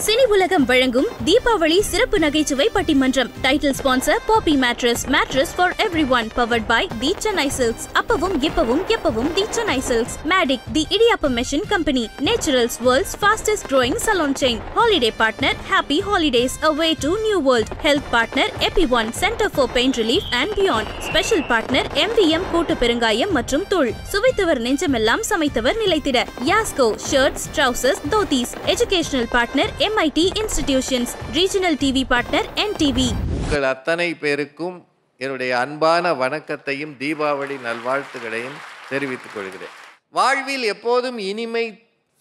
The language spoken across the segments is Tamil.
சினி உலகம் வழங்கும் தீபாவளி சிறப்பு நகைச்சுவை பட்டிமன்றம். Title sponsor Poppy mattress. Mattress for everyone. Powered by the Chennai Silks. அப்பவும் எப்பவும் தி சென்னை சில்க்ஸ். மேடிக் the idiyappam machine company. Naturals world's fastest growing salon chain. Holiday partner Happy Holidays, a way to new world. Health partner Epi1 Center for Pain Relief and Beyond. Special partner MVM கூட்டு பெருங்காயம் மற்றும் தூள். சுவைத்தவர் நெஞ்சமெல்லாம் சமைத்தவர் நிலைத்திட. யாஸ்கோ shirts, trousers, dhotis. Educational partner MIT Institutions. Regional TV partner NTV. உங்கள் அத்தனை பேருக்கும் என்னுடைய அன்பான வணக்கத்தையும் தீபாவளி நல்வாழ்த்துக்களையும் தெரிவித்துக் கொள்கிறேன். வாழ்வில் எப்போதும் இனிமை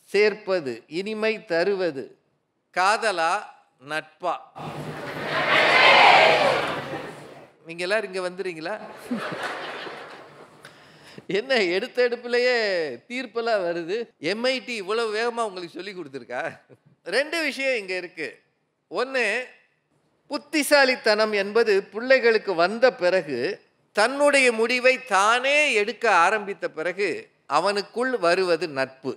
சேர்ப்பது, இனிமை தருவது காதலா நட்பா? நீங்க எல்லாரும் இங்க வந்துறீங்களா? என்ன எடுத்த எடுப்புலயே தீர்ப்பெல்லாம் வருது? MIT இவ்வளவு வேகமா உங்களுக்கு சொல்லி கொடுத்துருக்கா? ரெண்டு விஷயம் இங்க இருக்கு. ஒன்று, புத்திசாலித்தனம் என்பது பிள்ளைகளுக்கு வந்த பிறகு, தன்னுடைய முடிவை தானே எடுக்க ஆரம்பித்த பிறகு அவனுக்குள் வருவது நட்பு.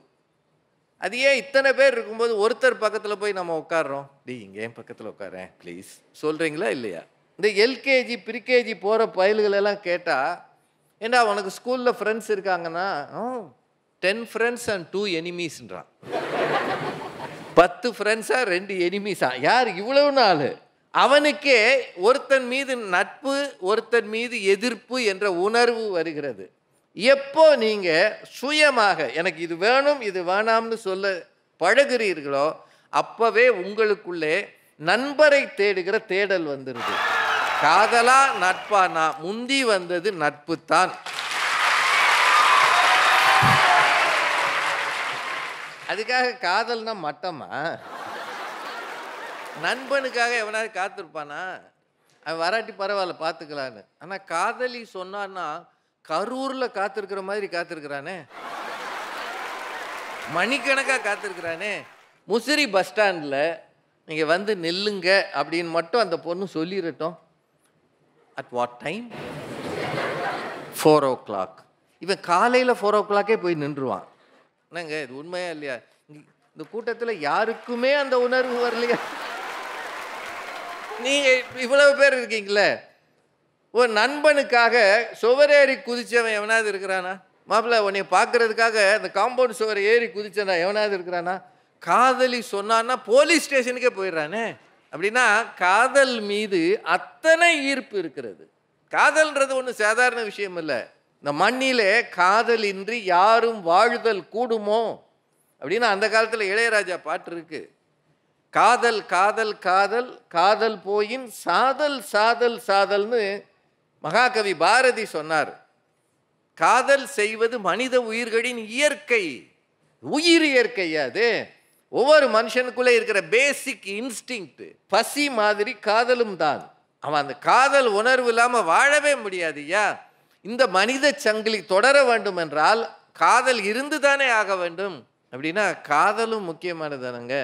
அது ஏன் இத்தனை பேர் இருக்கும்போது ஒருத்தர் பக்கத்தில் போய் நம்ம உட்காடுறோம்? இங்கே என் பக்கத்தில் உட்காரேன் ப்ளீஸ் சொல்கிறீங்களா இல்லையா? இந்த LKG ப்ரிகேஜி போகிற பயல்களெல்லாம் கேட்டால், ஏண்டா உனக்கு ஸ்கூலில் ஃப்ரெண்ட்ஸ் இருக்காங்கன்னா 10 friends and 2 enemies-ன்றான். 10 ஃப்ரெண்ட்ஸா 2 எனிமீஸா? யார் இவ்வளவு நாள்? அவனுக்கே ஒருத்தன் மீது நட்பு, ஒருத்தன் மீது எதிர்ப்பு என்ற உணர்வு வருகிறது. எப்போ நீங்க சுயமாக எனக்கு இது வேணும் இது வேணாம்னு சொல்ல பழகுறீர்களோ அப்பவே உங்களுக்குள்ளே நண்பரை தேடுகிற தேடல் வந்துருது. காதலா நட்பானா? முந்தி வந்தது நட்பு தான். அதுக்காக காதல்னா மட்டமா? நண்பனுக்காக எவனாவது காத்திருப்பானா? அவன் வராட்டி பரவாயில்ல பார்த்துக்கலான்னு. ஆனால் காதலி சொன்னான்னா கரூரில் காத்திருக்கிற மாதிரி காத்திருக்கிறானே, மணிக்கணக்காக காத்திருக்கிறானே. முசிறி பஸ் ஸ்டாண்டில் நீங்கள் வந்து நில்லுங்க அப்படின்னு மட்டும் அந்த பொண்ணு சொல்லிடட்டும். At what time? 4 o'clock. இவன் காலையில் 4 o'clock போய் நின்றுவான். என்னங்க இது உண்மையா இல்லையா? இந்த கூட்டத்தில் யாருக்குமே அந்த உணர்வு வரலையா? நீங்க இவ்வளவு பேர் இருக்கீங்களே, ஒரு நண்பனுக்காக சுவரேறி குதிச்சவன் எவனாவது இருக்கிறானா? மாப்பிள்ள உன்னை பார்க்கறதுக்காக அந்த காம்பவுண்ட் சுவர் ஏறி குதிச்சனா எவனாவது இருக்கிறானா? காதலி சொன்னான்னா போலீஸ் ஸ்டேஷனுக்கே போயிடுறானே. அப்படின்னா காதல் மீது அத்தனை ஈர்ப்பு இருக்கிறது. காதல்ன்றது ஒன்றும் சாதாரண விஷயம் இல்லை. இந்த மண்ணிலே காதல் இன்றி யாரும் வாழ்தல் கூடுமோ அப்படின்னு அந்த காலத்தில் இளையராஜா பாட்டு இருக்கு. காதல் காதல் காதல் காதல் போயின் சாதல் சாதல் சாதல்னு மகாகவி பாரதி சொன்னார். காதல் செய்வது மனித உயிர்களின் இயற்கை. உயிர் இயற்கையா அது? ஒவ்வொரு மனுஷனுக்குள்ளே இருக்கிற பேசிக் இன்ஸ்டிங்க்ட். பசி மாதிரி காதலும் தான். அவன் அந்த காதல் உணர்வு இல்லாமல் வாழவே முடியாதுயா. இந்த மனித சங்கிலி தொடர வேண்டும் என்றால் காதல் இருந்து தானே ஆக வேண்டும். அப்படின்னா காதலும் முக்கியமானதானங்க.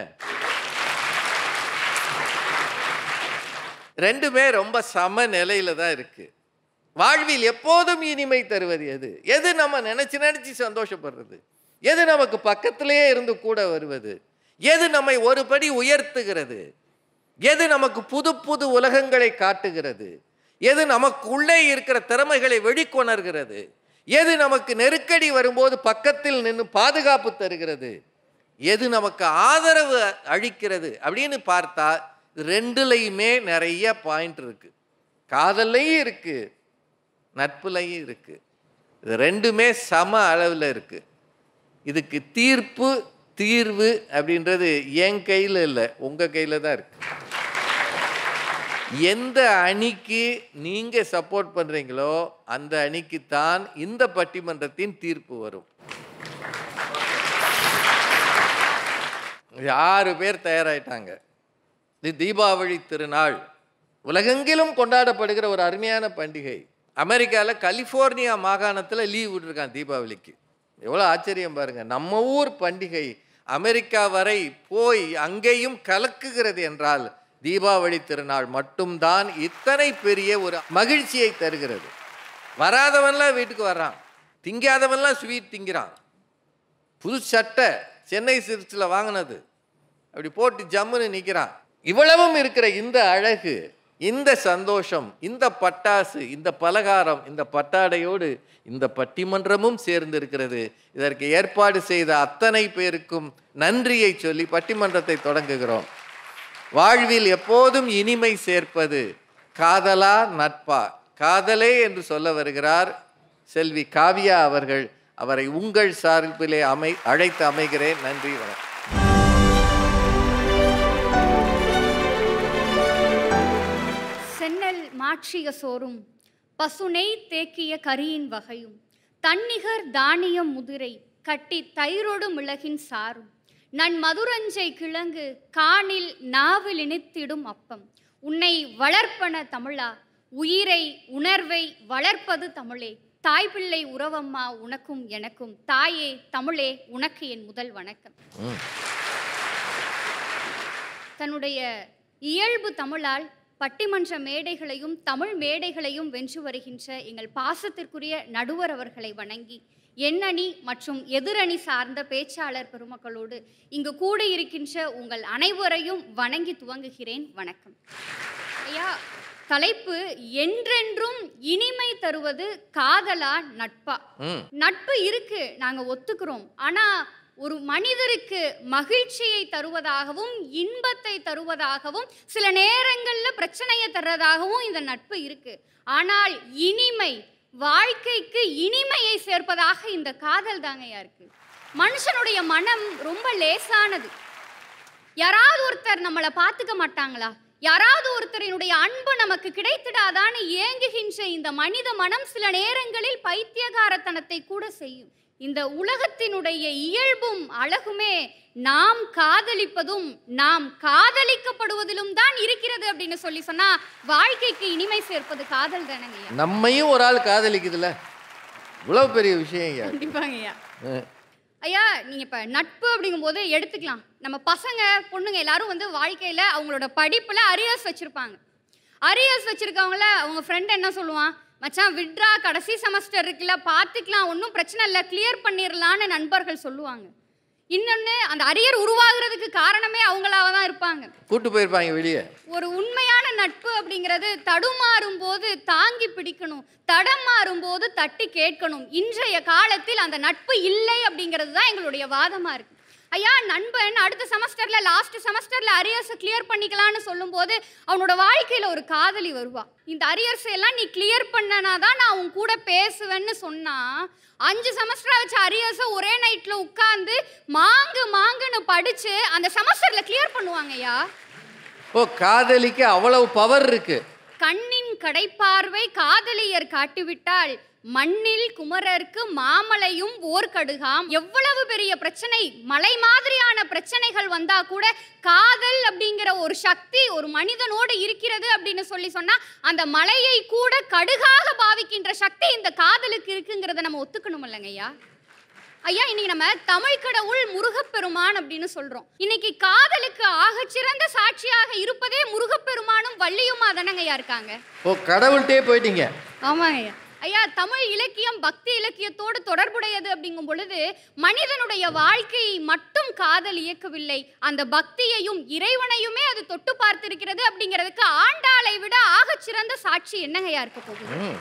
ரெண்டுமே ரொம்ப சம நிலையில தான் இருக்கு. வாழ்வில் எப்போதும் இனிமை தருவது எது? எது நம்ம நினைச்சு சந்தோஷப்படுறது? எது நமக்கு பக்கத்திலேயே இருந்து கூட வருவது? எது நம்மை ஒரு படி உயர்த்துகிறது? எது நமக்கு புது புது உலகங்களை காட்டுகிறது? எது நமக்கு உள்ளே இருக்கிற திறமைகளை வெளிக்கொணர்கிறது? எது நமக்கு நெருக்கடி வரும்போது பக்கத்தில் நின்று பாதுகாப்பு தருகிறது? எது நமக்கு ஆதரவு அளிக்கிறது? அப்படின்னு பார்த்தா ரெண்டுலையுமே நிறைய பாயிண்ட் இருக்கு. காதல்லையும் இருக்கு, நட்புலையும் இருக்கு. இது ரெண்டுமே சம அளவில் இருக்கு. இதுக்கு தீர்வு அப்படின்றது என் கையில் இல்லை, உங்க கையில் தான் இருக்கு. எந்த அணிக்கு நீங்க சப்போர்ட் பண்றீங்களோ அந்த அணிக்கு தான் இந்த பட்டிமன்றத்தின் தீர்ப்பு வரும். 6 பேர் தயாராயிட்டாங்க. இது தீபாவளி திருநாள் உலகெங்கிலும் கொண்டாடப்படுகிற ஒரு அருமையான பண்டிகை. அமெரிக்காவில் கலிஃபோர்னியா மாகாணத்தில் லீவ் விட்டுருக்கான் தீபாவளிக்கு. எவ்வளோ ஆச்சரியம் பாருங்க. நம்ம ஊர் பண்டிகை அமெரிக்கா வரை போய் அங்கேயும் கலக்குகிறது என்றால் தீபாவளி திருநாள் மட்டும்தான் இத்தனை பெரிய ஒரு மகிழ்ச்சியை தருகிறது. வராதவன்லாம் வீட்டுக்கு வர்றான், திங்காதவன்லாம் ஸ்வீட் திங்கிறான். புது சட்டை சென்னை சில்க்ஸில் வாங்கினது, அப்படி போட்டு ஜம்முன்னு நிற்கிறான். இவ்வளவும் இருக்கிற இந்த அழகு, இந்த சந்தோஷம், இந்த பட்டாசு, இந்த பலகாரம், இந்த பட்டாடையோடு இந்த பட்டிமன்றமும் சேர்ந்து இருக்கிறது. இதற்கு ஏற்பாடு செய்த அத்தனை பேருக்கும் நன்றியை சொல்லி பட்டிமன்றத்தை தொடங்குகிறோம். வாழ்வில் எப்போதும் இனிமை சேர்ப்பது காதலா நட்பா? காதலே என்று சொல்ல வருகிறார் செல்வி காவியா அவர்கள். அவரை உங்கள் சார்பிலே அழைத்து அமைகிறேன். நன்றி, வணக்கம். சென்னல் மாற்றிய சோறும் பசுனை தேக்கிய கரியின் வகையும் தன்னிகர் தானியம் முதிரை கட்டி தயிரோடு மிளகின் சாரும் நன் மதுரஞ்சை கிழங்கு காணில் நாவில் இனித்திடும் அப்பம் உன்னை வளர்ப்பன தமிழா, உயிரை உணர்வை வளர்ப்பது தமிழே, தாய்பிள்ளை உறவம்மா உனக்கும் எனக்கும், தாயே தமிழே உனக்கு என் முதல் வணக்கம். தன்னுடைய இயல்பு தமிழால் பட்டிமன்ற மேடைகளையும் தமிழ் மேடைகளையும் வென்று வருகின்ற எங்கள் பாசத்திற்குரிய நடுவர் அவர்களை வணங்கி எண்ணணி மற்றும் எதிரணி சார்ந்த பேச்சாளர் பெருமக்களோடு இங்கு கூடியிருக்கின்ற உங்கள் அனைவரையும் வணங்கி துவங்குகிறேன். வணக்கம். ஐயா, தலைப்பு என்றென்றும் இனிமை தருவது காதலா நட்பா? நட்பு இருக்கு, நாங்க ஒத்துக்கிறோம். ஆனா ஒரு மனிதருக்கு மகிழ்ச்சியை தருவதாகவும் இன்பத்தை தருவதாகவும் சில நேரங்கள்ல பிரச்சனையை தர்றதாகவும் இந்த நட்பு இருக்கு. ஆனால் இனிமை, வாழ்க்கைக்கு இனிமையை சேர்ப்பதாக இந்த காதல் தாங்கயா இருக்கு. மனுஷனுடைய மனம் ரொம்ப லேசானது. யாராவது ஒருத்தர் நம்மளை பார்த்துக்க மாட்டாங்களா, யாராவது ஒருத்தரினுடைய அன்பு நமக்கு கிடைத்திடாதான்னு ஏங்குகின்ற இந்த மனித மனம் சில நேரங்களில் பைத்தியகாரத்தனத்தை கூட செய்யும். இந்த உலகத்தினுடைய இயல்பும் அழகுமே நாம் காதலிப்பதும் நாம் காதலிக்கப்படுவதிலும் தான் இருக்கிறது அப்படின்னு சொல்லி சொன்னா வாழ்க்கைக்கு இனிமை சேர்ப்பது காதல் தானங்க. நம்மையும் ஒரு ஆள் காதலிக்குதுல்ல, இவ்வளவு பெரிய விஷயம். கண்டிப்பாங்க ஐயா. ஐயா, நீங்க இப்ப நட்பு அப்படிங்கும் போது எடுத்துக்கலாம். நம்ம பசங்க பொண்ணுங்க எல்லாரும் வந்து வாழ்க்கையில அவங்களோட படிப்புல அரியர்ஸ் வச்சிருப்பாங்க. அரியர்ஸ் வச்சிருக்கவங்கள அவங்க ஃப்ரெண்ட் என்ன சொல்லுவான், மச்சான் விட்ரா, கடைசி செமஸ்டர் இருக்குல்ல, பார்த்துக்கலாம், ஒன்றும் பிரச்சனை இல்லை, கிளியர் பண்ணிடலான்னு நண்பர்கள் சொல்லுவாங்க. இன்னொன்று, அந்த அரியர் உருவாகிறதுக்கு காரணமே அவங்களாக தான் இருப்பாங்க, கூட்டு போயிருப்பாங்க வெளியே. ஒரு உண்மையான நட்பு அப்படிங்கிறது தடுமாறும் போது தாங்கி பிடிக்கணும், தடமாறும் போது தட்டி கேட்கணும். இன்றைய காலத்தில் அந்த நட்பு இல்லை அப்படிங்கிறது தான் எங்களுடைய வாதமாக இருக்குது. ஐயா, நண்பன் அடுத்த செமஸ்டர்ல லாஸ்ட் செமஸ்டர்ல அரியர்ஸை கிளியர் பண்ணிக்கலான்னு சொல்லும்போது அவனோட வாழ்க்கையில ஒரு காதலி வருவா. இந்த அரியர்ஸ் எல்லாம் நீ கிளியர் பண்ணனாதான் நான் உன் கூட பேசுவேன்னு சொன்னா 5 செமஸ்டரா வச்ச அரியர்ஸை ஒரே நைட்ல உட்கார்ந்து மாங்குன்னு படிச்சு அந்த செமஸ்டர்ல கிளியர் பண்ணுவாங்க. ஐயா, ஓ, காதலிக்கு அவ்வளவு பவர் இருக்கு. கண்ணின் கடைப்பார்வை காதலியர் காட்டிவிட்டால் மண்ணில் குமரருக்கு மாமலையும் ஓர்கடுகாம். எவ்வளவு பெரிய பிரச்சனை, மலை மாதிரியான பிரச்சனைகள் வந்தா கூட காதல் அப்படிங்கிற ஒரு சக்தி ஒரு மனிதனோடு இருக்கிறது அப்படின்னு சொல்லி சொன்னா அந்த மலையை கூட கடுகாக பாவிக்கின்ற சக்தி இந்த காதலுக்கு இருக்குங்கிறத நம்ம ஒத்துக்கணும் இல்லைங்க ஐயா. ஐயா, இன்னைக்கு நம்ம தமிழ் கடவுள் முருகப்பெருமான் அப்படின்னு சொல்றோம். இன்னைக்கு காதலுக்கு ஆகச்சிறந்த சாட்சியாக இருப்பதே முருகப்பெருமானும் வள்ளியுமா தானங்க ஐயா இருக்காங்க. ஓ, கடவுள்கிட்டே போயிட்டீங்க. ஆமாங்க ஐயா. ஐயா, தமிழ் இலக்கியம் பக்தி இலக்கியத்தோடு தொடர்புடையது அப்படிங்கும் பொழுது மனிதனுடைய வாழ்க்கையை மட்டும் காதல் இயக்கவில்லை, அந்த பக்தியையும் இறைவனையுமே அது தொட்டு பார்த்திருக்கிறது அப்படிங்கிறதுக்கு ஆண்டாளை விட ஆகச்சிறந்த சாட்சி என்னங்கய்யா இருக்க போகுது?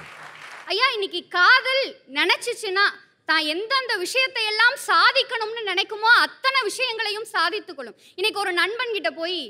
ஐயா, இன்னைக்கு காதல் நினைச்சிச்சுன்னா தான் எந்தெந்த விஷயத்தை எல்லாம் சாதிக்கணும்னு நினைக்குமோ அத்தனை விஷயங்களையும் சாதித்துக்கொள்ளும். இன்னைக்கு ஒரு நண்பன் கிட்ட போய்,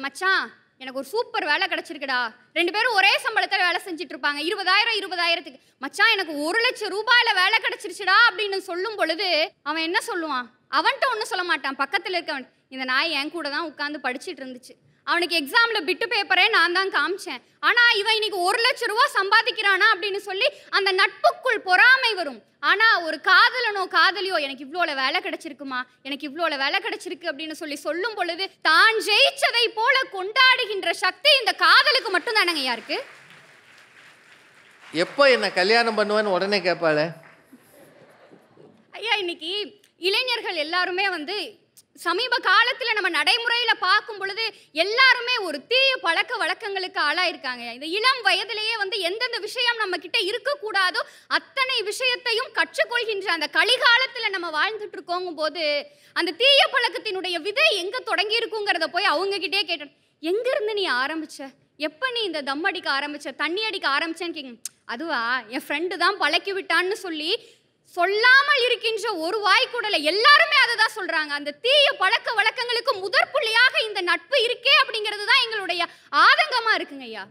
மச்சான் எனக்கு ஒரு சூப்பர் வேலை கிடைச்சிருக்குடா, 2 பேரும் ஒரே சம்பளத்தில் வேலை செஞ்சுட்டு இருப்பாங்க, 20,000 மச்சான் எனக்கு 1,00,000 ரூபாயில வேலை கிடைச்சிருச்சுடா அப்படின்னு சொல்லும் பொழுது அவன் என்ன சொல்லுவான்? அவன்கிட்ட ஒன்றும் சொல்ல மாட்டான், பக்கத்தில் இருக்கவன், இந்த நாய் என் கூட தான் உட்காந்து படிச்சுட்டு இருந்துச்சு, அவனுக்கு எக்ஸாமில் பிட்டு பேப்பரே நான் தான் காமிச்சேன், ஆனால் இவன் இன்னைக்கு 1,00,000 ரூபா சம்பாதிக்கிறானா அப்படின்னு சொல்லி அந்த நட்புக்குள் பொறாமை வரும். ஆனால் ஒரு காதலனோ காதலியோ எனக்கு இவ்வளோ வேலை கிடைச்சிருக்குமா, எனக்கு இவ்வளோ வேலை கிடைச்சிருக்கு அப்படின்னு சொல்லி சொல்லும் பொழுது தான் ஜெயிச்சதை போல கொண்டாடுகின்ற சக்தி இந்த காதலுக்கு மட்டும் தானங்கய்யா இருக்கு. எப்போ என்ன கல்யாணம் பண்ணுவேன்னு உடனே கேட்பாளே. ஐயா, இன்னைக்கு இளைஞர்கள் எல்லாருமே வந்து சமீப காலத்துல நம்ம நடைமுறையில பார்க்கும் பொழுது எல்லாருமே ஒரு தீய பழக்க வழக்கங்களுக்கு ஆளாயிருக்காங்க. இந்த இளம் வயதிலேயே எந்தெந்த விஷயம் நம்ம கிட்ட இருக்கக்கூடாதோ அத்தனை விஷயத்தையும் கற்றுக்கொள்கின்ற அந்த கலிகாலத்துல நம்ம வாழ்ந்துட்டு இருக்கோங்கும் போது அந்த தீய பழக்கத்தினுடைய விதை எங்க தொடங்கி இருக்குங்கிறத போய் அவங்க கிட்டே கேட்டோம். எங்க இருந்து நீ ஆரம்பிச்ச, எப்ப நீ இந்த தம் அடிக்க ஆரம்பிச்ச, தண்ணி அடிக்க ஆரம்பிச்சேன்னு கேட்க, அதுவா என் ஃப்ரெண்டு தான் பழக்கி விட்டான்னு சொல்லி சொல்லாமல் இருக்கின்ற ஒரு வாய்க்குடல எல்லாருமே அதை தான் சொல்றாங்க. அந்த தீய பழக்க வழக்கங்களுக்கு முதற் புள்ளியாக இந்த நட்பு இருக்கே அப்படிங்கிறது தான் எங்களுடைய ஆதங்கமா இருக்குங்க ஐயா.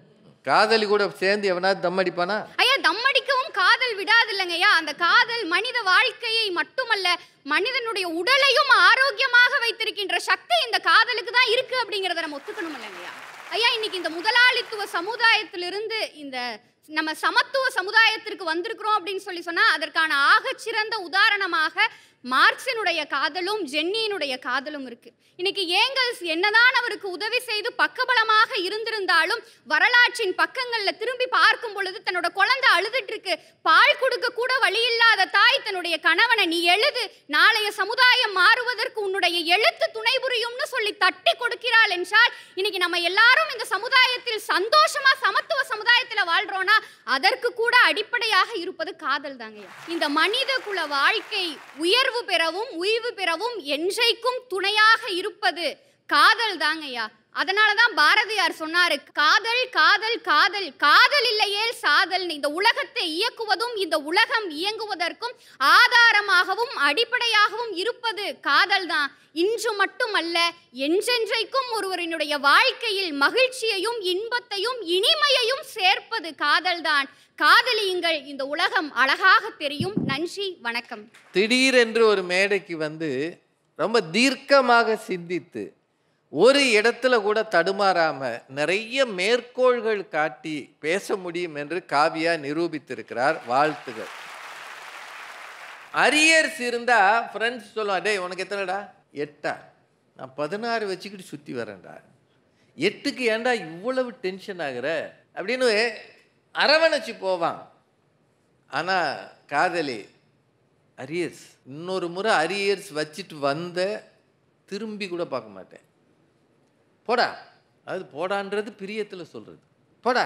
காதலி கூட சேர்ந்து எவனாவது தம் அடிப்பானா? ஐயா, தம் அடிக்கவும் காதல் விடாது இல்லைங்க ஐயா. அந்த காதல் மனித வாழ்க்கையை மட்டுமல்ல, மனிதனுடைய உடலையும் ஆரோக்கியமாக வைத்திருக்கின்ற சக்தி இந்த காதலுக்கு தான் இருக்கு அப்படிங்கிறத நம்ம ஒத்துக்கணும் இல்லைங்கய்யா. ஐயா, இன்னைக்கு இந்த முதலாளித்துவ சமுதாயத்திலிருந்து இந்த நம்ம சமத்துவ சமுதாயத்திற்கு வந்திருக்கிறோம் அப்படின்னு சொன்னா அதற்கான ஆகச்சிறந்த உதாரணமாக மார்க்சினுடைய காதலும் ஜென்னியினுடைய காதலும் இருக்கு. இன்னைக்கு ஏங்கல்ஸ் என்னதான் அவருக்கு உதவி செய்து பக்கபலமாக இருந்திருந்தாலும் வரலாற்றின் பக்கங்கள்ல திரும்பி பார்க்கும் பொழுது தன்னோட குழந்தை அழுதுட்டு இருக்கு, பால் கொடுக்க கூட வழி இல்லாத தாய் தன்னுடைய கணவனை நீ எழுது, நாளைய சமுதாயம் மாறுவதற்கு உன்னுடைய எழுத்து துணை புரியும்னு சொல்லி தட்டி கொடுக்கிறாள் என்றால் இன்னைக்கு நம்ம எல்லாரும் இந்த சமுதாயத்தில் சந்தோஷமா சமத்துவ சமுதாயத்தில் வாழ்றோம்னா அதற்கு கூட அடிப்படையாக இருப்பது காதல் தாங்க. இந்த மனித குல வாழ்க்கை உயர்வு பெறவும் உய்வு பெறவும் என்றைக்கும் துணையாக இருப்பது காதல் தாங்கய்யா. அதனாலதான் பாரதியார் சொன்னாரு, காதல் காதல் காதல் காதல் இல்லையே சாதல். இந்த உலகத்தை இயக்குவதும் இந்த உலகம் இயங்குவதற்கும் ஆதாரமாகவும் அடிப்படையாகவும் இருப்பது காதல் தான். இன்று மட்டுமல்ல என்றென்றைக்கும் ஒருவரினுடைய வாழ்க்கையில் மகிழ்ச்சியையும் இன்பத்தையும் இனிமையையும் சேர்ப்பது காதல்தான். காதலியுங்கள், இந்த உலகம் அழகாக தெரியும். நன்றி, வணக்கம். திடீரென்று ஒரு மேடைக்கு வந்து ரொம்ப தீர்க்கமாக சிந்தித்து ஒரு இடத்துல கூட தடுமாறாம நிறைய மேற்கோள்கள் காட்டி பேச முடியும் என்று காவியா நிரூபித்திருக்கிறார். வாழ்த்துகள். அரியர்ஸ் இருந்தா ஃப்ரெண்ட்ஸ் சொல்லுவான், டேய் உனக்கு எத்தனைடா? 8. நான் 16 வச்சுக்கிட்டு சுற்றி வரேன்டா. 8க்கு ஏன்டா இவ்வளவு டென்ஷன் ஆகுற அப்படின்னு அரவணைச்சு போவான். ஆனால் காதலி அரியர்ஸ் இன்னொரு முறை அரியர்ஸ் வச்சுட்டு வந்த திரும்பி கூட பார்க்க மாட்டேன். போடா, அது போடான்றது பிரியத்தில் சொல்கிறது. போடா,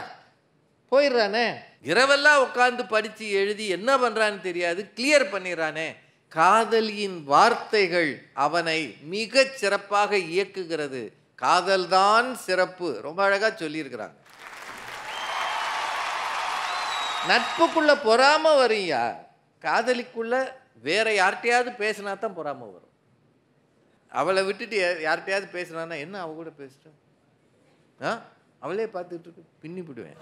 போயிடுறானே, இரவெல்லாம் உட்காந்து படித்து எழுதி என்ன பண்ணுறான்னு தெரியாது, கிளியர் பண்ணிடுறானே. காதலியின் வார்த்தைகள் அவனை மிக சிறப்பாக இயக்குகிறது. காதல்தான் சிறப்பு. ரொம்ப அழகாக சொல்லியிருக்கிறாங்க. நட்புக்குள்ள பொறாம வரையா, காதலிக்குள்ள வேற யார்கிட்டையாவது பேசினா தான் பொறாம வரும். அவளை விட்டுட்டு யார்கிட்டையாவது பேசினான்னா என்ன அவ கூட பேசுறேன், அவளே பார்த்துட்டு இருக்கு, பின்னி விடுவேன்,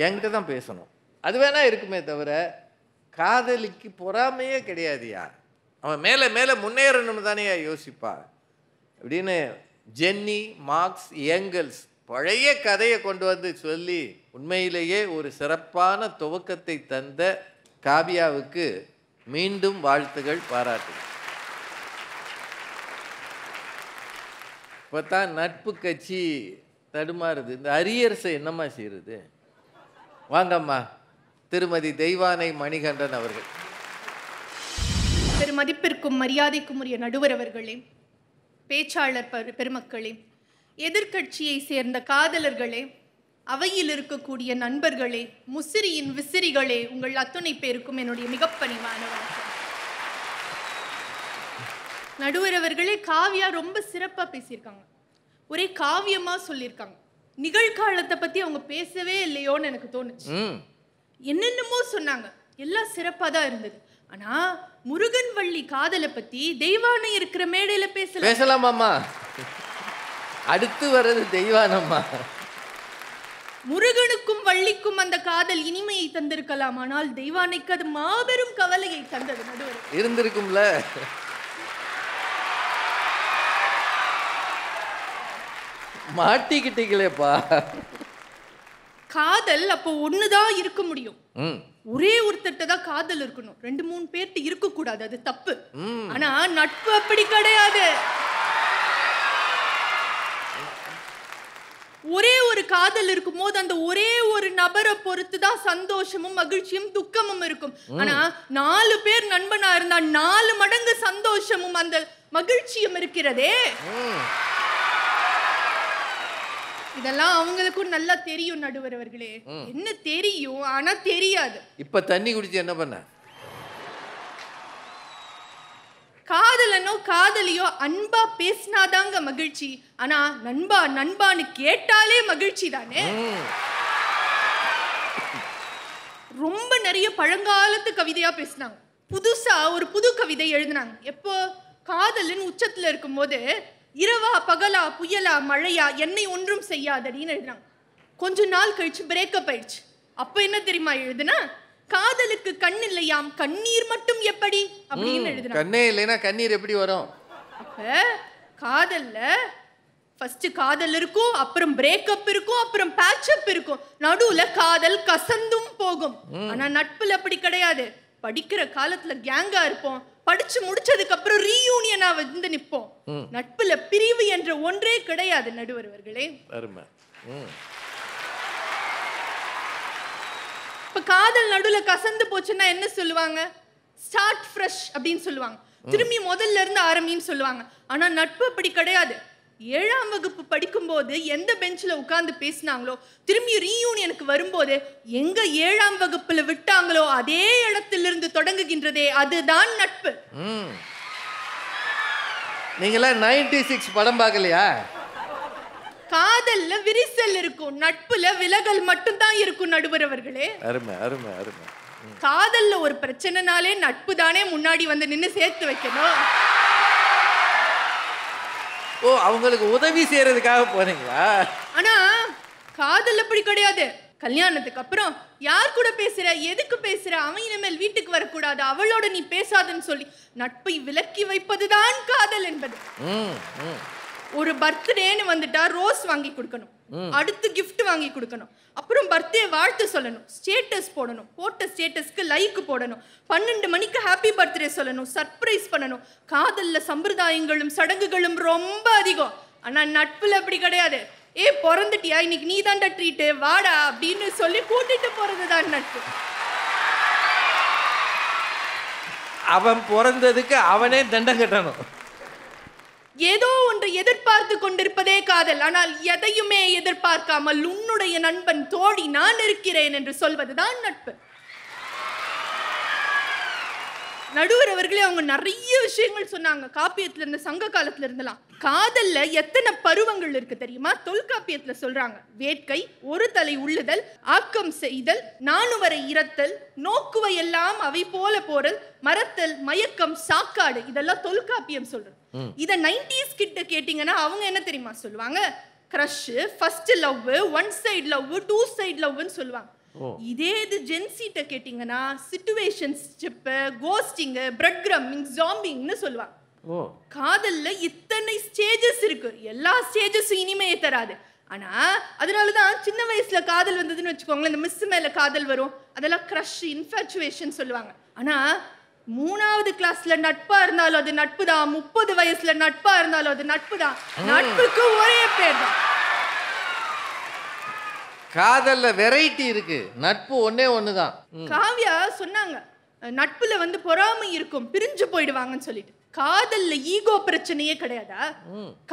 என்கிட்ட தான் பேசணும், அது வேணா இருக்குமே தவிர காதலிக்கு பொறாமையே கிடையாதுயா. அவன் மேலே மேலே முன்னேறணும்னு தானே யோசிப்பா அப்படின்னு ஜென்னி, மார்க்ஸ், ஏங்கல்ஸ் பழைய கதையை கொண்டு வந்து சொல்லி உண்மையிலேயே ஒரு சிறப்பான துவக்கத்தை தந்த காவியாவுக்கு மீண்டும் வாழ்த்துகள், பாராட்டுகள். இப்போ தான் நட்பு கட்சி தடுமாறுது. இந்த அரியர்ஸை என்னம்மா செய்யுது? வாங்கம்மா திருமதி தெய்வானை மணிகண்டன் அவர்கள். பெருமதிப்பிற்கும் மரியாதைக்கும் உரிய நடுவர் அவர்களே, பேச்சாளர் பெருமக்களே, எதிர்கட்சியை சேர்ந்த காதலர்களே, அவையில் இருக்கக்கூடிய நண்பர்களே, முசிறியின் விசிறிகளே, உங்கள் அத்துணை பேருக்கும் என்னுடைய மிகப்பணிவான வணக்கம். நடுவர் அவர்களே, காவியா ரொம்ப சிறப்பா பேசியிருக்காங்க, ஒரே காவியமா சொல்லியிருக்காங்க. நிகழ்காலத்தை பத்தி அவங்க பேசவே இல்லையோன்னு எனக்கு தோணுச்சு. என்னென்னமோ சொன்னாங்க, எல்லாம் சிறப்பா தான் இருந்தது. ஆனா முருகன் வள்ளி காதலை பத்தி தெய்வானை இருக்கிற மேடையில பேசலாமாமா? அடுத்து வர்றது தெய்வானம்மா. முருகனுக்கும் வள்ளிக்கும் அந்த காதல் இனிமையை தந்திருக்கலாம், ஆனால் தெய்வானைக்கு அது மாபெரும் கவலையை தந்தது. நடுவர் இருந்திருக்கும்ல. மாட்டிக்கிட்டீங்களேப்பா. காதல் அப்போ ஒண்ணுதான் இருக்க முடியும், ஒரே ஒருத்தட்ட தான் காதல் இருக்கணும், 2-3 பேர்ட்டு இருக்க கூடாது, அது தப்பு. ஆனா நட்பு அப்படி கிடையாது. ஒரே ஒரு காதல் இருக்கும் போது அந்த ஒரே ஒரு நபரை பொறுத்து தான் சந்தோஷமும் மகிழ்ச்சியும் துக்கமும் இருக்கும். ஆனா 4 பேர் நண்பனா இருந்தா 4 மடங்கு சந்தோஷமும் அந்த மகிழ்ச்சியும் இருக்கிறதே. இதெல்லாம் அவங்களுக்கும் நல்லா தெரியும் நடுவர் அவர்களே. என்ன தெரியும், ஆனா தெரியாது. இப்ப தண்ணி குடிச்சு என்ன பண்ண? காதலனோ காதலியோ அன்பா பேசினாதாங்க மகிழ்ச்சி. ஆனா நண்பா நண்பான்னு கேட்டாலே மகிழ்ச்சி தானே. ரொம்ப நிறைய பழங்காலத்து கவிதையா பேசினாங்க. புதுசா ஒரு புது கவிதை எழுதினாங்க. எப்போ காதலின் உச்சத்துல இருக்கும்போது, இரவா பகலா புயலா மழையா என்னை ஒன்றும் செய்யாதடின்னு எழுதினாங்க. கொஞ்ச நாள் கழிச்சு பிரேக்கப் ஆயிடுச்சு. அப்ப என்ன தெரியுமா எழுதுனா, காதலுக்கு கண் இல்லையாம் கண்ணீர் மட்டும் எப்படி அப்படின்னு எழுதுனாங்க. கண்ணே இல்லைன்னா கண்ணீர் எப்படி வரும்? அப்ப காதல்ல ஃபர்ஸ்ட் காதல் இருக்கும், அப்புறம் பிரேக்கப் இருக்கும், அப்புறம் பேட்சப் இருக்கும், நடுவுல காதல் கசந்தும் போகும். ஆனா நட்புல அப்படி கிடையாது. படிக்கிற காலத்துல கேங்கா இருப்போம், படிச்சு முடிச்சதுக்கு அப்புறம் ரீயூனியனா வந்து நிப்போம். நட்புல பிரிவு என்ற ஒன்றே கிடையாது நடுவர் அவர்களே. இப்ப காதல் நடுவுல கசந்து போச்சுன்னா என்ன சொல்லுவாங்க? ஸ்டார்ட் ஃப்ரெஷ் அப்படின்னு சொல்லுவாங்க. திரும்பி முதல்ல இருந்து ஆரம்பின்னு சொல்லுவாங்க. ஆனா நட்பு அப்படி கிடையாது. 7ஆம் வகுப்பு படிக்கும் போது எந்த பெஞ்சில் உட்கார்ந்து பேசினாங்களோ, திரும்பி ரீயூனியனுக்கு வரும்போது எங்க 7ஆம் வகுப்புல விட்டாங்களோ அதே இடத்திலிருந்து தொடங்குகின்றதே, அதுதான் நட்பு. நீங்களா 96 படம் பார்க்கலையா? காதல்ல விரிசல் இருக்கும், நட்புல விலகல் மட்டும் தான் இருக்கும் நடுவர் அவர்களே. அருமை அருமை அருமை. காதல்ல ஒரு பிரச்சனைனாலே நட்பு தானே முன்னாடி வந்து நின்னு சேர்த்து வைக்கணும். ஓ, அவங்களுக்கு உதவி செய்யறதுக்காக போறீங்களா? ஆனா காதல் அப்படி கிடையாது. கல்யாணத்துக்கு அப்புறம் யார் கூட பேசுற, எதுக்கு பேசுற, அவன் இனிமேல் வீட்டுக்கு வரக்கூடாது, அவளோட நீ பேசாதன்னு சொல்லி நட்பை விலக்கி வைப்பதுதான் காதல் என்பது. ஒரு பர்த்டேன்னு வந்துட்டா ரோஸ் வாங்கி கொடுக்கணும், அடுத்து கிஃப்ட் வாங்கி கொடுக்கணும், அப்புறம் பர்த்டே வாழ்த்து சொல்லணும், ஸ்டேட்டஸ் போடணும், போட்ட ஸ்டேட்டஸ்க்கு லைக் போடணும், 12 மணிக்கு ஹாப்பி பர்த்டே சொல்லணும், சர்ப்ரைஸ் பண்ணணும். காதல்ல சம்பிரதாயங்களும் சடங்குகளும் ரொம்ப அதிகம். ஆனா நட்புல அப்படி கிடையாது. பிறந்துட்டியா, இன்னைக்கு நீ தாண்டா ட்ரீட்டு, வாடா அப்படின்னு சொல்லி கூட்டிட்டு போறதுதான் நட்பு. அவன் பிறந்ததுக்கு அவனே தண்டம் கட்டணும். ஏதோ ஒன்றை எதிர்பார்த்து கொண்டிருப்பதே காதல். ஆனால் எதையுமே எதிர்பார்க்காமல் உன்னுடைய நண்பன் தோழி நான் இருக்கிறேன் என்று சொல்வதுதான் நட்பு. நடுவர் அவர்களே அவங்க நிறைய விஷயங்கள் சொன்னாங்க. காப்பியத்துல இருந்து சங்க காலத்துல இருந்தலாம். காதல்ல எத்தனை பருவங்கள் இருக்கு தெரியுமா? தொல்காப்பியத்துல சொல்றாங்க. வேட்கை, ஒரு தலை உள்ளுதல், ஆக்கம் செய்தல், நாணுவரை இரத்தல், நோக்குவை எல்லாம் அவை போல போறல், மறத்தல், மயக்கம், சாக்காடு, இதெல்லாம் தொல்காப்பியம் சொல்றது. இத 90s கிட்ட கேட்டீங்கன்னா அவங்க என்ன தெரியுமா சொல்லுவாங்க? Crush, first love, one side love, two side லவ்னு சொல்லுவாங்க. இதே இது ஜென்சிட்ட கேட்டீங்கன்னா சிச்சுவேஷன்ஷிப், கோஸ்டிங், பிரெட் கிரம்பிங், ஜாம்பிங்னு சொல்லுவாங்க. காதல்ல இத்தனை ஸ்டேஜஸ் இருக்கு. எல்லா ஸ்டேஜஸும் இனிமையை தராது. ஆனா அதனாலதான் சின்ன வயசுல காதல் வந்ததுன்னு வச்சுக்கோங்களேன், இந்த மிஸ் மேல காதல் வரும், அதெல்லாம் கிரஷ், இன்ஃபேச்சுவேஷன் சொல்லுவாங்க. ஆனா 3ஆவது கிளாஸ்ல நட்பா இருந்தாலும் அது நட்பு தான், 30 வயசுல நட்பா இருந்தாலும் அது நட்பு தான். நட்புக்கு ஒரே பேர் தான். காதல்ல வெரைட்டி இருக்கு, நட்பு ஒன்னே ஒண்ணுதான். காவ்யா சொன்னாங்க நட்புல வந்து பொறாமை இருக்கும், பிரிஞ்சு போயிடுவாங்கன்னு சொல்லிட்டு. காதல்ல ஈகோ பிரச்சனையே கிடையாதா?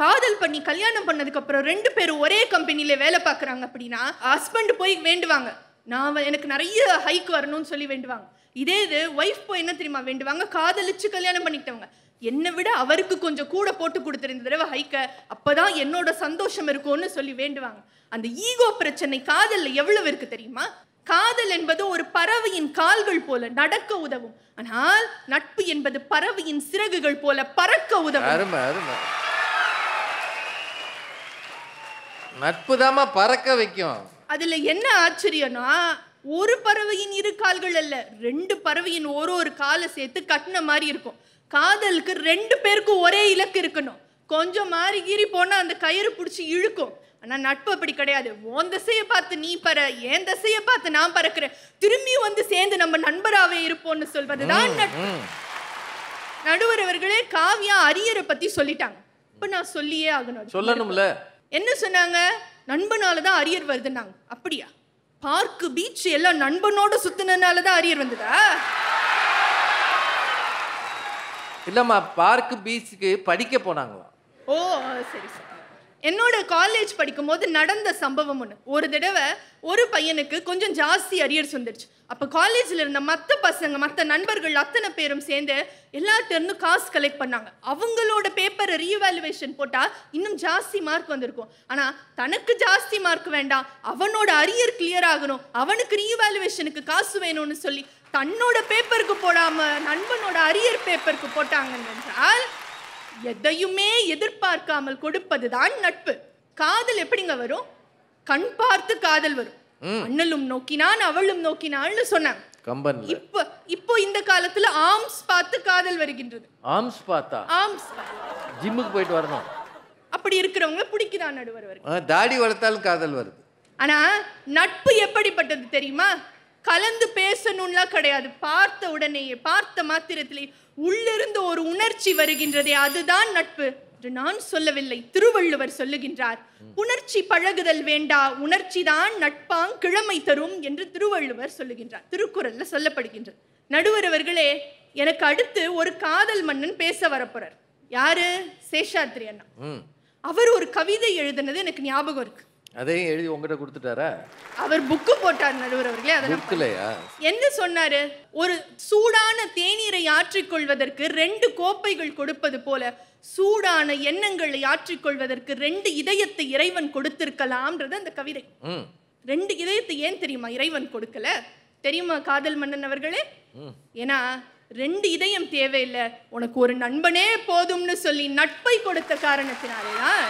காதல் பண்ணி கல்யாணம் பண்ணதுக்கு அப்புறம் 2 பேரும் ஒரே கம்பெனில வேலை பார்க்கறாங்க அப்படின்னா ஹஸ்பண்ட் போய் வேண்டுவாங்க, நான் எனக்கு நிறைய ஹைக் வரணும்னு சொல்லி வேண்டுவாங்க. இதே இது ஒய்ஃப் போய் என்ன தெரியுமா வேண்டுவாங்க? காதலிச்சு கல்யாணம் பண்ணிக்கிட்டவங்க, என்னை விட அவருக்கு கொஞ்சம் கூட போட்டு கொடுத்துரு இந்த தடவை ஹைக்க, அப்பதான் என்னோட சந்தோஷம் இருக்கும்னு சொல்லி வேண்டுவாங்க. அந்த ஈகோ பிரச்சனை காதல்ல எவ்வளவு இருக்கு தெரியுமா? காதல் என்பது ஒரு பறவையின் கால்கள் போல நடக்க உதவும். ஆனால் நட்பு என்பது பறவையின் சிறகுகள் போல பறக்க உதவும். அருமை அருமை. நட்பு தாமா பறக்க வைக்கும். அதுல என்ன ஆச்சரியம்னா, ஒரு பறவையின் 2 கால்கள் அல்ல, 2 பறவையின் ஒரு காலை சேர்த்து கட்டின மாதிரி இருக்கும். காதலுக்கு 2 பேருக்கும் ஒரே இலக்கு இருக்கணும். கொஞ்சம் மாறி கீறி போனா அந்த கயிறு பிடிச்சி இழுக்கும். ஆனா நட்பு அப்படி கிடையாது. உன் திசையை பார்த்து நீ பற, என் திசையை பார்த்து நான் பறக்கிறேன், திரும்பி வந்து சேர்ந்து நம்ம நண்பராகவே இருப்போம்னு சொல்வதுதான் நட்பு. நடுவர் அவர்களே காவ்யா அரியரை பத்தி சொல்லிட்டாங்க. இப்ப நான் சொல்லியே ஆகணும். சொல்லணும்ல. என்ன சொன்னாங்க? நண்பனாலதான் அரியர் வருதுன்னாங்க. அப்படியா? பார்க்கு பீச் எல்லாம் நண்பனோட சுத்தினாலதான் அரியர் வந்ததா? இல்லைம்மா, பார்க்கு பீச்சுக்கு படிக்க போனாங்களாம். ஓ சரி சரி. என்னோட காலேஜ் படிக்கும் போது நடந்த சம்பவம் ஒன்று. ஒரு தடவை ஒரு பையனுக்கு கொஞ்சம் ஜாஸ்தி அரியர்ஸ் வந்துடுச்சு. அப்போ காலேஜில் இருந்த மற்ற பசங்க, மற்ற நண்பர்கள் அத்தனை பேரும் சேர்ந்து எல்லாத்திலிருந்தும் காசு கலெக்ட் பண்ணாங்க. அவங்களோட பேப்பரை ரீவேல்யூவேஷன் போட்டால் இன்னும் ஜாஸ்தி மார்க் வந்திருக்கும். ஆனால் தனக்கு ஜாஸ்தி மார்க் வேண்டாம், அவனோட அரியர் கிளியர் ஆகணும், அவனுக்கு ரீவேல்யூவேஷனுக்கு காசு வேணும்னு சொல்லி தன்னோட பேப்பருக்கு போடாமல் நண்பனோட அரியர் பேப்பருக்கு போட்டாங்க என்றால் எதையுமே எதிர்பார்க்காமல் கொடுப்பதுதான் நட்பு. காதல் எப்படிங்க வரும்? கண் பார்த்து காதல் வரும். அண்ணலும் நோக்கினான் அவளும் நோக்கினாள்னு சொன்னாங்க. இப்போ இந்த காலத்துல ஆர்ம்ஸ் பார்த்து காதல் வருகின்றது. ஆர்ம்ஸ் பார்த்தா? ஆர்ம்ஸ். ஜிம்முக்கு போயிட்டு வரணும். அப்படி இருக்கிறவங்க பிடிக்கிறான் நடுவர். தாடி வளர்த்தாலும் காதல் வருது. ஆனா நட்பு எப்படிப்பட்டது தெரியுமா? கலந்து பேசணும்லாம் கிடையாது. பார்த்த உடனேயே, பார்த்த மாத்திரத்திலே உள்ளிருந்து ஒரு உணர்ச்சி வருகின்றதே, அதுதான் நட்பு என்று நான் சொல்லவில்லை, திருவள்ளுவர் சொல்லுகின்றார். உணர்ச்சி பழகுதல் வேண்டா, உணர்ச்சி தான் நட்பாங் கிழமை தரும் என்று திருவள்ளுவர் சொல்லுகின்றார். திருக்குறள்ல சொல்லப்படுகின்றது. நடுவர் அவர்களே, எனக்கு அடுத்து ஒரு காதல் மன்னன் பேச வரப்போறார். யாரு? சேஷாத்ரி அண்ணா. அவர் ஒரு கவிதை எழுதினது எனக்கு ஞாபகம் இருக்கு. அதையும் எழுதி உங்ககிட்ட கொடுத்துட்டாரா? அவர் புக்கு போட்டார் நடுவர் அவர்களே. அதெல்லாம் என்ன சொன்னாரு? ஒரு சூடான தேநீரை ஆற்றிக்கொள்வதற்கு 2 கோப்பைகள் கொடுப்பது போல சூடான எண்ணங்களை ஆற்றிக்கொள்வதற்கு 2 இதயத்தை இறைவன் கொடுத்திருக்கலாம்ன்றது அந்த கவிதை. 2 இதயத்தை ஏன் தெரியுமா இறைவன் கொடுக்கல? தெரியுமா காதல் மன்னன் அவர்களே? ஏன்னா 2 இதயம் தேவையில்லை, உனக்கு ஒரு நண்பனே போதும்னு சொல்லி நட்பை கொடுத்த காரணத்தினாலேதான்.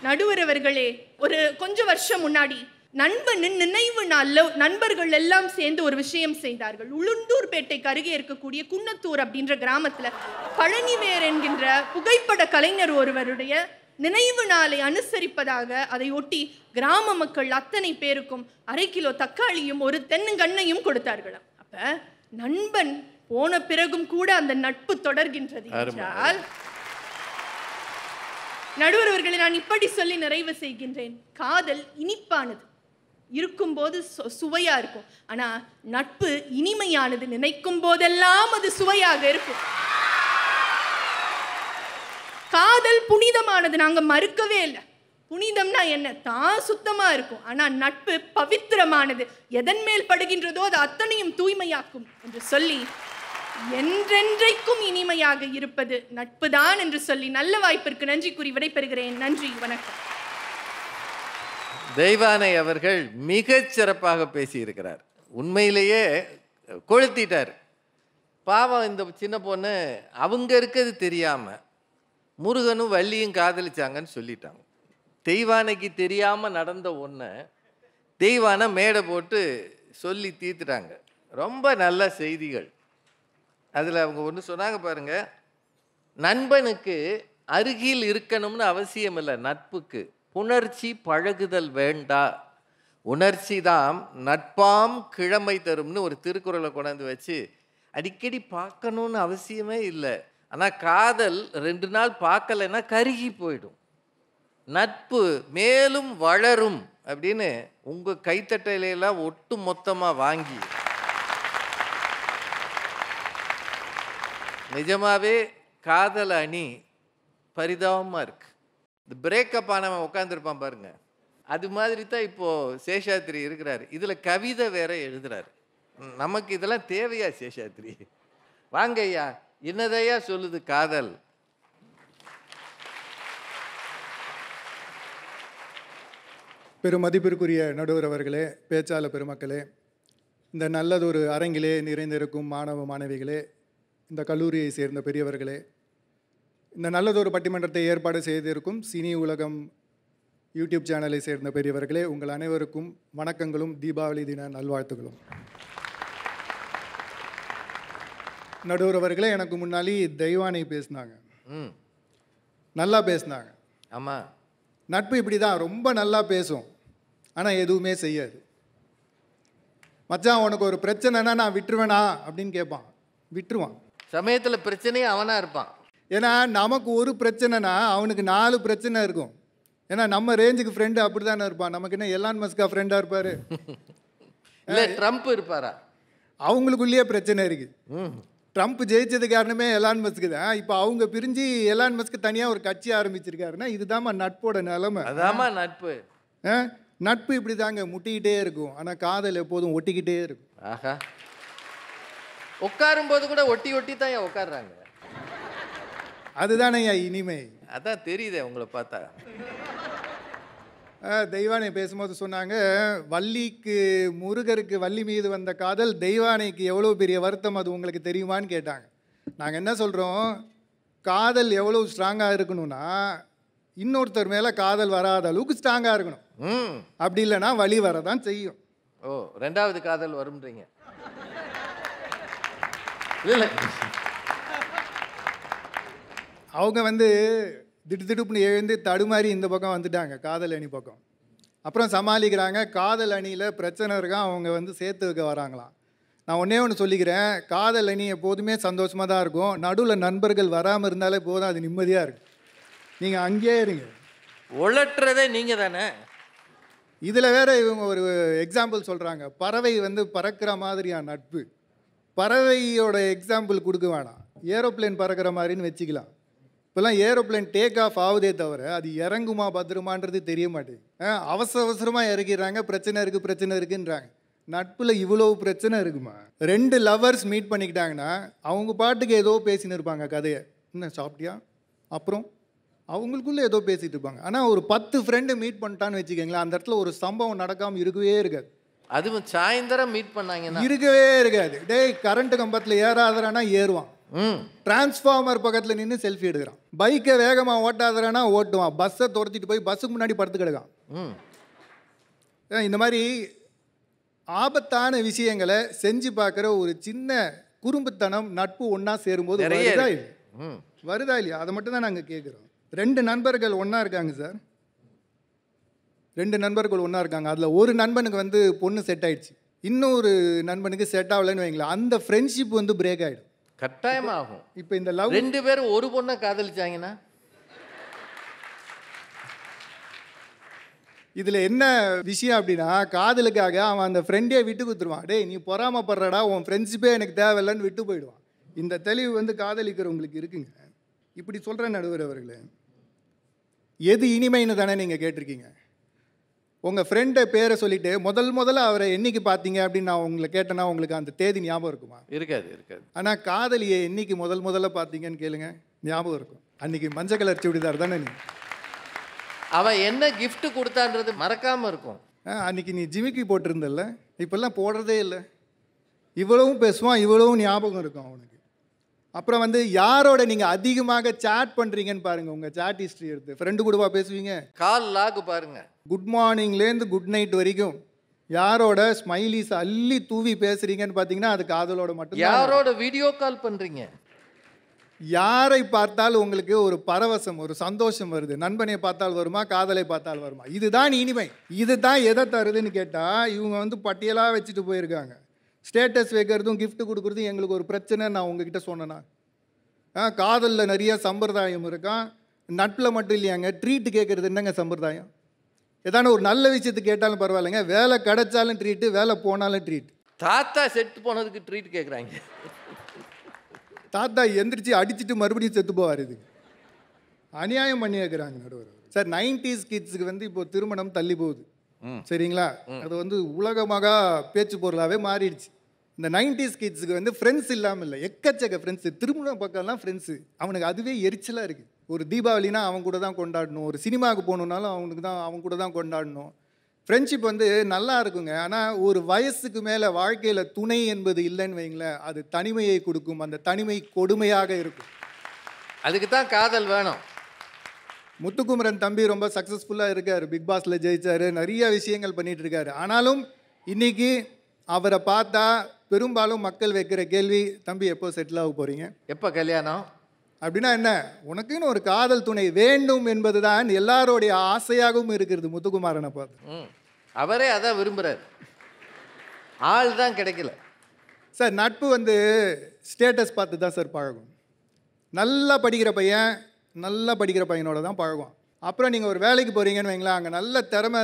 நடுவர் அவர்களே, ஒரு கொஞ்சம் வருஷம் முன்னாடி நண்பனின் நினைவு நாள்ல நண்பர்கள் எல்லாம் சேர்ந்து ஒரு விஷயம் செய்தார்கள். உளுந்தூர்பேட்டைக்கு அருகே இருக்கக்கூடிய குன்னத்தூர் அப்படின்ற கிராமத்துல பழனிவேர் என்கின்ற புகைப்பட கலைஞர் ஒருவருடைய நினைவு நாளை அனுசரிப்பதாக அதை ஒட்டி கிராம மக்கள் அத்தனை பேருக்கும் 1/2 கிலோ தக்காளியும் ஒரு தென்னங்கண்ணையும் கொடுத்தார்களாம். அப்ப நண்பன் போன பிறகும் கூட அந்த நட்பு தொடர்கின்றது என்றால், நடுவர் அவர்களை நான் இப்படி சொல்லி நிறைவு செய்கின்றேன். காதல் இனிப்பானது, இருக்கும்போது சுவையா இருக்கும். ஆனா நட்பு இனிமையானது, நினைக்கும் போதெல்லாம் அது சுவையாக இருக்கும். காதல் புனிதமானது, நாங்க மறுக்கவே இல்லை. புனிதம்னா என்ன? தான் சுத்தமா இருக்கும். ஆனா நட்பு பவித்திரமானது, எதன் மேல் படுகின்றதோ அது அத்தனையும் தூய்மையாக்கும் என்று சொல்லி என்றென்றைக்கும் இனிமையாக இருப்பது நட்புதான் என்று சொல்லி நல்ல வாய்ப்பிற்கு நன்றி கூறி விடைபெறுகிறேன். நன்றி, வணக்கம். தெய்வானை அவர்கள் மிகச் சிறப்பாக பேசியிருக்கிறார். உண்மையிலேயே கொளுத்திட்டார். பாவம் இந்த சின்ன பொண்ணு அவங்க இருக்கிறது தெரியாமல் முருகனும் வள்ளியும் காதலிச்சாங்கன்னு சொல்லிட்டாங்க. தெய்வானைக்கு தெரியாமல் நடந்த ஒன்றை தெய்வானை மேடை போட்டு சொல்லி தீர்த்துட்டாங்க. ரொம்ப நல்ல செய்திகள். அதில் அவங்க ஒன்று சொன்னாங்க பாருங்க, நண்பனுக்கு அருகில் இருக்கணும்னு அவசியம் இல்லை, நட்புக்கு புணர்ச்சி பழகுதல் வேண்டா, உணர்ச்சி தான் நட்பாம் கிழமை தரும்னு ஒரு திருக்குறளை கொண்டாந்து வச்சு அடிக்கடி பார்க்கணுன்னு அவசியமே இல்லை. ஆனால் காதல் 2 நாள் பார்க்கலைன்னா கருகி போயிடும். நட்பு மேலும் வளரும் அப்படின்னு உங்கள் கைத்தட்டையிலெல்லாம் ஒட்டு மொத்தமாக வாங்கி நிஜமாவே காதல் அணி பரிதாபமாக இருக்கு. இந்த பிரேக்கப் ஆனவன் உட்காந்துருப்பான் பாருங்க, அது மாதிரி தான் இப்போது சேஷாத்ரி இருக்கிறார். இதில் கவிதை வேற எழுதுறாரு. நமக்கு இதெல்லாம் தேவையா சேஷாத்ரி? வாங்க ஐயா, என்னதையா சொல்லுது காதல்? பெருமதிப்பிற்குரிய நடுவர் அவர்களே, பேச்சாளர் பெருமக்களே, இந்த நல்லதொரு அரங்கிலே நிறைந்திருக்கும் மாணவ மாணவிகளே, இந்த கல்லூரியை சேர்ந்த பெரியவர்களே, இந்த நல்லதொரு பட்டிமன்றத்தை ஏற்பாடு செய்திருக்கும் சினி உலகம் யூடியூப் சேனலை சேர்ந்த பெரியவர்களே, உங்கள் அனைவருக்கும் வணக்கங்களும் தீபாவளி தின நல்வாழ்த்துக்களும். நடுவர் அவர்களே, எனக்கு முன்னாடி தெய்வானை பேசினாங்க, நல்லா பேசினாங்க. ஆமாம், நட்பு இப்படி தான், ரொம்ப நல்லா பேசும், ஆனால் எதுவுமே செய்யாது. மச்சான் உனக்கு ஒரு பிரச்சனைனா நான் விட்டுருவேனா அப்படின்னு கேட்பான், விட்டுருவான். சமயத்தில் பிரச்சனையே அவனாக இருப்பான். ஏன்னா நமக்கு ஒரு பிரச்சனைனா அவனுக்கு 4 பிரச்சனை இருக்கும். ஏன்னா நம்ம ரேஞ்சுக்கு ஃப்ரெண்டு அப்படி தானே இருப்பான். நமக்கு என்ன எலான் மஸ்கா ஃப்ரெண்டாக இருப்பார்? இல்லை ட்ரம்ப் இருப்பாரா? அவங்களுக்குள்ளேயே பிரச்சனை இருக்குது. ட்ரம்ப் ஜெயிச்சது காரணமே எலான் மஸ்க்கு தான். இப்போ அவங்க பிரிஞ்சு எலான் மஸ்க்கு தனியாக ஒரு கட்சி ஆரம்பிச்சிருக்காருன்னா இதுதாம்மா நட்போட நிலைமை. அதாம்மா நட்பு. நட்பு இப்படி தாங்க முட்டிக்கிட்டே இருக்கும், ஆனால் காதல் எப்போதும் ஒட்டிக்கிட்டே இருக்கும். ஆஹா, உட்காரும் போது கூட ஒட்டி ஒட்டி தான் ஏன் உட்காடுறாங்க? அதுதானே இனிமை. அதான் தெரியுதே உங்களை பார்த்தா. தெய்வானை பேசும்போது சொன்னாங்க, வள்ளிக்கு முருகருக்கு வள்ளி மீது வந்த காதல் தெய்வானைக்கு எவ்வளோ பெரிய வருத்தம் அது உங்களுக்கு தெரியுமான்னு கேட்டாங்க. நாங்கள் என்ன சொல்கிறோம், காதல் எவ்வளோ ஸ்ட்ராங்காக இருக்கணும்னா இன்னொருத்தர் மேலே காதல் வராத அளவுக்கு ஸ்ட்ராங்காக இருக்கணும். அப்படி இல்லைன்னா வலி வரதான் செய்யும். ஓ, ரெண்டாவது காதல் வரும்ன்றீங்க? இல்லை, அவங்க திடுப்புன்னு எழுந்து தடுமாறி இந்த பக்கம் வந்துட்டாங்க, காதல் அணி பக்கம். அப்புறம் சமாளிக்கிறாங்க. காதல் அணியில் பிரச்சனை இருக்கா, அவங்க சேர்த்து வைக்க வராங்களாம். நான் ஒன்றே ஒன்று சொல்லிக்கிறேன், காதல் அணி எப்போதுமே சந்தோஷமாக தான் இருக்கும். நடுவில் நண்பர்கள் வராமல் இருந்தாலே போதும், அது நிம்மதியாக இருக்கும். நீங்கள் அங்கேயே இருங்க. உழட்டுறதே நீங்கள் தானே. இதில் வேற இவங்க ஒரு எக்ஸாம்பிள் சொல்கிறாங்க, பறவை பறக்கிற மாதிரியா நட்பு. பறவையோட எக்ஸாம்பிள் கொடுக்க வேணாம், ஏரோப்ளேன் பறக்கிற மாதிரின்னு வச்சுக்கலாம். இப்போல்லாம் ஏரோப்ளேன் டேக் ஆஃப் ஆகுதே தவிர அது இறங்குமா பத்திரமான்றது தெரிய மாட்டேங்குது. அவசரமாக இறக்கிறாங்க, பிரச்சனை இருக்குன்றாங்க. நட்பில் இவ்வளோ பிரச்சனை இருக்குமா? 2 லவர்ஸ் மீட் பண்ணிக்கிட்டாங்கன்னா அவங்க பாட்டுக்கு ஏதோ பேசின்னு இருப்பாங்க கதையை. என்ன சாப்பிட்டியா, அப்புறம் அவங்களுக்குள்ளே ஏதோ பேசிகிட்டு இருப்பாங்க. ஆனால் ஒரு 10 ஃப்ரெண்டு மீட் பண்ணிட்டான்னு வச்சுக்கோங்களேன், அந்த இடத்துல ஒரு சம்பவம் நடக்காமல் இருக்கவே இருக்காது. அதுவும் சாயந்தரம் மீட் பண்ணாங்கன்னா இருக்கவே இருக்காது. டேய், கரண்ட் கம்பத்தில் ஏறாதரானா ஏறுவான், டிரான்ஸ்ஃபார்மர் பக்கத்தில் நின்று செல்ஃபி எடுக்கிறான், பைக்கை வேகமாக ஓட்டாதரானா ஓட்டுவான், பஸ்ஸை துரத்திட்டு போய் பஸ்ஸுக்கு முன்னாடி படுத்து கிடக்கான். இந்த மாதிரி ஆபத்தான விஷயங்களை செஞ்சு பார்க்குற ஒரு சின்ன குறும்புத்தனம் நட்பு ஒன்றா சேரும்போது வருதா இல்லையா? அதை மட்டும் தான் நாங்கள் கேட்குறோம். 2 நண்பர்கள் ஒன்றா இருக்காங்க சார், 2 நண்பர்கள் ஒன்றா இருக்காங்க. அதில் ஒரு நண்பனுக்கு பொண்ணு செட் ஆயிடுச்சு, இன்னொரு நண்பனுக்கு செட் ஆகலைன்னு வைங்களேன், அந்த ஃப்ரெண்ட்ஷிப் பிரேக் ஆகிடும். கட்டாயமாகும். இப்போ இந்த லவ் 2 பேரும் ஒரு பொண்ணை காதலிச்சாங்கன்னா இதில் என்ன விஷயம் அப்படின்னா, காதலுக்காக அவன் அந்த ஃப்ரெண்டே விட்டு கொடுத்துருவான். டேய், நீ பொறாமப்படுறடா, உன் ஃப்ரெண்ட்ஷிப்பே எனக்கு தேவையில்லைன்னு விட்டு போயிடுவான். இந்த தெளிவு காதலிக்கிறவங்களுக்கு இருக்குங்க. இப்படி சொல்கிற நடுவர் அவர்களே, எது இனிமைன்னு தானே நீங்கள் கேட்டிருக்கீங்க. உங்கள் ஃப்ரெண்டை பேரை சொல்லிவிட்டு முதல்ல அவரை என்னைக்கு பார்த்தீங்க அப்படின்னு நான் உங்களை கேட்டேன்னா உங்களுக்கு அந்த தேதி ஞாபகம் இருக்குமா? இருக்காது. ஆனால் காதலியை என்னைக்கு முதல்ல பார்த்தீங்கன்னு கேளுங்க, ஞாபகம் இருக்கும். அன்றைக்கி மஞ்சள் கலர் சுடிதார் தானே நீ, அவன் என்ன கிஃப்ட் கொடுத்தான்றது மறக்காமல் இருக்கும். அன்றைக்கி நீ ஜிமிக்கி போட்டிருந்தல்ல, இப்போல்லாம் போடுறதே இல்லை. இவ்வளவும் பேசுவான், இவ்வளவும் ஞாபகம் இருக்கும் அவனுக்கு. அப்புறம் யாரோட நீங்கள் அதிகமாக சேட் பண்ணுறீங்கன்னு பாருங்கள். உங்கள் சேட் ஹிஸ்ட்ரி எடுத்து ஃப்ரெண்டு கூடவா பேசுவீங்க? கால் லாக் பாருங்கள், குட் மார்னிங்லேருந்து குட் நைட் வரைக்கும் யாரோட ஸ்மைலிஸ் அள்ளி தூவி பேசுகிறீங்கன்னு பார்த்தீங்கன்னா அது காதலோட மட்டும். யாரோட வீடியோ கால் பண்ணுறீங்க? யாரை பார்த்தால் உங்களுக்கு ஒரு பரவசம், ஒரு சந்தோஷம் வருது? நண்பனை பார்த்தால் வருமா, காதலை பார்த்தால் வருமா? இதுதான் இனிமை. இதுதான் எதை தருதுன்னு கேட்டால் இவங்க பட்டியலாக வச்சுட்டு போயிருக்காங்க. ஸ்டேட்டஸ் வைக்கிறதும் கிஃப்ட் கொடுக்குறதும் எங்களுக்கு ஒரு பிரச்சனை. நான் உங்ககிட்ட சொன்னேன்னா, காதலில் நிறைய சம்பிரதாயம் இருக்கான், நட்பில் மட்டும் இல்லையாங்க. ட்ரீட்டு கேட்குறது என்னங்க சம்பிரதாயம்? ஏதான ஒரு நல்ல விஷயத்துக்கு கேட்டாலும் பரவாயில்லைங்க, வேலை கிடைச்சாலும் ட்ரீட்டு, வேலை போனாலும் ட்ரீட். தாத்தா செத்து போனதுக்கு ட்ரீட் கேட்குறாங்க. தாத்தா எந்திரிச்சு அடிச்சுட்டு மறுபடியும் செத்து போவார். இதுக்கு அநியாயம் பண்ணி வைக்கிறாங்க நடுவர் சார். 90s கிட்ஸுக்கு இப்போ திருமணம் தள்ளி போகுது, சரிங்களா? அது உலகமாக பேச்சு பொருளாகவே மாறிடுச்சு. இந்த 90s கிட்ஸுக்கு ஃப்ரெண்ட்ஸ் இல்லாமல் இல்லை, எக்கச்சக்க ஃப்ரெண்ட்ஸு. திருமணம் பக்கம்லாம் ஃப்ரெண்ட்ஸு. அவனுக்கு அதுவே எரிச்சலாக இருக்குது. ஒரு தீபாவளினா அவன் கூட தான் கொண்டாடணும், ஒரு சினிமாவுக்கு போகணுன்னாலும் அவன் கூட தான் கொண்டாடணும். ஃப்ரெண்ட்ஷிப் நல்லா இருக்குங்க. ஆனால் ஒரு வயசுக்கு மேலே வாழ்க்கையில் துணை என்பது இல்லைன்னு வைங்களேன், அது தனிமையை கொடுக்கும். அந்த தனிமை கொடுமையாக இருக்கும். அதுக்கு தான் காதல் வேணும். முத்துக்குமரன் தம்பி ரொம்ப சக்ஸஸ்ஃபுல்லாக இருக்கார், பிக் பாஸில் ஜெயிச்சார், நிறைய விஷயங்கள் பண்ணிகிட்டு இருக்காரு. ஆனாலும் இன்றைக்கி அவரை பார்த்தா பெரும்பாலும் மக்கள் வைக்கிற கேள்வி, தம்பி எப்போ செட்டில் ஆக போகிறீங்க, எப்போ கல்யாணம் அப்படின்னா என்ன? உனக்குன்னு ஒரு காதல் துணை வேண்டும் என்பது தான் எல்லாரோடைய ஆசையாகவும் இருக்கிறது. முத்துக்குமாரனை பார்த்து அவரே அதான் விரும்புகிறார், ஆள் தான் கிடைக்கல சார். நட்பு ஸ்டேட்டஸ் பார்த்து தான் சார் பழகும். நல்லா படிக்கிற பையனோட தான் பழகும். அப்புறம் நீங்கள் ஒரு வேலைக்கு போகிறீங்கன்னு வைங்களேன், அங்கே நல்ல திறமை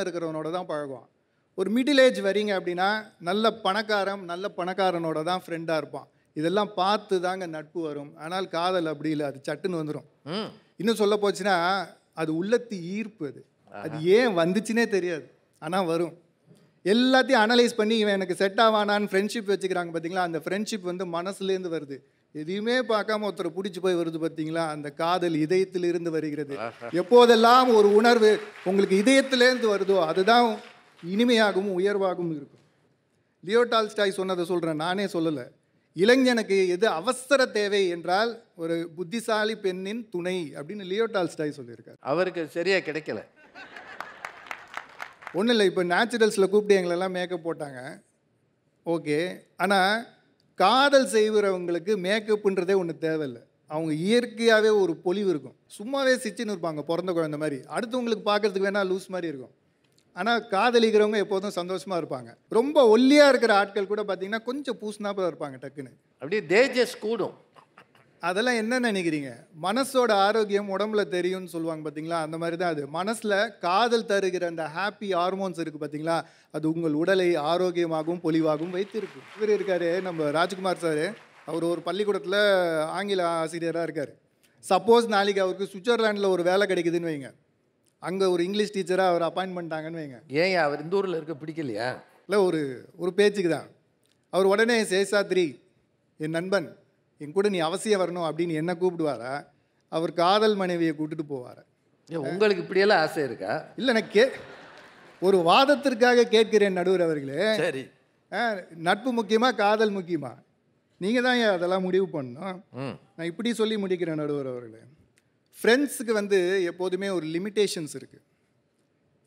இருக்கிறவனோட தான் பழகுவான். ஒரு மிடில் ஏஜ் வரீங்க அப்படின்னா நல்ல பணக்காரனோட தான் ஃப்ரெண்டாக இருப்பான். இதெல்லாம் பார்த்து தாங்க நட்பு வரும். ஆனால் காதல் அப்படி இல்லை, அது சட்டுன்னு வந்துடும். இன்னும் சொல்ல போச்சுன்னா அது உள்ளத்து ஈர்ப்பு. அது ஏன் வந்துச்சுன்னே தெரியாது, ஆனால் வரும். எல்லாத்தையும் அனலைஸ் பண்ணி இவன் எனக்கு செட் ஆவானான்னு ஃப்ரெண்ட்ஷிப் வச்சுக்கிறாங்க பார்த்தீங்களா, அந்த ஃப்ரெண்ட்ஷிப் வந்து மனசுலேருந்து வருது. எதையுமே பார்க்காம ஒருத்தரை பிடிச்சி போய் வருது பார்த்தீங்களா, அந்த காதல் இதயத்திலிருந்து வருகிறது. எப்போதெல்லாம் ஒரு உணர்வு உங்களுக்கு இதயத்திலேருந்து வருதோ அதுதான் இனிமையாகவும் உயர்வாகவும் இருக்கும். லியோ டால்ஸ்டாய் சொன்னதை சொல்கிறேன், நானே சொல்லலை. இளைஞனுக்கு எது அவசர தேவை என்றால் ஒரு புத்திசாலி பெண்ணின் துணை அப்படின்னு லியோ டால்ஸ்டாய் சொல்லியிருக்காரு. அவருக்கு சரியாக கிடைக்கல. ஒன்றும் இல்லை, இப்போ நேச்சுரல்ஸில் கூப்பிட்டு எங்களெல்லாம் மேக்கப் போட்டாங்க, ஓகே. ஆனால் காதல் செய்கிறவங்களுக்கு மேக்கப்புன்றதே ஒன்று தேவையில்லை. அவங்க இயற்கையாகவே ஒரு பொலிவு இருக்கும். சும்மாவே சிச்சுன்னு இருப்பாங்க, பிறந்த குழந்தை மாதிரி. அடுத்தவங்களுக்கு பார்க்குறதுக்கு வேணால் லூஸ் மாதிரி இருக்கும். ஆனால் காதலிக்கிறவங்க எப்போதும் சந்தோஷமாக இருப்பாங்க. ரொம்ப ஒல்லியாக இருக்கிற ஆட்கள் கூட பார்த்தீங்கன்னா கொஞ்சம் பூசினாப்பில் இருப்பாங்க, டக்குன்னு அப்படியே தேஜஸ் கூடும். அதெல்லாம் என்ன நினைக்கிறீங்க? மனசோட ஆரோக்கியம் உடம்புல தெரியும்னு சொல்லுவாங்க பார்த்தீங்களா, அந்த மாதிரி தான் அது. மனசில் காதல் தருகிற அந்த ஹாப்பி ஹார்மோன்ஸ் இருக்குது பார்த்தீங்களா, அது உங்கள் உடலை ஆரோக்கியமாகவும் பொலிவாகவும் வைத்திருக்கு. இவர் இருக்கார் நம்ம ராஜ்குமார் சார், அவர் ஒரு பள்ளிக்கூடத்தில் ஆங்கில ஆசிரியராக இருக்கார். சப்போஸ் நாளைக்கு அவருக்கு சுவிட்சர்லாண்டில் ஒரு வேலை கிடைக்குதுன்னு வைங்க, அங்கே ஒரு இங்கிலீஷ் டீச்சராக அவர் அப்பாயின்ட் பண்ணிட்டாங்கன்னு வைங்க. ஏன் அவர் இந்த ஊரில் இருக்க பிடிக்கலையா? இல்லை, ஒரு பேச்சுக்கு தான். அவர் உடனே சேஷாத்ரி என் நண்பன், என் கூட நீ அவசியம் வரணும் அப்படின்னு என்ன கூப்பிடுவாரா, அவர் காதல் மனைவியை கூப்பிட்டுட்டு போவார். உங்களுக்கு இப்படியெல்லாம் ஆசை இருக்கா? இல்லை, நான் ஒரு வாதத்திற்காக கேட்கிறேன் நடுவர் அவர்களே. சரி, நட்பு முக்கியமா காதல் முக்கியமா? நீங்கள் தான் அதெல்லாம் முடிவு பண்ணணும். நான் இப்படி சொல்லி முடிக்கிறேன் நடுவர் அவர்களே. ஃப்ரெண்ட்ஸுக்கு வந்து எப்போதுமே ஒரு லிமிட்டேஷன்ஸ் இருக்குது.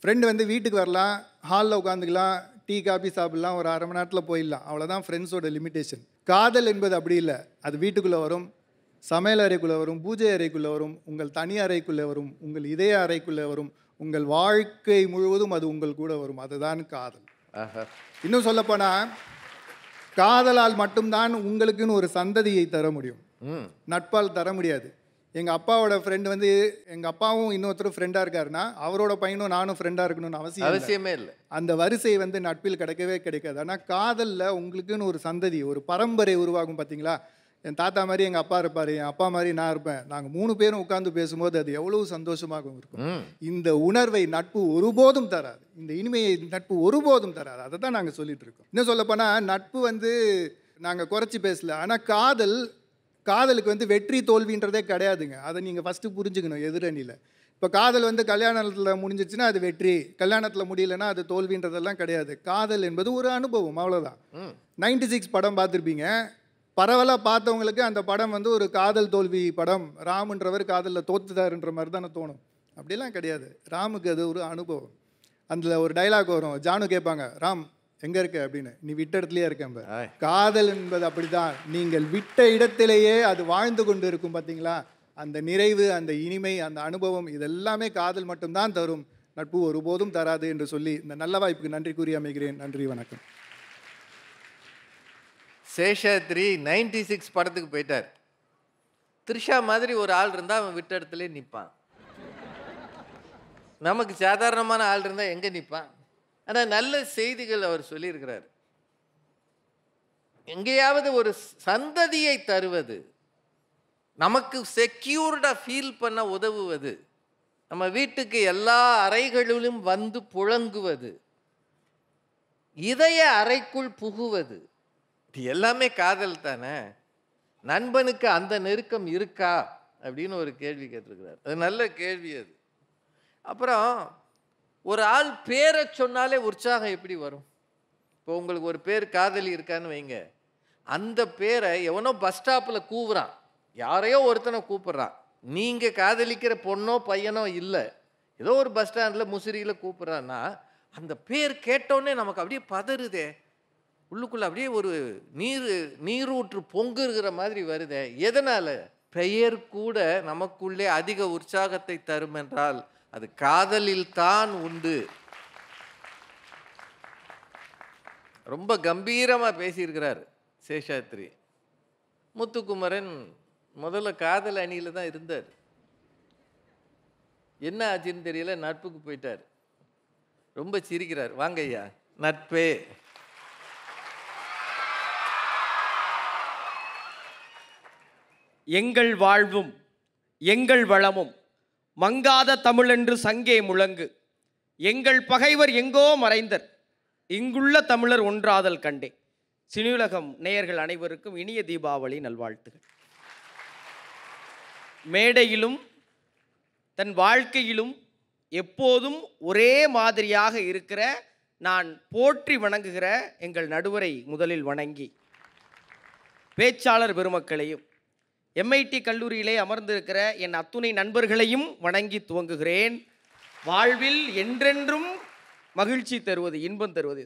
ஃப்ரெண்டு வந்து வீட்டுக்கு வரலாம், ஹாலில் உட்காந்துக்கலாம், டீ காபி சாப்பிட்லாம், ஒரு அரை மணி நேரத்தில் போயிடலாம், அவ்வளோதான் ஃப்ரெண்ட்ஸோட லிமிட்டேஷன். காதல் என்பது அப்படி இல்லை. அது வீட்டுக்குள்ளே வரும், சமையல் அறைக்குள்ளே வரும், பூஜை அறைக்குள்ளே வரும், உங்கள் தனி அறைக்குள்ளே வரும், உங்கள் இதய அறைக்குள்ளே வரும், உங்கள் வாழ்க்கை முழுவதும் அது உங்கள் கூட வரும். அதுதான் காதல். இன்னும் சொல்லப்போனால் காதலால் மட்டும்தான் உங்களுக்குன்னு ஒரு சந்ததியை தர முடியும், நட்பால் தர முடியாது. எங்கள் அப்பாவோட ஃப்ரெண்டு வந்து எங்கள் அப்பாவும் இன்னொருத்தரும் ஃப்ரெண்டாக இருக்காருன்னா அவரோட பையனும் நானும் ஃப்ரெண்டாக இருக்கணும்னு அவசியமே இல்லை. அந்த வரிசை வந்து நட்பில் கிடைக்கவே கிடைக்காது. ஆனால் காதலில் உங்களுக்குன்னு ஒரு சந்ததி, ஒரு பரம்பரை உருவாகும் பார்த்தீங்களா. என் தாத்தா மாதிரி எங்கள் அப்பா இருப்பார், என் அப்பா மாதிரி நான் இருப்பேன், நாங்கள் 3 பேரும் உட்காந்து பேசும்போது அது எவ்வளவு சந்தோஷமாகவும் இருக்கும். இந்த உணர்வை நட்பு ஒருபோதும் தராது, இந்த இனிமையை நட்பு ஒருபோதும் தராது. அதை தான் நாங்கள் சொல்லிட்டு இருக்கோம். இன்னும் சொல்லப்போனால் நட்பு வந்து நாங்கள் குறைச்சி பேசல, ஆனால் காதலுக்கு வந்து வெற்றி தோல்வின்றதே கிடையாதுங்க. அதை நீங்கள் ஃபஸ்ட்டு புரிஞ்சுக்கணும் எதிரணியில். இப்போ காதல் வந்து கல்யாணத்தில் முடிஞ்சிச்சுன்னா அது வெற்றி, கல்யாணத்தில் முடியலன்னா அது தோல்வின்றதெல்லாம் கிடையாது. காதல் என்பது ஒரு அனுபவம், அவ்வளோதான். 96 படம் பார்த்துருப்பீங்க. பரவலாக பார்த்தவங்களுக்கு அந்த படம் வந்து ஒரு காதல் தோல்வி படம், ராமுன்றவர் காதலில் தோத்துதாருன்ற மாதிரி தானே தோணும். அப்படிலாம் கிடையாது. ராமுக்கு அது ஒரு அனுபவம். அதில் ஒரு டைலாக் வரும், ஜானு கேட்பாங்க, ராம் எங்கே இருக்க அப்படின்னு, நீ விட்ட இடத்துலையே இருக்கேன். காதல் என்பது அப்படிதான், நீங்கள் விட்ட இடத்திலேயே அது வாழ்ந்து கொண்டு இருக்கும் பார்த்தீங்களா. அந்த நிறைவு, அந்த இனிமை, அந்த அனுபவம், இதெல்லாமே காதல் மட்டும்தான் தரும், நட்பு ஒருபோதும் தராது என்று சொல்லி இந்த நல்ல வாய்ப்புக்கு நன்றி கூறி அமைகிறேன். நன்றி, வணக்கம். சேஷாத்ரி 96 படத்துக்கு போயிட்டார். த்ரிஷா மாதிரி ஒரு ஆள் இருந்தால் அவன் விட்ட இடத்துல நிற்பான். நமக்கு சாதாரணமான ஆள் இருந்தால் எங்கே நிற்பான்? ஆனால் நல்ல செய்திகள் அவர் சொல்லியிருக்கிறார். எங்கேயாவது ஒரு சந்ததியை தருவது, நமக்கு செக்யூர்டாக ஃபீல் பண்ண உதவுவது, நம்ம வீட்டுக்கு எல்லா அறைகளிலும் வந்து புழங்குவது, இதய அறைக்குள் புகுவது, இது எல்லாமே காதல் தானே. நண்பனுக்கு அந்த நெருக்கம் இருக்கா அப்படின்னு ஒரு கேள்வி கேட்டிருக்கிறார். அது நல்ல கேள்வி அது. அப்புறம் ஒரு ஆள் பேரை சொன்னாலே உற்சாகம் எப்படி வரும்? இப்போ உங்களுக்கு ஒரு பேர் காதலி இருக்கான்னு வைங்க, அந்த பேரை எவனோ பஸ் ஸ்டாப்பில் கூவுறான், யாரையோ ஒருத்தனை கூப்பிட்றான், நீங்கள் காதலிக்கிற பொண்ணோ பையனோ இல்லை, ஏதோ ஒரு பஸ் ஸ்டாண்டில் முசிறியில் கூப்பிட்றான்னா அந்த பேர் கேட்டோன்னே நமக்கு அப்படியே பதறுதே, உள்ளுக்குள்ளே அப்படியே ஒரு நீரூற்று பொங்குகிற மாதிரி வருதே. எதனால்? பெயர் கூட நமக்குள்ளே அதிக உற்சாகத்தை தரும் என்றால் அது காதலில் தான் உண்டு. ரொம்ப கம்பீரமாக பேசியிருக்கிறார் சேஷாத்ரி. முத்துக்குமரன் முதல்ல காதல் அணியில் தான் இருந்தார். என்ன ஆச்சுன்னு தெரியல, நட்புக்கு போயிட்டார். ரொம்ப சிரிக்கிறார். வாங்க ஐயா, நட்பே. எங்கள் வாழ்வும் எங்கள் வளமும் மங்காத தமிழென்று சங்கே முழங்கு. எங்கள் பகைவர் எங்கோ மறைந்தர், இங்குள்ள தமிழர் ஒன்றாதல் கண்டே. சினியுலகம் நேயர்கள் அனைவருக்கும் இனிய தீபாவளி நல்வாழ்த்துகள். மேடையிலும் தன் வாழ்க்கையிலும் எப்போதும் ஒரே மாதிரியாக இருக்கிற நான் போற்றி வணங்குகிற எங்கள் நடுவரை முதலில் வணங்கி, பேச்சாளர் பெருமக்களையும் MIT கல்லூரியிலே அமர்ந்திருக்கிற என் அத்துணை நண்பர்களையும் வணங்கி துவங்குகிறேன். வாழ்வில் என்றென்றும் மகிழ்ச்சி தருவது, இன்பம் தருவது.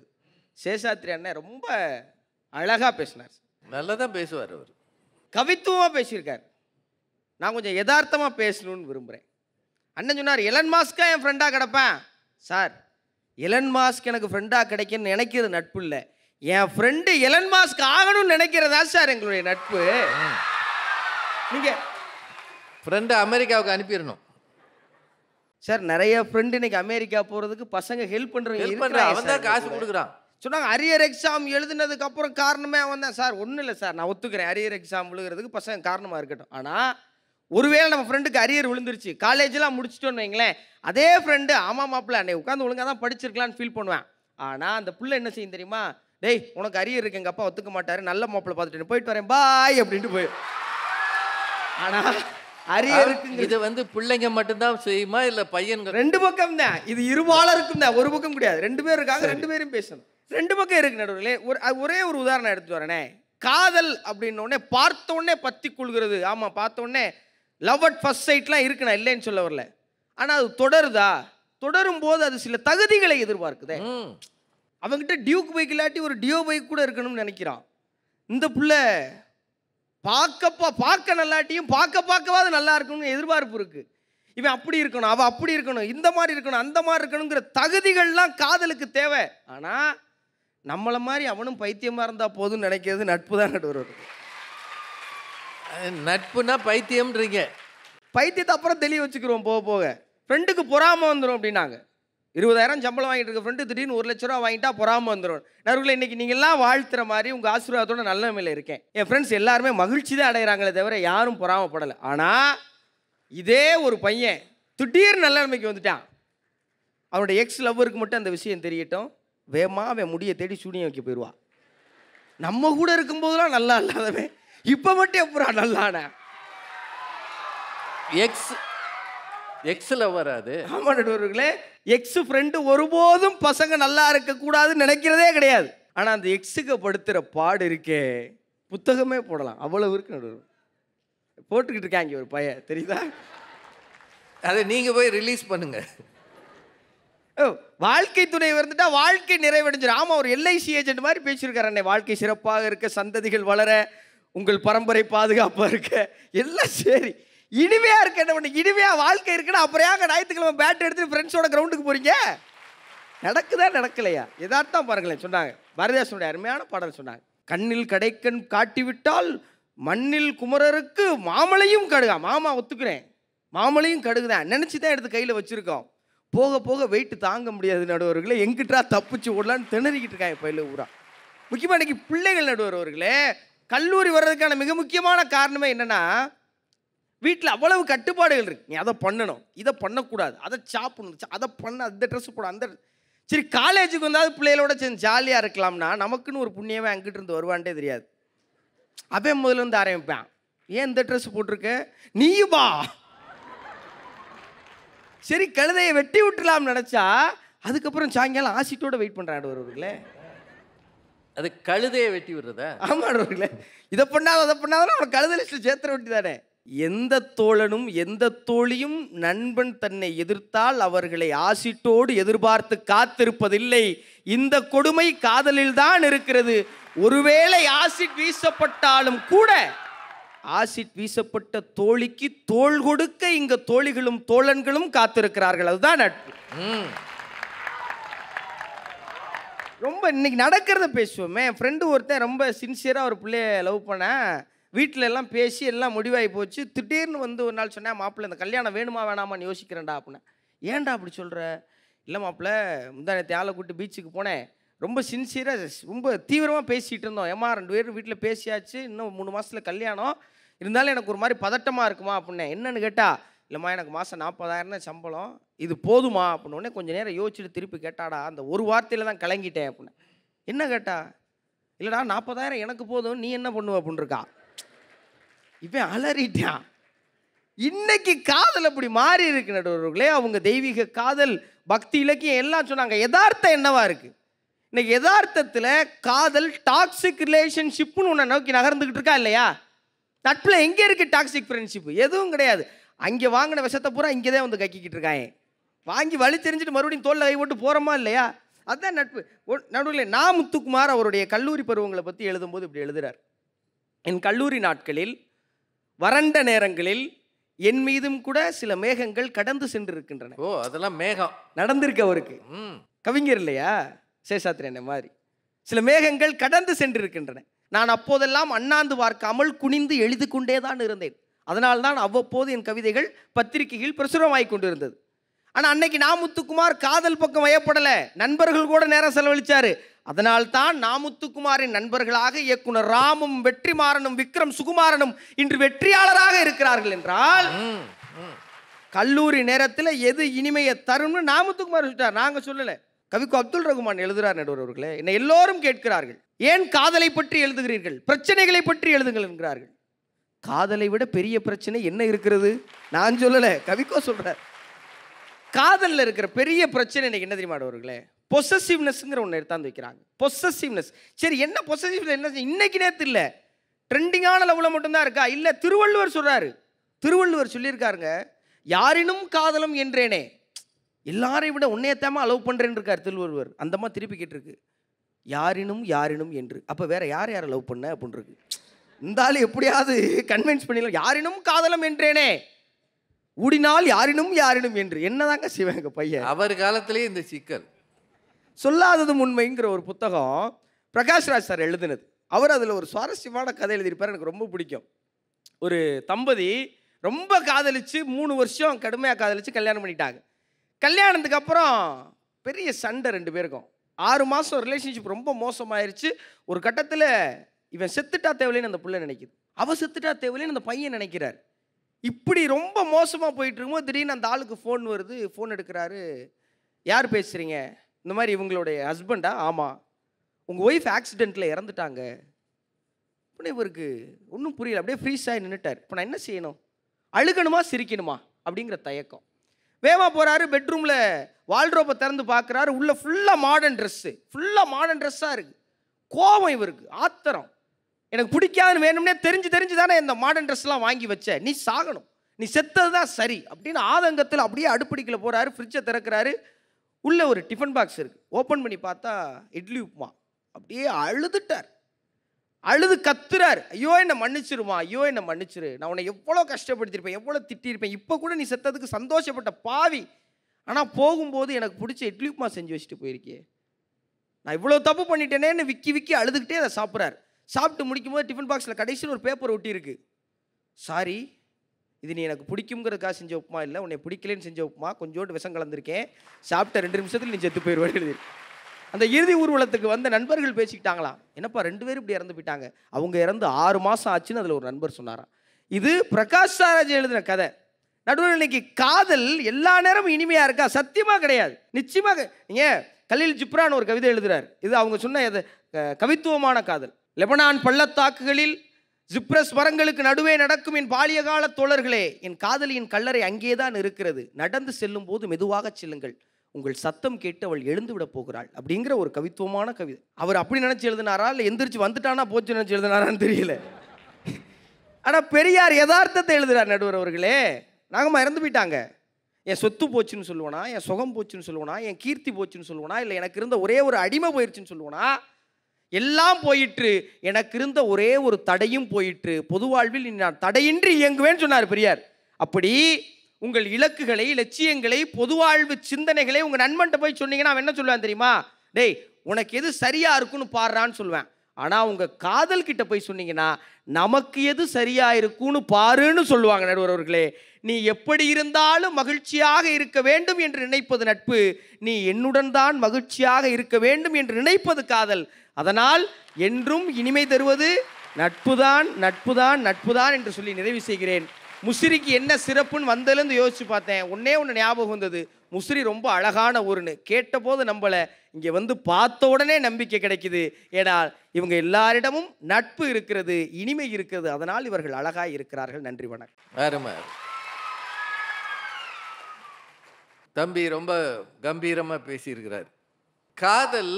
சேஷாத்ரி அண்ணன் ரொம்ப அழகாக பேசினார். நல்லா தான் பேசுவார் அவர். கவித்துவமாக பேசியிருக்கார். நான் கொஞ்சம் யதார்த்தமாக பேசணும்னு விரும்புகிறேன். அண்ணன் சொன்னார், எலன் மாஸ்கா என் ஃப்ரெண்டாக கிடப்பேன். சார், எலன் மாஸ்க் எனக்கு ஃப்ரெண்டாக கிடைக்குன்னு நினைக்கிறது நட்பு இல்லை, என் ஃப்ரெண்டு எலன் மாஸ்க் ஆகணும்னு நினைக்கிறதா சார் எங்களுடைய நட்பு. நீங்கள் ஃப்ரெண்டு அமெரிக்காவுக்கு அனுப்பிடணும் சார். நிறைய ஃப்ரெண்டு இன்னைக்கு அமெரிக்கா போகிறதுக்கு பசங்க ஹெல்ப் பண்ணுறவங்க. அவன் தான் காசு கொடுக்குறான். சொன்னாங்க அரியர் எக்ஸாம் எழுதுனதுக்கு அப்புறம் காரணமே அவன் தான். சார் ஒன்றும் இல்லை சார், நான் ஒத்துக்கிறேன் அரியர் எக்ஸாம் விழுகிறதுக்கு பசங்க காரணமாக இருக்கட்டும். ஆனால் ஒருவேளை நம்ம ஃப்ரெண்டுக்கு அரியர் விழுந்துருச்சு, காலேஜெலாம் முடிச்சிட்டோன்னு வைங்களேன், அதே ஃப்ரெண்டு ஆமாம் மாப்பிள்ள அன்னை உட்காந்து ஒழுங்காக தான் படிச்சிருக்கலான்னு ஃபீல் பண்ணுவேன். ஆனால் அந்த பிள்ளை என்ன செய்யும் தெரியுமா, டேய் உனக்கு அரியர் இருக்கு, எங்கள் அப்பா ஒத்துக்க மாட்டார், நல்ல மாப்பிள்ளை பார்த்துட்டு போயிட்டு வரேன் பாய் அப்படின்ட்டு போய். ஆனால் அரியருக்கு இது வந்து பிள்ளைங்க மட்டும்தான் செய்யுமா இல்லை பையன்கள்? ரெண்டு பக்கம் தான். இது இருபாலருக்கும் தான், ஒரு பக்கம் கிடையாது. ரெண்டு பேர் இருக்காங்க, ரெண்டு பேரும் பேசணும். ரெண்டு பக்கம் இருக்கு நடுவில். ஒரே ஒரு உதாரணம் எடுத்து வரேனே. காதல் அப்படின்னோடனே பார்த்த உடனே பற்றி கொள்கிறது. ஆமாம், பார்த்த உடனே லவ் அட் ஃபர்ஸ்ட் சைட்லாம் இருக்கு, நான் இல்லைன்னு சொல்ல வரல. ஆனால் அது தொடருதா, தொடரும் போது அது சில தகுதிகளை எதிர்பார்க்குதே. அவங்ககிட்ட டியூக் பைக் இல்லாட்டி ஒரு டியோ பைக் கூட இருக்கணும்னு நினைக்கிறான். இந்த பிள்ளை பார்க்க நல்லாட்டியும் பார்க்கவாது நல்லா இருக்கணும்னு எதிர்பார்ப்பு இருக்கு. இவன் அப்படி இருக்கணும், அவள் அப்படி இருக்கணும், இந்த மாதிரி இருக்கணும், அந்த மாதிரி இருக்கணுங்கிற தகுதிகள்லாம் காதலுக்கு தேவை. ஆனால் நம்மளை மாதிரி அவனும் பைத்தியமாக இருந்தால் போதும்னு நினைக்கிறது நட்பு தான் நடுவர். நட்புனா பைத்தியம்ன்றீங்க. பைத்தியத்தை அப்புறம் தெளிய வச்சுக்கிறோம் போக போக. ஃப்ரெண்டுக்கு பொறாமல் வந்துடும் அப்படின்னாங்க. 20,000 சம்பளம் வாங்கிட்டு இருக்க ஃப்ரெண்டு திடீர்னு 1 லட்ச ரூபா வாங்கிட்டா பொறாமல் வந்துடும். நடுவில் இன்றைக்கி நீங்கள்லாம் வாழ்த்துற மாதிரி உங்கள் ஆசீர்வாதத்தோட நல்ல நிலையில் இருக்கேன். என் ஃப்ரெண்ட்ஸ் எல்லாருமே மகிழ்ச்சி தான் அடைகிறாங்களே தவிர யாரும் பொறாமப்படலை. ஆனால் இதே ஒரு பையன் திடீர்னு நல்ல நிலைமைக்கு வந்துட்டான். அவனோட எக்ஸ் லவ்வருக்கு மட்டும் அந்த விஷயம் தெரியட்டும், வேமா அவன் முடியை தேடி சூனியம் வைக்க போயிடுவா. நம்ம கூட இருக்கும்போதெல்லாம் நல்லா இல்லாதவன் இப்போ மட்டும் எப்படா நல்லான எக்ஸில் வராது. ஆமாம் நடுவர்களே, எக்ஸ் ஃப்ரெண்டு ஒருபோதும் பசங்க நல்லா இருக்கக்கூடாதுன்னு நினைக்கிறதே கிடையாது. ஆனால் அந்த எக்ஸுக்கு படுத்துகிற பாடு இருக்கே, புத்தகமே போடலாம், அவ்வளவு இருக்கு நடுவர். போட்டுக்கிட்டு இருக்காங்க ஒரு பையன், தெரியுதா? அதை நீங்கள் போய் ரிலீஸ் பண்ணுங்க. வாழ்க்கை துணை வந்துட்டா வாழ்க்கை நிறைவடைஞ்சிடும். ஆமாம், ஒரு LIC ஏஜென்ட் மாதிரி பேசியிருக்காரு அண்ணே. வாழ்க்கை சிறப்பாக இருக்க, சந்ததிகள் வளர, உங்கள் பரம்பரை பாதுகாப்பாக இருக்க, எல்லாம் சரி. இனிமையா இருக்க என்ன பண்ணி, இனிமையா வாழ்க்கை இருக்குன்னா அப்புறம் ஏங்க ஞாயிற்றுக்கிழமை பேட் எடுத்து ஃப்ரெண்ட்ஸோட கிரவுண்டுக்கு போறீங்க? நடக்குதா நடக்கலையா? எதார்த்தம் பாருங்களேன். சொன்னாங்க பாரதிதாசனுடைய அருமையான பாடல் சொன்னாங்க, கண்ணில் கடைக்கண் காட்டிவிட்டால் மண்ணில் குமரருக்கு மாமலையும் கடுகா. மாமா ஒத்துக்கிறேன், மாமலையும் கடுகுதான் நினச்சி தான் எடுத்து கையில் வச்சுருக்கோம். போக போக வெயிட்டு தாங்க முடியாது நடுவர்களே, எங்கிட்டா தப்பிச்சு ஓடலான்னு திணறிக்கிட்டு இருக்காங்க பயில ஊரா. முக்கியமாக இன்றைக்கி பிள்ளைகள் நடுவர்களே கல்லூரி வர்றதுக்கான மிக முக்கியமான காரணமே என்னென்னா, வீட்டில் அவ்வளவு கட்டுப்பாடுகள் இருக்குது. நீ அதை பண்ணணும், இதை பண்ணக்கூடாது, அதை சாப்பிடணும், அதை பண்ண, அந்த ட்ரெஸ் போட, அந்த சரி. காலேஜுக்கு வந்தால் பிள்ளைகளோட சேர்ந்து ஜாலியாக இருக்கலாம்னா நமக்குன்னு ஒரு புண்ணியமே அங்கிட்டு இருந்து வருவான்ட்டே தெரியாது. அப்போ முதல்ல வந்து ஆரம்பிப்பேன், ஏன் இந்த ட்ரெஸ் போட்டிருக்க, நீயும் வா. சரி, கழுதையை வெட்டி விட்டுலாம்னு நினச்சா அதுக்கப்புறம் சாயங்காலம் ஆசிட்டோட வெயிட் பண்ணுறான் ஒருவர்களே. அது கழுதையை வெட்டி விடுறதா? ஆமாம் ஒருவர்களே, இதை பண்ணாத அதை பண்ணாதான் அவன் கழுதை லிஸ்ட்டில் சேர்த்துற வெட்டி தானே. எந்த தோழனும் எந்த தோழியும் நண்பன் தன்னை எதிர்த்தால் அவர்களை ஆசிட்டோடு எதிர்பார்த்து காத்திருப்பதில்லை. இந்த கொடுமை காதலில் தான் இருக்கிறது. ஒருவேளை ஆசிட் வீசப்பட்டாலும் கூட ஆசிட் வீசப்பட்ட தோழிக்கு தோள் கொடுக்க இங்க தோழிகளும் தோழன்களும் காத்திருக்கிறார்கள். அதுதான் நட்பு. ரொம்ப இன்னைக்கு நடக்கிறத பேசுவோமே. என் ஃப்ரெண்டு ஒருத்தன் ரொம்ப சின்சியராக ஒரு பிள்ளைய லவ் பண்ண, வீட்டில் எல்லாம் பேசி எல்லாம் முடிவாகி போச்சு. திடீர்னு வந்து ஒரு நாள் சொன்னேன், மாப்பிள்ளை இந்த கல்யாணம் வேணுமா வேணாமான்னு யோசிக்கிறேன்டா அப்படின்னா. ஏன்டா அப்படி சொல்கிற? இல்லை மாப்பிள்ளை, முந்தா நேற்று ஆளை கூப்பிட்டு பீச்சுக்கு போனேன், ரொம்ப சின்சியராக ரொம்ப தீவிரமாக பேசிகிட்டு இருந்தோம். ஏமா 2 பேரும் வீட்டில் பேசியாச்சு, இன்னும் 3 மாதத்தில் கல்யாணம், இருந்தாலும் எனக்கு ஒரு மாதிரி பதட்டமாக இருக்குமா அப்படின்னேன். என்னன்னு கேட்டால், இல்லைம்மா எனக்கு மாதம் 40,000 தான் சம்பளம், இது போதுமா அப்படின்னோடனே கொஞ்சம் நேரம் யோசிச்சுட்டு திருப்பி கேட்டாடா, அந்த ஒரு வார்த்தையில் தான் கலங்கிட்டேன் அப்படின்னேன். என்ன கேட்டா, இல்லைடா 40,000 எனக்கு போதும், நீ என்ன பண்ணுவ அப்படின்னு இருக்கா. இவன் அலறிட்டான். இன்னைக்கு காதல் அப்படி மாறி இருக்கு நடுவர்களே. அவங்க தெய்வீக காதல், பக்தி இலக்கியம் எல்லாம் சொன்னாங்க. யதார்த்தம் என்னவா இருக்கு இன்னைக்கு? யதார்த்தத்தில் காதல் டாக்ஸிக் ரிலேஷன்ஷிப்னு ஒன்று நோக்கி நகர்ந்துக்கிட்டு இருக்கா இல்லையா? நட்பில் எங்கே இருக்கு டாக்ஸிக் ஃப்ரெண்ட்ஷிப்? எதுவும் கிடையாது. அங்கே வாங்கின விஷத்தை பூரா இங்கே தான் வந்து கக்கிக்கிட்டு இருக்காங்க. வாங்கி வழி தெரிஞ்சுட்டு மறுபடியும் தோல்ல கை போட்டு போகிறோமா இல்லையா? அதுதான் நட்பு. நடுவில் நா. முத்துக்குமார் அவருடைய கல்லூரி பருவங்களை பற்றி எழுதும்போது இப்படி எழுதுகிறார். என் கல்லூரி நாட்களில் வறண்ட நேரங்களில் என் மீதும் கூட சில மேகங்கள் கடந்து சென்று இருக்கின்றன. ஓ, அதெல்லாம் மேகம் நடந்திருக்கு அவருக்கு. கவிஞர் இல்லையா சேஷாத்திரி என்ன மாதிரி. சில மேகங்கள் கடந்து சென்று இருக்கின்றன. நான் அப்போதெல்லாம் அண்ணாந்து பார்க்காமல் குனிந்து எழுதி கொண்டே தான் இருந்தேன். அதனால்தான் அவ்வப்போது என் கவிதைகள் பத்திரிகைகள் பிரசுரமாகி கொண்டிருந்தது. ஆனால் அன்னைக்கு நா. முத்துக்குமார் காதல் பக்கம் வயப்படலை, நண்பர்கள் கூட நேரம் செலவழிச்சாரு. அதனால்தான் நா. முத்துக்குமாரின் நண்பர்களாக இயக்குனர் ராமும் வெற்றிமாறனும் விக்ரம் சுகுமாரனும் இன்று வெற்றியாளராக இருக்கிறார்கள் என்றால், கல்லூரி நேரத்தில் எது இனிமையை தரும்னு நா. முத்துக்குமார் சொல்லிட்டார், நாங்கள் சொல்லலை. கவிக்கு அப்துல் ரகுமான் எழுதுகிறார் நடுவர் அவர்களே. என்னை எல்லோரும் கேட்கிறார்கள், ஏன் காதலை பற்றி எழுதுகிறீர்கள், பிரச்சனைகளை பற்றி எழுதுங்கள் என்கிறார்கள். காதலை விட பெரிய பிரச்சனை என்ன இருக்கிறது? நான் சொல்லலை, கவிக்கோ சொல்கிறார். காதலில் இருக்கிற பெரிய பிரச்சனை இன்னைக்கு என்ன தெரியுமா நடுவர்களே? பொசசிவ்னஸ்ங்கிற ஒன்று எடுத்தாந்து வைக்கிறாங்க. பொசசிவ்னஸ். சரி, என்ன பொசசிவ்னஸ்? என்ன இன்னைக்கு நேற்று இல்லை, ட்ரெண்டிங்கான லெவலில் மட்டும்தான் இருக்கா? இல்லை, திருவள்ளுவர் சொல்கிறாரு. திருவள்ளுவர் சொல்லியிருக்காருங்க, யாரினும் காதலும் என்றேனே, எல்லாரையும் விட உன்னையத்தாம அலோவ் பண்ணுறேன்னு இருக்கார் திருவள்ளுவர். அந்தம்மா திருப்பி கேட்டிருக்கு, யாரினும் யாரினும் என்று. அப்போ வேற யார் யாரை லவ் பண்ண அப்படின்னு இருக்கு. இந்த ஆள் எப்படியாவது கன்வின்ஸ் பண்ணிடலாம். யாரினும் காதலம் என்றேனே, ஊடினால் யாரினும் யாரினும் என்று. என்னதாங்க சிவங்க பையன். அவர் காலத்திலேயே இந்த சிக்கல். சொல்லாததும் உண்மைங்கிற ஒரு புத்தகம் பிரகாஷ்ராஜ் சார் எழுதினது. அவர் அதில் ஒரு சுவாரஸ்யமான கதை எழுதியிருப்பார், எனக்கு ரொம்ப பிடிக்கும். ஒரு தம்பதி ரொம்ப காதலிச்சு 3 வருஷம் கடுமையாக காதலிச்சு கல்யாணம் பண்ணிட்டாங்க. கல்யாணத்துக்கு அப்புறம் பெரிய சண்டை 2 பேருக்கும். 6 மாதம் ரிலேஷன்ஷிப் ரொம்ப மோசமாயிருச்சு. ஒரு கட்டத்தில் இவன் செத்துட்டா தேவையில்லைன்னு அந்த பிள்ளை நினைக்குது, அவள் செத்துட்டா தேவையில்லைன்னு அந்த பையன் நினைக்கிறார். இப்படி ரொம்ப மோசமாக போயிட்டு இருக்கும்போது திடீர்னு அந்த ஆளுக்கு ஃபோன் வருது. ஃபோன் எடுக்கிறாரு. யார் பேசுகிறீங்க? இந்த மாதிரி இவங்களுடைய ஹஸ்பண்டா? ஆமாம். உங்கள் ஒய்ஃப் ஆக்சிடெண்ட்டில் இறந்துட்டாங்க. அப்படின்னு இவருக்கு ஒன்றும் புரியல, அப்படியே ஃப்ரீஸ் ஆகி நின்றுட்டார். இப்போ நான் என்ன செய்யணும்? அழுகணுமா சிரிக்கணுமா அப்படிங்கிற தயக்கம். வேகமாக போகிறாரு. பெட்ரூமில் வால்ட்ரோப்பை திறந்து பார்க்குறாரு. உள்ளே ஃபுல்லாக மாடர்ன் ட்ரெஸ்ஸாக இருக்குது. கோபம் இவருக்கு, ஆத்திரம். எனக்கு பிடிக்காதுன்னு வேணும்னே தெரிஞ்சு தானே இந்த மாடர்ன் ட்ரெஸ்லாம் வாங்கி வச்ச, நீ சாகணும், நீ செத்தது தான் சரி அப்படின்னு ஆதங்கத்தில் அப்படியே அடுப்படிக்கில் போகிறாரு. ஃப்ரிட்ஜை திறக்கிறாரு. உள்ளே ஒரு டிஃபன் பாக்ஸ் இருக்குது. ஓப்பன் பண்ணி பார்த்தா இட்லி உப்புமா. அப்படியே அழுதுட்டார். அழுது கத்துறார், ஐயோ என்னை மன்னிச்சிருமா, ஐயோ என்னை மன்னிச்சிரு, நான் உன்னை எவ்வளோ கஷ்டப்படுத்திருப்பேன், எவ்வளோ திட்டியிருப்பேன், இப்போ கூட நீ செத்ததுக்கு சந்தோஷப்பட்ட பாவி, ஆனால் போகும்போது எனக்கு பிடிச்ச இட்லி உப்புமா செஞ்சு வச்சுட்டு போயிருக்கே, நான் இவ்வளோ தப்பு பண்ணிட்டேனேன்னு விக்கி அழுதுகிட்டே அதை சாப்பிட்றாரு. சாப்பிட்டு முடிக்கும் போது டிஃபன் பாக்ஸில் கடைசியில் ஒரு பேப்பர் ஒட்டி இருக்கு. சாரி, இது நீ எனக்கு பிடிக்குங்கிறதுக்காக செஞ்ச உப்புமா இல்லை, உன்னை பிடிக்கலன்னு செஞ்ச உப்புமா, கொஞ்சோண்டு விஷம் கலந்துருக்கேன், சாப்பிட்ட 2 நிமிஷத்தில் நீ செத்து போயிடுவாரு எழுதி. அந்த இறுதி ஊர்வலத்துக்கு வந்த நண்பர்கள் பேசிக்கிட்டாங்களாம், என்னப்பா 2 பேரும் இப்படி இறந்து போயிட்டாங்க, அவங்க இறந்து 6 மாதம் ஆச்சுன்னு அதில் ஒரு நண்பர் சொன்னாராம். இது பிரகாஷ் ராஜ் எழுதின கதை. நடுவில் இன்னைக்கு காதல் எல்லா நேரமும் இனிமையாக இருக்கா? சத்தியமாக கிடையாது. நிச்சயமாக நீங்கள் கலீல் ஜிப்ரான் ஒரு கவிதை எழுதுறார். இது அவங்க சொன்ன கவித்துவமான காதல். லெபனான் பள்ளத்தாக்குகளில் ஜிப்ரஸ் மரங்களுக்கு நடுவே நடக்கும் என் பாலிய கால தோழர்களே, என் காதலியின் கல்லறை அங்கேதான் இருக்கிறது, நடந்து செல்லும் போது மெதுவாக செல்லுங்கள், உங்கள் சத்தம் கேட்டு அவள் எழுந்து விட போகிறாள் அப்படிங்கிற ஒரு கவித்துவமான கவிதை. அவர் அப்படி நினைச்சு எழுதினாரா இல்லை எந்திரிச்சு வந்துட்டானா போச்சு நினைச்சு எழுதினாரான்னு தெரியல. ஆனால் பெரியார் யதார்த்தத்தை எழுதுறார் நடுவர் அவர்களே. நாங்கம்மா இறந்து போயிட்டாங்க, என் சொத்து போச்சுன்னு சொல்லுவேனா, என் சுகம் போச்சுன்னு சொல்லுவேனா, என் கீர்த்தி போச்சுன்னு சொல்லுவேனா, இல்லை எனக்கு இருந்த ஒரே ஒரு அடிமை போயிடுச்சுன்னு சொல்லுவேனா, எல்லாம் போயிற்று, எனக்கு இருந்த ஒரே ஒரு தடையும் போயிற்று, பொது வாழ்வில் நான் தடையின்றி இயங்குவேன்னு சொன்னார் பெரியார். அப்படி உங்கள் இலக்குகளை, லட்சியங்களை, பொது வாழ்வு சிந்தனைகளை உங்கள் நண்பன்ட்ட போய் சொன்னீங்கன்னா அவன் என்ன சொல்லுவான் தெரியுமா? டேய் உனக்கு எது சரியா இருக்குன்னு பாடுறான்னு சொல்லுவேன். ஆனால் உங்கள் காதல் கிட்ட போய் சொன்னீங்கன்னா நமக்கு எது சரியாக இருக்கும்னு பாருன்னு சொல்லுவாங்க நடுவர் அவர்களே. நீ எப்படி இருந்தாலும் மகிழ்ச்சியாக இருக்க வேண்டும் என்று நினைப்பது நட்பு, நீ என்னுடன் தான் மகிழ்ச்சியாக இருக்க வேண்டும் என்று நினைப்பது காதல். அதனால் என்றும் இனிமை தருவது நட்புதான், நட்புதான், நட்புதான் என்று சொல்லி நிறைவு செய்கிறேன். முசிறிக்கு என்ன சிறப்புன்னு வந்ததுலேருந்து யோசிச்சு பார்த்தேன். ஒன்னே ஒன்று ஞாபகம் வந்தது, முசிறி ரொம்ப அழகான ஊருன்னு. கேட்டபோது நம்பலை, இங்கே வந்து பார்த்த உடனே நம்பிக்கை கிடைக்குது. ஏன்னா இவங்க எல்லாரிடமும் நட்பு இருக்கிறது, இனிமை இருக்கிறது, அதனால் இவர்கள் அழகாய் இருக்கிறார்கள். நன்றி, வணக்கம். தம்பி ரொம்ப கம்பீரமாக பேசியிருக்கிறார். காதல்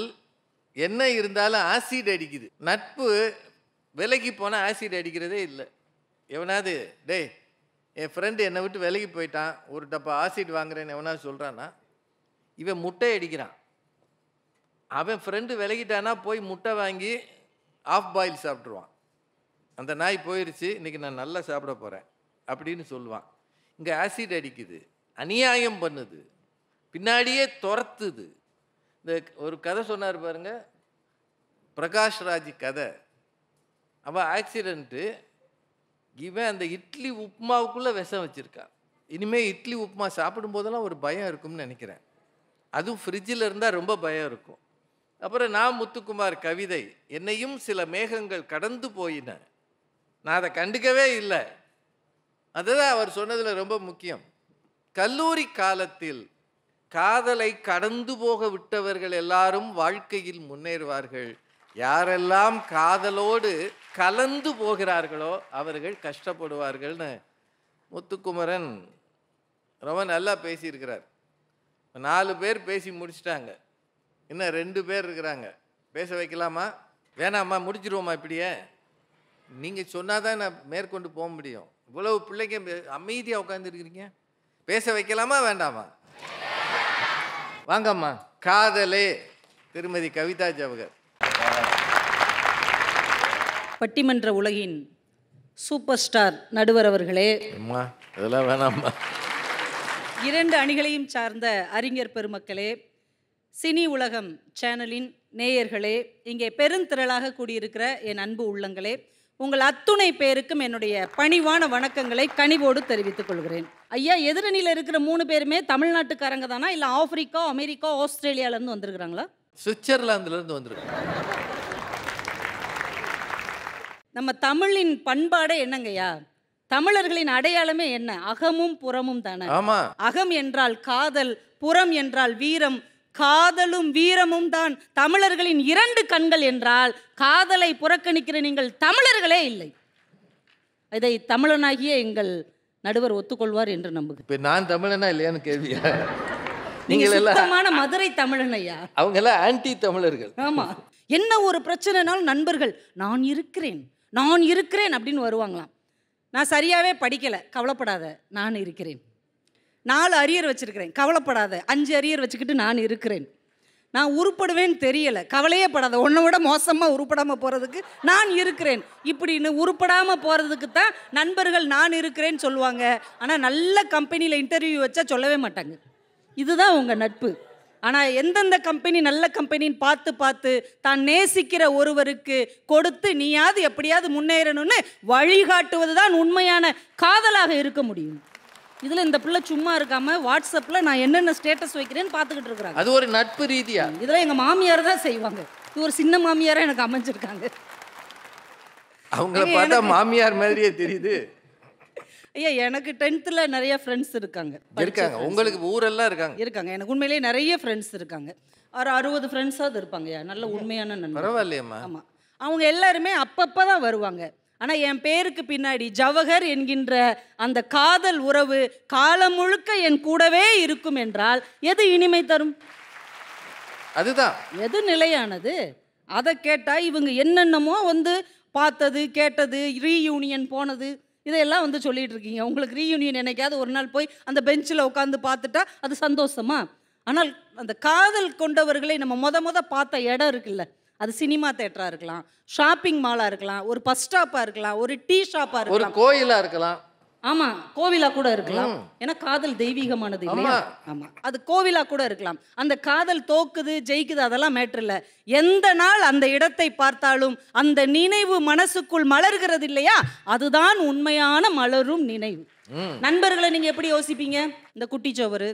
என்ன இருந்தாலும் ஆசிட் அடிக்குது. நட்பு விலகி போனால் ஆசிட் அடிக்கிறதே இல்லை. எவனாவது டேய் என் ஃப்ரெண்டு என்னை விட்டு விலகி போயிட்டான், ஒரு டப்பா ஆசிட் வாங்குறேன்னு எவனாவது சொல்கிறான்னா, இவன் முட்டை அடிக்கிறான். அவன் ஃப்ரெண்டு விலகிட்டானா போய் முட்டை வாங்கி ஆஃப் பாயில் சாப்பிட்ருவான். அந்த நாய் போயிடுச்சு, இன்றைக்கி நான் நல்லா சாப்பிட போகிறேன் அப்படின்னு சொல்லுவான். இங்கே ஆசிட் அடிக்குது, அநியாயம் பண்ணுது, பின்னாடியே துரத்துது. இந்த ஒரு கதை சொன்னார் பாருங்க, பிரகாஷ்ராஜ் கதை. அவன் ஆக்சிடெண்ட்டு, இவன் அந்த இட்லி உப்புமாவுக்குள்ளே விஷம் வச்சுருக்கான். இனிமேல் இட்லி உப்புமா சாப்பிடும்போதெல்லாம் ஒரு பயம் இருக்கும்னு நினைக்கிறேன். அதுவும் ஃப்ரிட்ஜில் இருந்தால் ரொம்ப பயம் இருக்கும். அப்புறம் நான் முத்துக்குமார் கவிதை, என்னையும் சில மேகங்கள் கடந்து போயின, நான் அதை கண்டுக்கவே இல்லை. அதுதான் அவர் சொன்னதில் ரொம்ப முக்கியம். கல்லூரி காலத்தில் காதலை கடந்து போக விட்டவர்கள் எல்லாரும் வாழ்க்கையில் முன்னேறுவார்கள். யாரெல்லாம் காதலோடு கலந்து போகிறார்களோ அவர்கள் கஷ்டப்படுவார்கள்னு முத்துக்குமரன் ரொம்ப நல்லா பேசியிருக்கிறார். 4 பேர் பேசி முடிச்சிட்டாங்க, இன்னும் 2 பேர் இருக்கிறாங்க. பேச வைக்கலாமா வேணாமா, முடிச்சிருவோமா? இப்படியே நீங்கள் சொன்னாதான் நான் மேற்கொண்டு போக முடியும். இவ்வளவு பிள்ளைங்க அமைதியாக உட்காந்துருக்கிறீங்க, பேச வைக்கலாமா வேண்டாமா? வாங்கம்மா. காதலே திருமதி கவிதா ஜவஹர். பட்டிமன்ற உலகின் சூப்பர் ஸ்டார் நடுவர் அவர்களே, அம்மா அதெல்லாம் வேணாம்மா. 2 அணிகளையும் சார்ந்த அறிஞர் பெருமக்களே, சினி உலகம் சேனலின் நேயர்களே, இங்கே பெருந்திரளாக கூடியிருக்கிற என் அன்பு உள்ளங்களே, உங்கள் அத்துணை பேருக்கும் என்னுடைய பணிவான வணக்கங்களை கனிவோடு தெரிவித்துக் கொள்கிறேன். ஐயா, எதிரணியில் இருக்கிற 3 பேருமே தமிழ்நாட்டுக்காரங்க தானா, இல்லை ஆப்பிரிக்கா, அமெரிக்கா, ஆஸ்திரேலியாவிலேருந்து வந்திருக்கிறாங்களா? சுவிட்சர்லாந்துலேருந்து வந்திருக்காங்க. நம்ம தமிழின் பண்பாடே என்னங்கய்யா? தமிழர்களின் அடையாளமே என்ன? அகமும் புறமும் தானே. ஆமா. அகம் என்றால் காதல், புறம் என்றால் வீரம். காதலும் வீரமும் தான் தமிழர்களின் 2 கண்கள் என்றால் காதலை புறக்கணிக்கிற நீங்கள் தமிழர்களே இல்லை. இதை தமிழனாகிய எங்கள் நடுவர் ஒத்துக்கொள்வார் என்று நம்புகிறேன். இப்போ நான் தமிழனா இல்லையான்னு கேள்வியா? நீங்கள் சுத்தமான மதுரை தமிழன் ஐயா. அவங்க எல்லாம் ஆன்டி தமிழர்கள். ஆமா, என்ன ஒரு பிரச்சனைனாலும் நண்பர்கள் நான் இருக்கிறேன் நான் இருக்கிறேன் அப்படின்னு வருவாங்களாம். நான் சரியாவே படிக்கல, கவலைப்படாத நான் இருக்கிறேன். 4 அரியர் வச்சிருக்கிறேன், கவலைப்படாத 5 அரியர் வச்சுக்கிட்டு நான் இருக்கிறேன். நான் உருப்படுவேன்னு தெரியல, கவலையே படாத, உன்னை விட மோசமாக உருப்படாமல் போகிறதுக்கு நான் இருக்கிறேன். இப்படின்னு உருப்படாமல் போகிறதுக்கு தான் நண்பர்கள் நான் இருக்கிறேன்னு சொல்லுவாங்க. ஆனால் நல்ல கம்பெனியில் இன்டர்வியூ வச்சா சொல்லவே மாட்டாங்க. இதுதான் உங்கள் நட்பு. ஆனால் எந்தெந்த கம்பெனி நல்ல கம்பெனின்னு பார்த்து பார்த்து தான் நேசிக்கிற ஒருவருக்கு கொடுத்து நீயாவது எப்படியாவது முன்னேறணும்னு வழிகாட்டுவது தான் உண்மையான காதலாக இருக்க முடியும். இதில் இந்த பிள்ளை சும்மா இருக்காமல் வாட்ஸ்அப்பில் நான் என்னென்ன ஸ்டேட்டஸ் வைக்கிறேன்னு பார்த்துக்கிட்டு இருக்கிறாங்க. அது ஒரு நட்பு ரீதியா. இதில் எங்கள் மாமியார் தான் செய்வாங்க. இது ஒரு சின்ன மாமியாராக எனக்கு அமைஞ்சிருக்காங்க. அவங்கள பார்த்தா மாமியார் மாதிரியே தெரியுது. ஐயா, எனக்கு 10th நிறைய ஃப்ரெண்ட்ஸ் இருக்காங்க. உங்களுக்கு ஊரெல்லாம் இருக்காங்க. எனக்கு உண்மையிலேயே நிறைய ஃப்ரெண்ட்ஸ் இருக்காங்க. ஒரு 60 ஃப்ரெண்ட்ஸாவது இருப்பாங்கய்யா, நல்ல உண்மையான நண்பர். பரவாயில்லையம்மா. ஆமாம், அவங்க எல்லாருமே அப்பப்போ தான் வருவாங்க. ஆனால் என் பேருக்கு பின்னாடி ஜவஹர் என்கின்ற அந்த காதல் உறவு காலம் முழுக்க என் கூடவே இருக்கும் என்றால் எது இனிமை தரும்? அதுதான். எது நிலையானது? அதை கேட்டால் இவங்க என்னென்னமோ பார்த்தது கேட்டது, ரீயூனியன் போனது, இதையெல்லாம் சொல்லிட்டு இருக்கீங்க. உங்களுக்கு ரீயூனியன் என்னைக்காவது ஒரு நாள் போய் அந்த பெஞ்சில் உட்காந்து பார்த்துட்டா அது சந்தோஷமா? ஆனால் அந்த காதல் கொண்டவர்களை நம்ம முத பார்த்த இடம் இருக்குல்ல, அது சினிமா தேட்டராக இருக்கலாம், ஷாப்பிங் மாலாக இருக்கலாம், ஒரு பஸ் ஸ்டாப்பாக இருக்கலாம், ஒரு டீ ஷாப்பாக இருக்கலாம், ஒரு கோயிலாக இருக்கலாம். ஆமா, கோவிலா கூட இருக்கலாம். ஏன்னா காதல் தெய்வீகமானது இல்லையா? ஆமா, அது கோவிலா கூட இருக்கலாம். அந்த காதல் தோக்குது ஜெயிக்குது அதெல்லாம் மேட்டர் இல்ல. எந்த நாள் அந்த இடத்தை பார்த்தாலும் அந்த நினைவு மனசுக்குள் மலர்கிறது இல்லையா, அதுதான் உண்மையான மலரும் நினைவு. நண்பர்களை நீங்க எப்படி யோசிப்பீங்க? இந்த குட்டிச்சோவரு,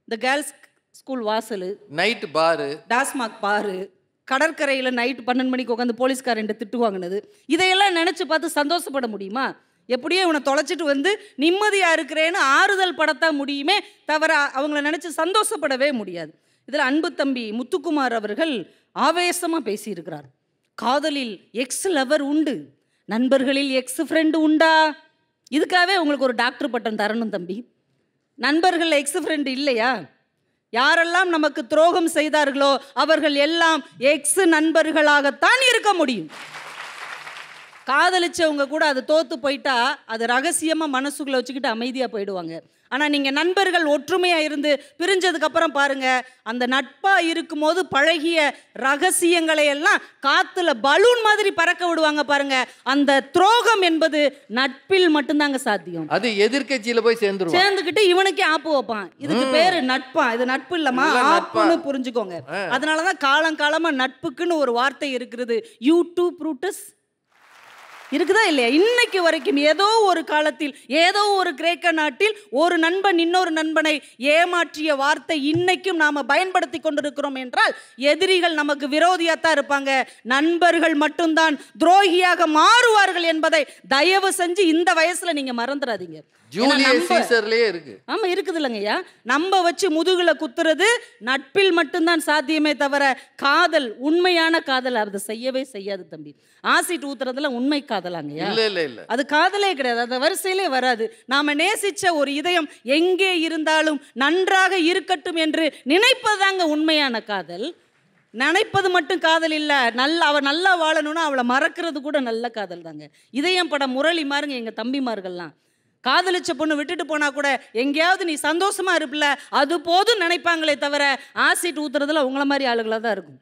இந்த கேர்ள்ஸ் ஸ்கூல் வாசல், நைட் பாரு, டாஸ்மாக் பாரு, கடற்கரையில் நைட்டு 12 மணிக்கு உட்காந்து போலீஸ்காரன் திட்டு வாங்கினது, இதையெல்லாம் நினச்சி பார்த்து சந்தோஷப்பட முடியுமா? எப்படியோ இவனை தொலைச்சிட்டு வந்து நிம்மதியாக இருக்கிறேன்னு ஆறுதல் படத்தான் முடியுமே தவிர அவங்கள நினச்சி சந்தோஷப்படவே முடியாது. இதில் அன்பு தம்பி முத்துக்குமார் அவர்கள் ஆவேசமாக பேசியிருக்கிறார். காதலில் எக்ஸ் லவர் உண்டு, நண்பர்களில் எக்ஸ் ஃப்ரெண்டு உண்டா? இதுக்காகவே உங்களுக்கு ஒரு டாக்டர் பட்டம் தரணும் தம்பி. நண்பர்கள் எக்ஸ் ஃப்ரெண்டு இல்லையா? யாரெல்லாம் நமக்கு துரோகம் செய்தார்களோ அவர்கள் எல்லாம் எக்ஸ் நண்பர்களாகத்தான் இருக்க முடியும். காதலிச்சவங்க கூட அது தோத்து போயிட்டா அது ரகசியமாக மனசுக்குள்ளே வச்சுக்கிட்டு அமைதியாக போயிடுவாங்க. ஆனால் நீங்கள் நண்பர்கள் ஒற்றுமையாக இருந்து பிரிஞ்சதுக்கப்புறம் பாருங்கள், அந்த நட்பாக இருக்கும்போது பழகிய ரகசியங்களை எல்லாம் காற்றுல பலூன் மாதிரி பறக்க விடுவாங்க பாருங்க. அந்த துரோகம் என்பது நட்பில் மட்டும்தாங்க சாத்தியம். அது எதிர்க்கட்சியில் போய் சேர்ந்துக்கிட்டு இவனுக்கே ஆப்பு வைப்பான். இதுக்கு பேரு நட்பா? இது நட்பு இல்லம்மா, ஆப்புன்னு புரிஞ்சுக்கோங்க. அதனாலதான் காலங்காலமா நட்புக்குன்னு ஒரு வார்த்தை இருக்கிறது. யூ டூ ப்ரூட்டஸ் இருக்குதா இல்லையா? இன்னைக்கு வரைக்கும் ஏதோ ஒரு காலத்தில் ஏதோ ஒரு கிரேக்க நாட்டில் ஒரு நண்பன் இன்னொரு நண்பனை ஏமாற்றிய வார்த்தை இன்னைக்கும் நாம பயன்படுத்தி கொண்டிருக்கிறோம் என்றால் எதிரிகள் நமக்கு விரோதியாத்தான் இருப்பாங்க, நண்பர்கள் மட்டும்தான் துரோகியாக மாறுவார்கள் என்பதை தயவு செஞ்சு இந்த வயசுல நீங்க மறந்துடாதீங்க. ஆமா இருக்குது இல்லைங்கய்யா. நம்ம வச்சு முதுகுல குத்துறது நட்பில் மட்டும்தான் சாத்தியமே தவிர காதல், உண்மையான காதல் அதை செய்யவே செய்யாது தம்பி. ஆசிட் ஊத்துறதுல உண்மை காதலாங்கய்யா? அது காதலே கிடையாது, அந்த வரிசையிலே வராது. நாம நேசிச்ச ஒரு இதயம் எங்கே இருந்தாலும் நன்றாக இருக்கட்டும் என்று நினைப்பதாங்க உண்மையான காதல். நினைப்பது மட்டும் காதல் இல்ல, அவ நல்லா வாழணும்னா அவளை மறக்கிறது கூட நல்ல காதல் தாங்க. இதயம் படம் முரளி மாருங்க எங்க தம்பிமார்கள்லாம். காதலிச்ச பொண்ணு விட்டுட்டு போனா கூட எங்கேயாவது நீ சந்தோஷமா இருப்பில்ல அது போதும் நினைப்பாங்களே தவிர ஆசிட் ஊத்துறதுல உங்களை மாதிரி ஆளுகளாக தான் இருக்கும்.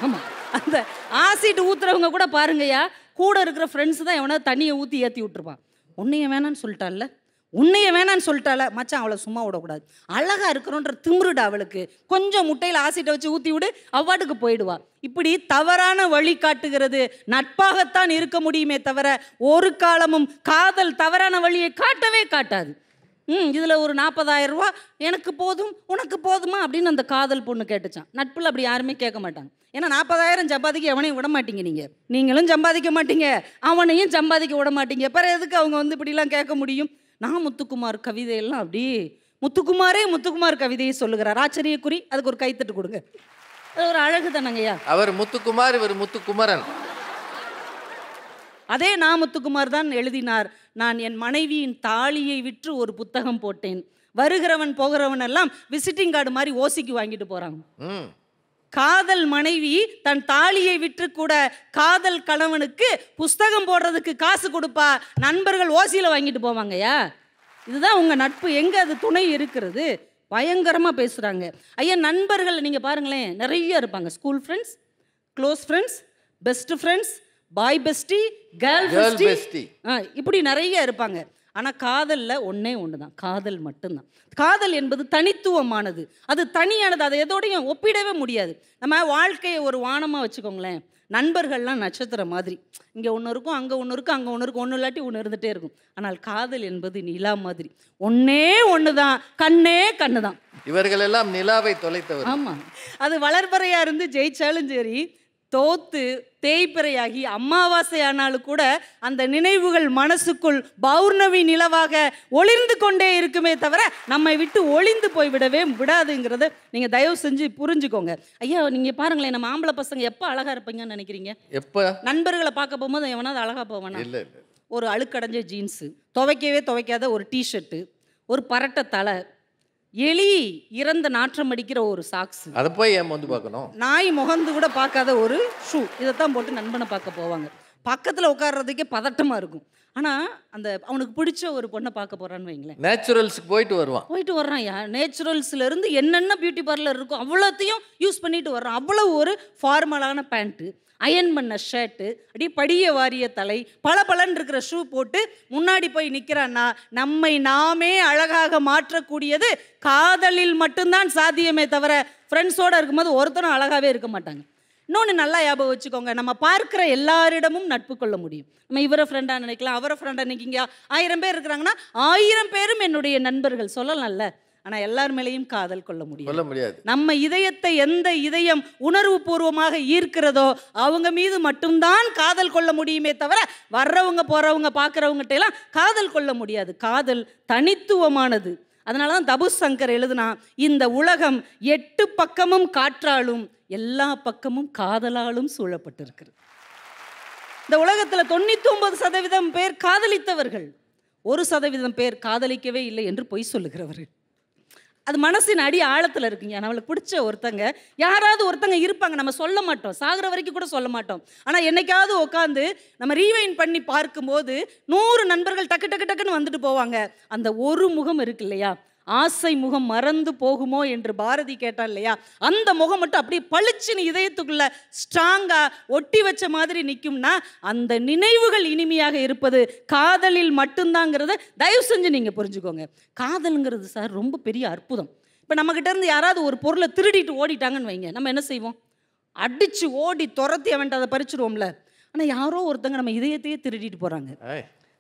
ஆமா, அந்த ஆசிட் ஊத்துறவங்க கூட பாருங்கய்யா, கூட இருக்கிற ஃப்ரெண்ட்ஸ் தான் எவனா தண்ணியை ஊற்றி ஏற்றி விட்டுருப்பான். உன்னைய வேணான்னு சொல்லிட்டால, உன்னைய வேணான்னு சொல்லிட்டால, மச்சான் அவளை சும்மா விடக்கூடாது, அழகா இருக்கிறோன்ற திமிருடா அவளுக்கு, கொஞ்சம் முட்டையில் ஆசிட்டை வச்சு ஊற்றி விடு, அவ்வாட்டுக்கு போயிடுவா. இப்படி தவறான வழி காட்டுகிறது நட்பாகத்தான் இருக்க முடியுமே தவிர ஒரு காலமும் காதல் தவறான வழியை காட்டவே காட்டாது. இதில் ஒரு 40,000 ரூபா எனக்கு போதும் உனக்கு போதுமா அப்படின்னு அந்த காதல் பொண்ணு கேட்டுச்சான். நட்பில் அப்படி யாருமே கேட்க மாட்டாங்க. ஏன்னா 40,000 சம்பாதிக்க எவனையும் விட மாட்டீங்க, நீங்களும் சம்பாதிக்க மாட்டீங்க, அவனையும் சம்பாதிக்க விட மாட்டீங்க. பிறகு எதுக்கு அவங்க வந்து இப்படிலாம் கேட்க முடியும்? நான் முத்துக்குமார் கவிதையெல்லாம் அப்படி முத்துக்குமார் கவிதையை சொல்லுகிறார். ஆச்சரியக்குறி, அதுக்கு ஒரு கைத்தட்டு கொடுங்க. அது ஒரு அழகு தானங்கய்யா. அவர் முத்துக்குமார், இவர் முத்துக்குமரன். அதே நான் முத்துக்குமார் தான் எழுதினார். நான் என் மனைவியின் தாலியை விற்று ஒரு புத்தகம் போட்டேன், வருகிறவன் போகிறவன் எல்லாம் விசிட்டிங் கார்டு மாதிரி ஓசிக்கு வாங்கிட்டு போறாங்க. காதல் மனைவி தன் தாலியை விற்று கூட காதல் கணவனுக்கு புஸ்தகம் போடுறதுக்கு காசு கொடுப்பா, நண்பர்கள் ஓசியில் வாங்கிட்டு போவாங்கய்யா. இதுதான் உங்க நட்பு. எங்க அது துணை இருக்கிறது? பயங்கரமாக பேசுகிறாங்க ஐயா. நண்பர்கள் நீங்கள் பாருங்களேன், நிறைய இருப்பாங்க. School friends, close friends, best friends, boy bestie, girl bestie, இப்படி நிறைய இருப்பாங்க. ஆனால் காதலில் ஒன்றே ஒன்று தான், காதல் மட்டும்தான். காதல் என்பது தனித்துவமானது, அது தனியானது, அதை எதோடையும் ஒப்பிடவே முடியாது. நம்ம வாழ்க்கையை ஒரு வானமாக வச்சுக்கோங்களேன், நண்பர்கள்லாம் நட்சத்திரம் மாதிரி, இங்கே ஒன்று இருக்கும், அங்கே ஒன்று இருக்கும், அங்கே ஒன்று இருக்கும், ஒன்று இல்லாட்டி ஒன்று இருந்துகிட்டே இருக்கும். ஆனால் காதல் என்பது நிலா மாதிரி, ஒன்றே ஒன்று தான், கண்ணே கண்ணு தான். இவர்கள் எல்லாம் நிலாவை தொலைத்தவர். ஆமாம், அது வளர்பறையாக இருந்து ஜெயிச்சாலும் சரி, தோத்து தேய்பிறையாகி அமாவாசை ஆனாலும் கூட அந்த நினைவுகள் மனசுக்குள் பௌர்ணமி நிலவாக ஒளிர்ந்து கொண்டே இருக்குமே தவிர நம்மை விட்டு ஒளிந்து போய்விடவே விடாதுங்கிறத நீங்கள் தயவு செஞ்சு புரிஞ்சுக்கோங்க ஐயா. நீங்கள் பாருங்களேன், நம்ம ஆம்பளை பசங்க எப்போ அழகாக இருப்பீங்கன்னு நினைக்கிறீங்க? எப்போ நண்பர்களை பார்க்க போகும்போது எவனாவது அழகாக போவானா? ஒரு அழுக்கடைஞ்ச ஜீன்ஸு, துவைக்காத ஒரு டிஷர்ட்டு, ஒரு பரட்டை தலை, எலி இறந்த நாற்றம் அடிக்கிற ஒரு சாக்ஸ், அதை போய் ஏன் வந்து பார்க்கணும், நாய் முகந்து கூட பார்க்காத ஒரு ஷூ, இதைத்தான் போட்டு நண்பனை பார்க்க போவாங்க. பக்கத்தில் உட்கார்றதுக்கே பதட்டமாக இருக்கும். ஆனால் அந்த அவனுக்கு பிடிச்ச ஒரு பொண்ணை பார்க்க போகிறான்னு வைங்களேன், நேச்சுரல்ஸுக்கு போயிட்டு வர்றான். நேச்சுரல்ஸ்லேருந்து என்னென்ன பியூட்டி பார்லர் இருக்கோ அவ்வளோத்தையும் யூஸ் பண்ணிட்டு வர்றான். அவ்வளோ ஒரு ஃபார்மலான பேண்ட்டு, அயன் பண்ண ஷர்ட்டு, அப்படியே படிய வாரிய தலை, பளபளன்னு இருக்கிற ஷூ போட்டு முன்னாடி போய் நிற்கிறான்னா, நம்மை நாமே அழகாக மாற்றக்கூடியது காதலில் மட்டும்தான் சாத்தியமே தவிர ஃப்ரெண்ட்ஸோடு இருக்கும்போது ஒருத்தரும் அழகாகவே இருக்க மாட்டாங்க. இன்னொன்று நல்லா ஞாபகம் வச்சுக்கோங்க, நம்ம பார்க்குற எல்லாரிடமும் நட்பு கொள்ள முடியும். நம்ம இவரை ஃப்ரெண்டாக நினைக்கலாம், அவரை ஃப்ரெண்டாக நினைக்கிங்க. 1000 பேர் இருக்கிறாங்கன்னா 1000 பேரும் என்னுடைய நண்பர்கள் சொல்லலாம்ல. ஆனால் எல்லார் மேலேயும் காதல் கொள்ள முடியாது. நம்ம இதயத்தை எந்த இதயம் உணர்வு பூர்வமாக ஈர்க்கிறதோ அவங்க மீது மட்டும்தான் காதல் கொள்ள முடியுமே தவிர வர்றவங்க போகிறவங்க பார்க்குறவங்ககிட்ட எல்லாம் காதல் கொள்ள முடியாது. காதல் தனித்துவமானது. அதனால தான் தபுஸ் சங்கர் எழுதுனா, இந்த உலகம் 8 பக்கமும் காற்றாலும் எல்லா பக்கமும் காதலாலும் சூழப்பட்டிருக்கிறது. இந்த உலகத்தில் 99% பேர் காதலித்தவர்கள், 1% பேர் காதலிக்கவே இல்லை என்று பொய் சொல்லுகிறவர்கள். அது மனசின் அடி ஆழத்தில் இருக்குங்க. நம்மளுக்கு பிடிச்ச ஒருத்தங்க யாராவது ஒருத்தங்க இருப்பாங்க, நம்ம சொல்ல மாட்டோம், சாகிற வரைக்கும் கூட சொல்ல மாட்டோம். ஆனால் என்னைக்காவது உட்காந்து நம்ம ரீவைண்ட் பண்ணி பார்க்கும்போது 100 நண்பர்கள் டக்கு டக்கு டக்குன்னு வந்துட்டு போவாங்க. அந்த ஒரு முகம் இருக்கு இல்லையா, ஆசை முகம் மறந்து போகுமோ என்று பாரதி கேட்டான் இல்லையா, அந்த முகம் மட்டும் அப்படியே பளிச்சுன்னு இதயத்துக்குள்ள ஸ்ட்ராங்கா ஒட்டி வச்ச மாதிரி நிற்கும்னா அந்த நினைவுகள் இனிமையாக இருப்பது காதலில் மட்டும்தாங்கிறத தயவு செஞ்சு நீங்கள் புரிஞ்சுக்கோங்க. காதலுங்கிறது சார் ரொம்ப பெரிய அற்புதம். இப்போ நம்மக்கிட்ட இருந்து யாராவது ஒரு பொருளை திருடிட்டு ஓடிட்டாங்கன்னு வைங்க, நம்ம என்ன செய்வோம்? அடித்து ஓடி துரத்தி அவன்ட்டு அதை பறிச்சிடுவோம்ல. ஆனால் யாரோ ஒருத்தங்க நம்ம இதயத்தையே திருடிட்டு போகிறாங்க.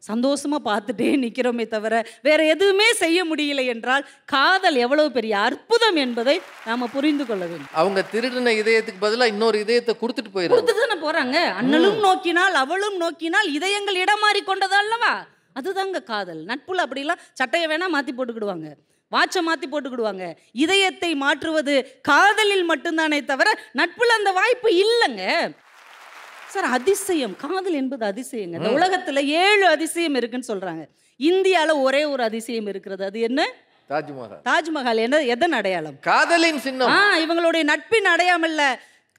சந்தோஷமாக பார்த்துட்டே நிற்கிறோமே தவிர வேற எதுவுமே செய்ய முடியல என்றால் காதல் எவ்வளவு பெரிய அற்புதம் என்பதை நாம் புரிந்து கொள்ள வேண்டும். அவங்க திருடின இதயத்துக்கு பதிலாக இன்னொரு இதயத்தை கொடுத்துட்டு தானே போகிறாங்க. அண்ணலும் நோக்கினால் அவளும் நோக்கினால் இதயங்கள் இடம் மாறி கொண்டதா அல்லவா? அதுதாங்க காதல். நட்புல அப்படிலாம் சட்டையை வேணா மாற்றி போட்டுக்கிடுவாங்க, வாட்சை மாற்றி போட்டுக்கிடுவாங்க. இதயத்தை மாற்றுவது காதலில் மட்டும்தானே தவிர நட்புல அந்த வாய்ப்பு இல்லைங்க சார். அதிசயம், காதல் என்பது அதிசயங்க. இந்த உலகத்துல 7 அதிசயம் இருக்குன்னு சொல்றாங்க. இந்தியாவில் ஒரே ஒரு அதிசயம் இருக்கிறது. அது என்ன? தாஜ்மஹால். தாஜ்மஹால் என்ன, எதன் அடையாளம்? காதலின் சின்னம். இவங்களுடைய நட்பின் அடையாளம் இல்ல.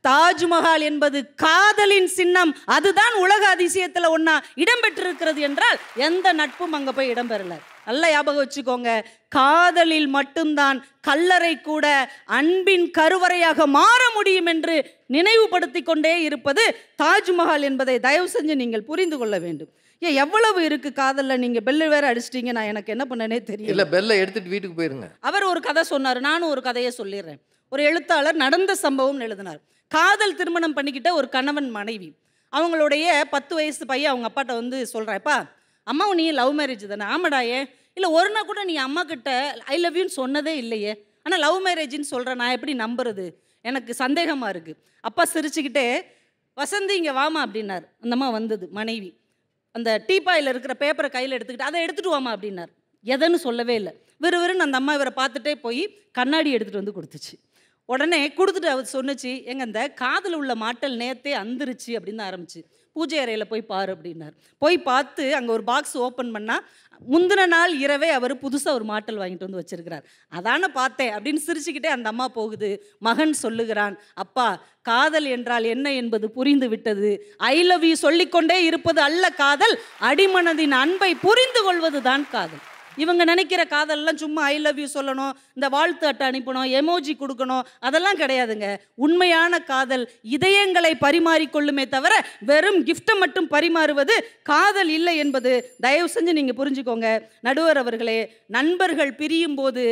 தாஜ்மஹால் என்பது காதலின் சின்னம். அதுதான் உலக அதிசயத்துல ஒன்னா இடம்பெற்றிருக்கிறது என்றால் எந்த நட்பும் அங்க போய் இடம்பெறல. நல்லா ஞாபகம் வச்சுக்கோங்க, காதலில் மட்டும்தான் கல்லறை கூட அன்பின் கருவறையாக மாற முடியும் என்று நினைவுபடுத்தி கொண்டே இருப்பது தாஜ்மஹால் என்பதை தயவு செஞ்சு நீங்கள் புரிந்து கொள்ள வேண்டும். எவ்வளவு இருக்கு காதல்ல. நீங்க பெல்லு வேற அடிச்சிட்டீங்க, நான் எனக்கு என்ன பண்ணனே தெரியல. இல்ல, பெல்ல எடுத்துட்டு வீட்டுக்கு போயிருங்க. அவர் ஒரு கதை சொன்னார், நானும் ஒரு கதையை சொல்லிடுறேன். ஒரு எழுத்தாளர் நடந்த சம்பவம் எழுதினார். காதல் திருமணம் பண்ணிக்கிட்ட ஒரு கணவன் மனைவி, அவங்களுடைய 10 வயசு பையன் அவங்க அப்பாட்ட வந்து சொல்கிறாப்பா, அம்மா நீ லவ் மேரேஜ் தானே? ஆமாடாயே. இல்லை ஒரு நாள் கூட நீ அம்மா கிட்ட ஐ லவ் யூன்னு சொன்னதே இல்லையே, ஆனால் லவ் மேரேஜின்னு சொல்கிறேன், நான் எப்படி நம்புறது? எனக்கு சந்தேகமாக இருக்குது. அப்பா சிரிச்சுக்கிட்டே, வசந்தி இங்கே வாமா அப்படின்னார். அந்த அம்மா வந்தது, மனைவி. அந்த டீப்பாயில் இருக்கிற பேப்பரை கையில் எடுத்துக்கிட்டு அதை எடுத்துகிட்டு வாமா அப்படின்னார். எதன்னு சொல்லவே இல்லை. விறுவிறுன்னு அந்த அம்மா இவரை பார்த்துட்டே போய் கண்ணாடி எடுத்துகிட்டு வந்து கொடுத்துச்சு. உடனே கொடுத்துட்டு அவர் சொன்னிச்சு, எங்க இந்த காதில் உள்ள மாட்டல் நேத்தே அந்துருச்சு அப்படின்னு ஆரம்பிச்சு. பூஜை அறையில் போய் பாரு அப்படின்னார். போய் பார்த்து அங்கே ஒரு பாக்ஸ் ஓப்பன் பண்ணால் முந்தின நாள் இரவே அவர் புதுசாக ஒரு மாட்டல் வாங்கிட்டு வந்து வச்சிருக்கிறார். அதான பார்த்தேன் அப்படின்னு சிரிச்சுக்கிட்டே அந்த அம்மா போகுது. மகன் சொல்லுகிறான், அப்பா காதல் என்றால் என்ன என்பது புரிந்து விட்டது. ஐ லவ் யூ சொல்லிக்கொண்டே இருப்பது அல்ல காதல், அடிமனதின் அன்பை புரிந்து கொள்வது தான் காதல். இவங்க நினைக்கிற காதல்லாம் சும்மா ஐ லவ் யூ சொல்லணும், இந்த வாழ்த்து அட்டை அனுப்பணும், எமோஜி கொடுக்கணும், அதெல்லாம் கிடையாதுங்க. உண்மையான காதல் இதயங்களை பரிமாறிக்கொள்ளுமே தவிர வெறும் கிஃப்டை மட்டும் பரிமாறுவது காதல் இல்லை என்பது தயவு செஞ்சு நீங்கள் புரிஞ்சுக்கோங்க. நடுவர் அவர்களே, நண்பர்கள் பிரியும் போது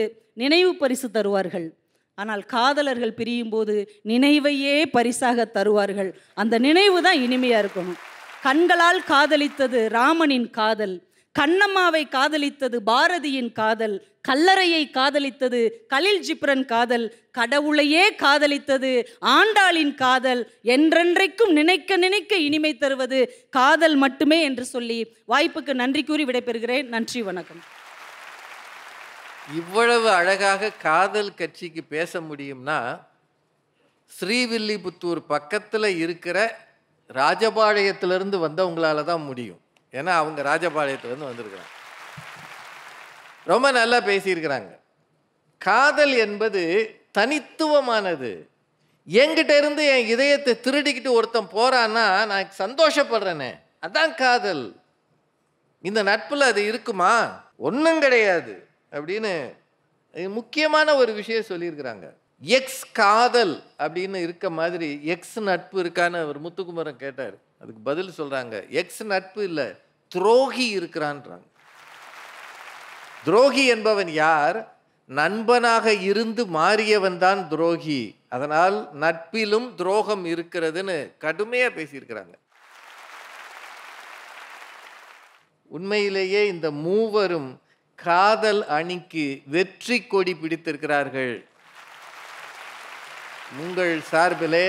நினைவு பரிசு தருவார்கள், ஆனால் காதலர்கள் பிரியும் போது நினைவையே பரிசாக தருவார்கள். அந்த நினைவு தான் இனிமையாக இருக்கணும். கண்களால் காதலித்தது ராமனின் காதல், கண்ணம்மாவை காதலித்தது பாரதியின் காதல், கல்லறையை காதலித்தது கலில் ஜிப்ரன் காதல், கடவுளையே காதலித்தது ஆண்டாளின் காதல். என்றென்றைக்கும் நினைக்க நினைக்க இனிமை தருவது காதல் மட்டுமே என்று சொல்லி வாய்ப்புக்கு நன்றி கூறி விடைபெறுகிறேன். நன்றி, வணக்கம். இவ்வளவு அழகாக காதல் கட்சிக்கு பேச முடியும்னா ஸ்ரீவில்லிபுத்தூர் பக்கத்தில் இருக்கிற ராஜபாளையத்திலிருந்து வந்தவங்களால தான் முடியும். ஏன்னா அவங்க ராஜபாளையத்திலேருந்து வந்திருக்கிறாங்க, ரொம்ப நல்லா பேசியிருக்கிறாங்க. காதல் என்பது தனித்துவமானது. என்கிட்ட இருந்து என் இதயத்தை திருடிக்கிட்டு ஒருத்தன் போறான்னா நான் சந்தோஷப்படுறேனே, அதான் காதல். இந்த நட்பில் அது இருக்குமா? ஒன்றும் கிடையாது அப்படின்னு முக்கியமான ஒரு விஷயம் சொல்லியிருக்கிறாங்க. எக்ஸ் காதல் அப்படின்னு இருக்க மாதிரி எக்ஸ் நட்பு இருக்கான்னு அவர் முத்துக்குமரன் கேட்டார். அதுக்கு பதில் சொல்கிறாங்க, எக்ஸ் நட்பு இல்லை, துரோகி இருக்கிறான்றாங்க. துரோகி என்பவன் யார்? நண்பனாக இருந்து மாறியவன் தான் துரோகி. அதனால் நட்பிலும் துரோகம் இருக்கிறதுன்னு கடுமையாக பேசியிருக்கிறாங்க. உண்மையிலேயே இந்த மூவரும் காதல் அணிக்கு வெற்றி கொடி பிடித்திருக்கிறார்கள். உங்கள் சார்பிலே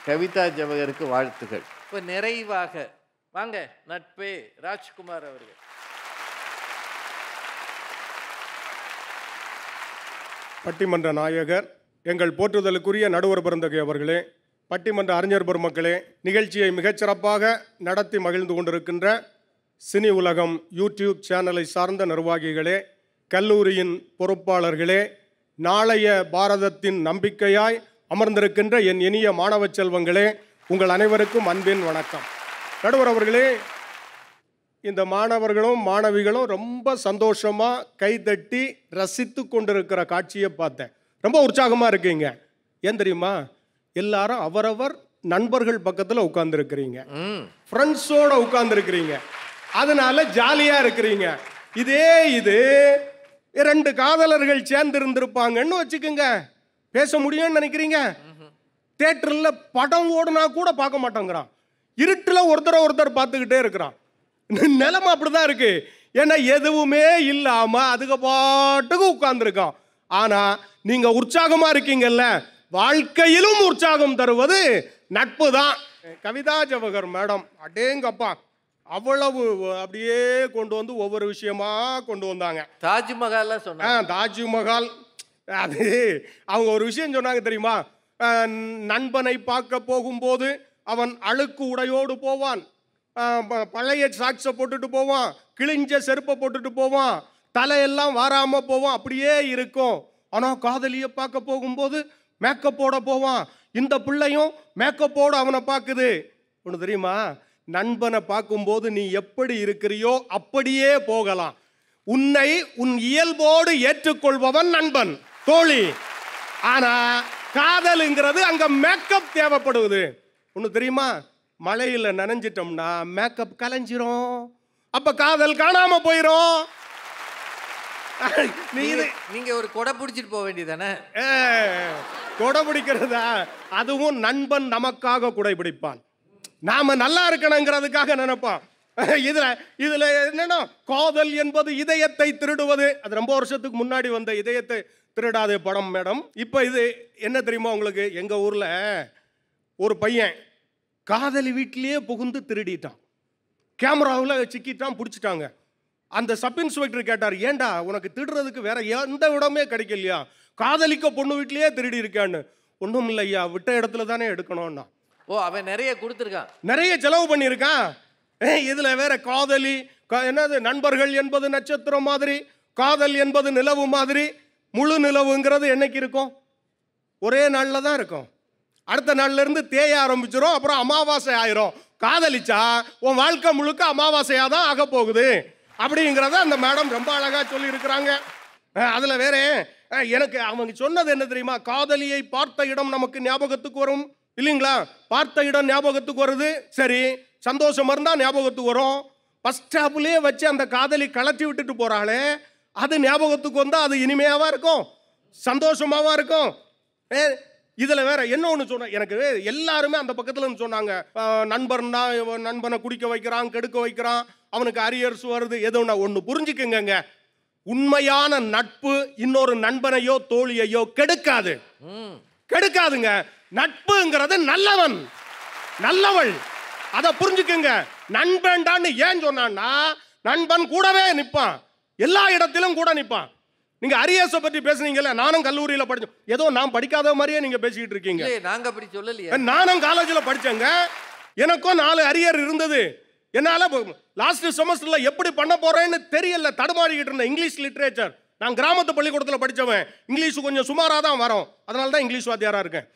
கவிதா ஜவஹருக்கு வாழ்த்துகள். இப்போ நிறைவாக வாங்க நட்பே ராஜ்குமார் அவர்கள். பட்டிமன்ற நாயகர், எங்கள் போற்றுதலுக்குரிய நடுவர் பெருந்தகை அவர்களே, பட்டிமன்ற அறிஞர் பெருமக்களே, நிகழ்ச்சியை மிகச்சிறப்பாக நடத்தி மகிழ்ந்து கொண்டிருக்கின்ற சினி உலகம் யூடியூப் சேனலை சார்ந்த நிர்வாகிகளே, கல்லூரியின் பொறுப்பாளர்களே, நாளைய பாரதத்தின் நம்பிக்கையாய் அமர்ந்திருக்கின்ற என் இனிய மாணவ செல்வங்களே, உங்கள் அனைவருக்கும் அன்பின் வணக்கம். நடுவர் அவர்களே, இந்த மாணவர்களும் மாணவிகளும் ரொம்ப சந்தோஷமாக கைதட்டி ரசித்து கொண்டிருக்கிற காட்சியை பார்த்தேன். ரொம்ப உற்சாகமாக இருக்கீங்க. ஏன் தெரியுமா? எல்லாரும் அவரவர் நண்பர்கள் பக்கத்தில் உட்கார்ந்துருக்கிறீங்க, ஃப்ரெண்ட்ஸோட உட்கார்ந்துருக்கிறீங்க, அதனால ஜாலியாக இருக்கிறீங்க. இது 2 காதலர்கள் சேர்ந்து இருந்திருப்பாங்கன்னு வச்சுக்கோங்க, பேச முடியும்னு நினைக்கிறீங்க? தியேட்டரில் படம் ஓடுனா கூட பார்க்க மாட்டோங்கிறான், இருட்டில் ஒருத்தர் பார்த்துக்கிட்டே இருக்கிறான். நிலைமை அப்படிதான் இருக்கு. ஏன்னா எதுவுமே இல்லாம அதுக்கு பாட்டுக்கு உட்கார்ந்துருக்கோம். ஆனா நீங்க உற்சாகமா இருக்கீங்கல்ல, வாழ்க்கையிலும் உற்சாகம் தருவது நட்பு தான். கவிதா ஜவஹர் மேடம் அடேங்கப்பா, அவ்வளவு அப்படியே கொண்டு வந்து ஒவ்வொரு விஷயமா கொண்டு வந்தாங்க. தாஜ்மஹால் சொன்னாங்க. தாஜ்மஹால் அது அவங்க ஒரு விஷயம் சொன்னாங்க தெரியுமா? நண்பனை பார்க்க போகும்போது அவன் அழுக்கு உடையோடு போவான், பழைய சாக்ஸை போட்டுட்டு போவான், கிழிஞ்ச செருப்பை போட்டுட்டு போவான், தலையெல்லாம் வாராமல் போவான், அப்படியே இருக்கும். ஆனால் காதலியை பார்க்க போகும்போது மேக்கப்போட போவான். இந்த பிள்ளையும் மேக்கப்போடு அவனை பார்க்குது. ஒன்று தெரியுமா? நண்பனை பார்க்கும்போது நீ எப்படி இருக்கிறியோ அப்படியே போகலாம். உன்னை உன் இயல்போடு ஏற்றுக்கொள்பவன் நண்பன், தோழி. ஆனால் காதலுங்கிறது அங்கே மேக்கப் தேவைப்படுவது. ஒன்று தெரியுமா? மழையில் நனைஞ்சிட்டோம்னா மேக்கப் கலைஞ்சிரும், அப்ப காதல் காணாம போயிரும். நீங்க ஒரு கொடை பிடிச்சிட்டு போக வேண்டியதானே? கொடை பிடிக்கிறதா? அதுவும் நண்பன் நமக்காக கொடை பிடிப்பான், நாம நல்லா இருக்கணுங்கிறதுக்காக நினைப்பான். இதுல என்னன்னா, காதல் என்பது இதயத்தை திருடுவது. அது ரொம்ப வருஷத்துக்கு முன்னாடி வந்த இதயத்தை திருடாதே படம் மேடம். இப்ப இது என்ன தெரியுமா உங்களுக்கு? எங்க ஊர்ல ஒரு பையன் காதலி வீட்டிலேயே புகுந்து திருடிட்டான், கேமராவில் சிக்கிட்டான், பிடிச்சிட்டாங்க. அந்த சப் இன்ஸ்பெக்டர் கேட்டார், ஏண்டா உனக்கு திருடுறதுக்கு வேற எந்த இடமே கிடைக்கலையா? காதலிக்க பொண்ணு வீட்டிலேயே திருடி இருக்கான்னு. ஒன்றும் இல்லையா, விட்ட இடத்துல தானே எடுக்கணும்னா. ஓ, அவன் நிறைய கொடுத்துருக்கான், நிறைய செலவு பண்ணியிருக்கான். இதுல வேற காதலி என்னது, நண்பர்கள் என்பது நட்சத்திரம் மாதிரி, காதல் என்பது நிலவு மாதிரி. முழு நிலவுங்கிறது என்னைக்கு இருக்கும்? ஒரே நாளில் தான் இருக்கும். அடுத்த நாள்ல இருந்து தேய ஆரம்பிச்சிடும், அப்புறம் அமாவாசை ஆயிரும். காதலிச்சா உன் வாழ்க்கை முழுக்க அமாவாசையா தான் ஆக போகுது அப்படிங்கிறத அந்த மேடம் ரொம்ப அழகா சொல்லி இருக்கிறாங்க. அதுல வேற எனக்கு அவங்க சொன்னது என்ன தெரியுமா? காதலியை பார்த்த இடம் நமக்கு ஞாபகத்துக்கு வரும் இல்லைங்களா? பார்த்த இடம் ஞாபகத்துக்கு வருது, சரி, சந்தோஷமா இருந்தா ஞாபகத்துக்கு வரும். பஸ் ஸ்டாப்லயே வச்சு அந்த காதலி கலட்டி விட்டுட்டு போறாளே, அது ஞாபகத்துக்கு வந்தா அது இனிமையாவா இருக்கும், சந்தோஷமாவா இருக்கும். இதுல வேற என்ன ஒன்று சொன்ன, எனக்கு எல்லாருமே அந்த பக்கத்துல இருந்து சொன்னாங்க, நண்பர்னா நண்பனை குடிக்க வைக்கிறான், கெடுக்க வைக்கிறான், அவனுக்கு அரியர்ஸ் வருது. எதுனா ஒன்று புரிஞ்சுக்குங்க, உண்மையான நட்பு இன்னொரு நண்பனையோ தோழியையோ கெடுக்காது, கெடுக்காதுங்க. நட்புங்கிறது நல்லவன் நல்லவள், அதை புரிஞ்சுக்குங்க. நண்பன்டான்னு ஏன் சொன்னான்னா, நண்பன் கூடவே நிற்பான், எல்லா இடத்திலும் கூட நிற்பான். நீங்க அரியர்ஸை பற்றி பேசுனீங்கல்ல, நானும் கல்லூரியில் படிச்சோம். ஏதோ நான் படிக்காத மாதிரியே நீங்க பேசிக்கிட்டு இருக்கீங்க. நாங்க அப்படி சொல்லலையே. நானும் காலேஜில் படிச்சேங்க, எனக்கும் 4 அரியர் இருந்தது. என்னால லாஸ்ட் செமஸ்டர்ல எப்படி பண்ண போறேன்னு தெரியல, தடுமாறிக்கிட்டு இருந்தேன். இங்கிலீஷ் லிட்ரேச்சர், நான் கிராமத்து பள்ளிக்கூடத்தில் படித்தவன், இங்கிலீஷ் கொஞ்சம் சுமாராக தான் வரும், அதனால தான் இங்கிலீஷ் வாத்தியாரா இருக்கேன்.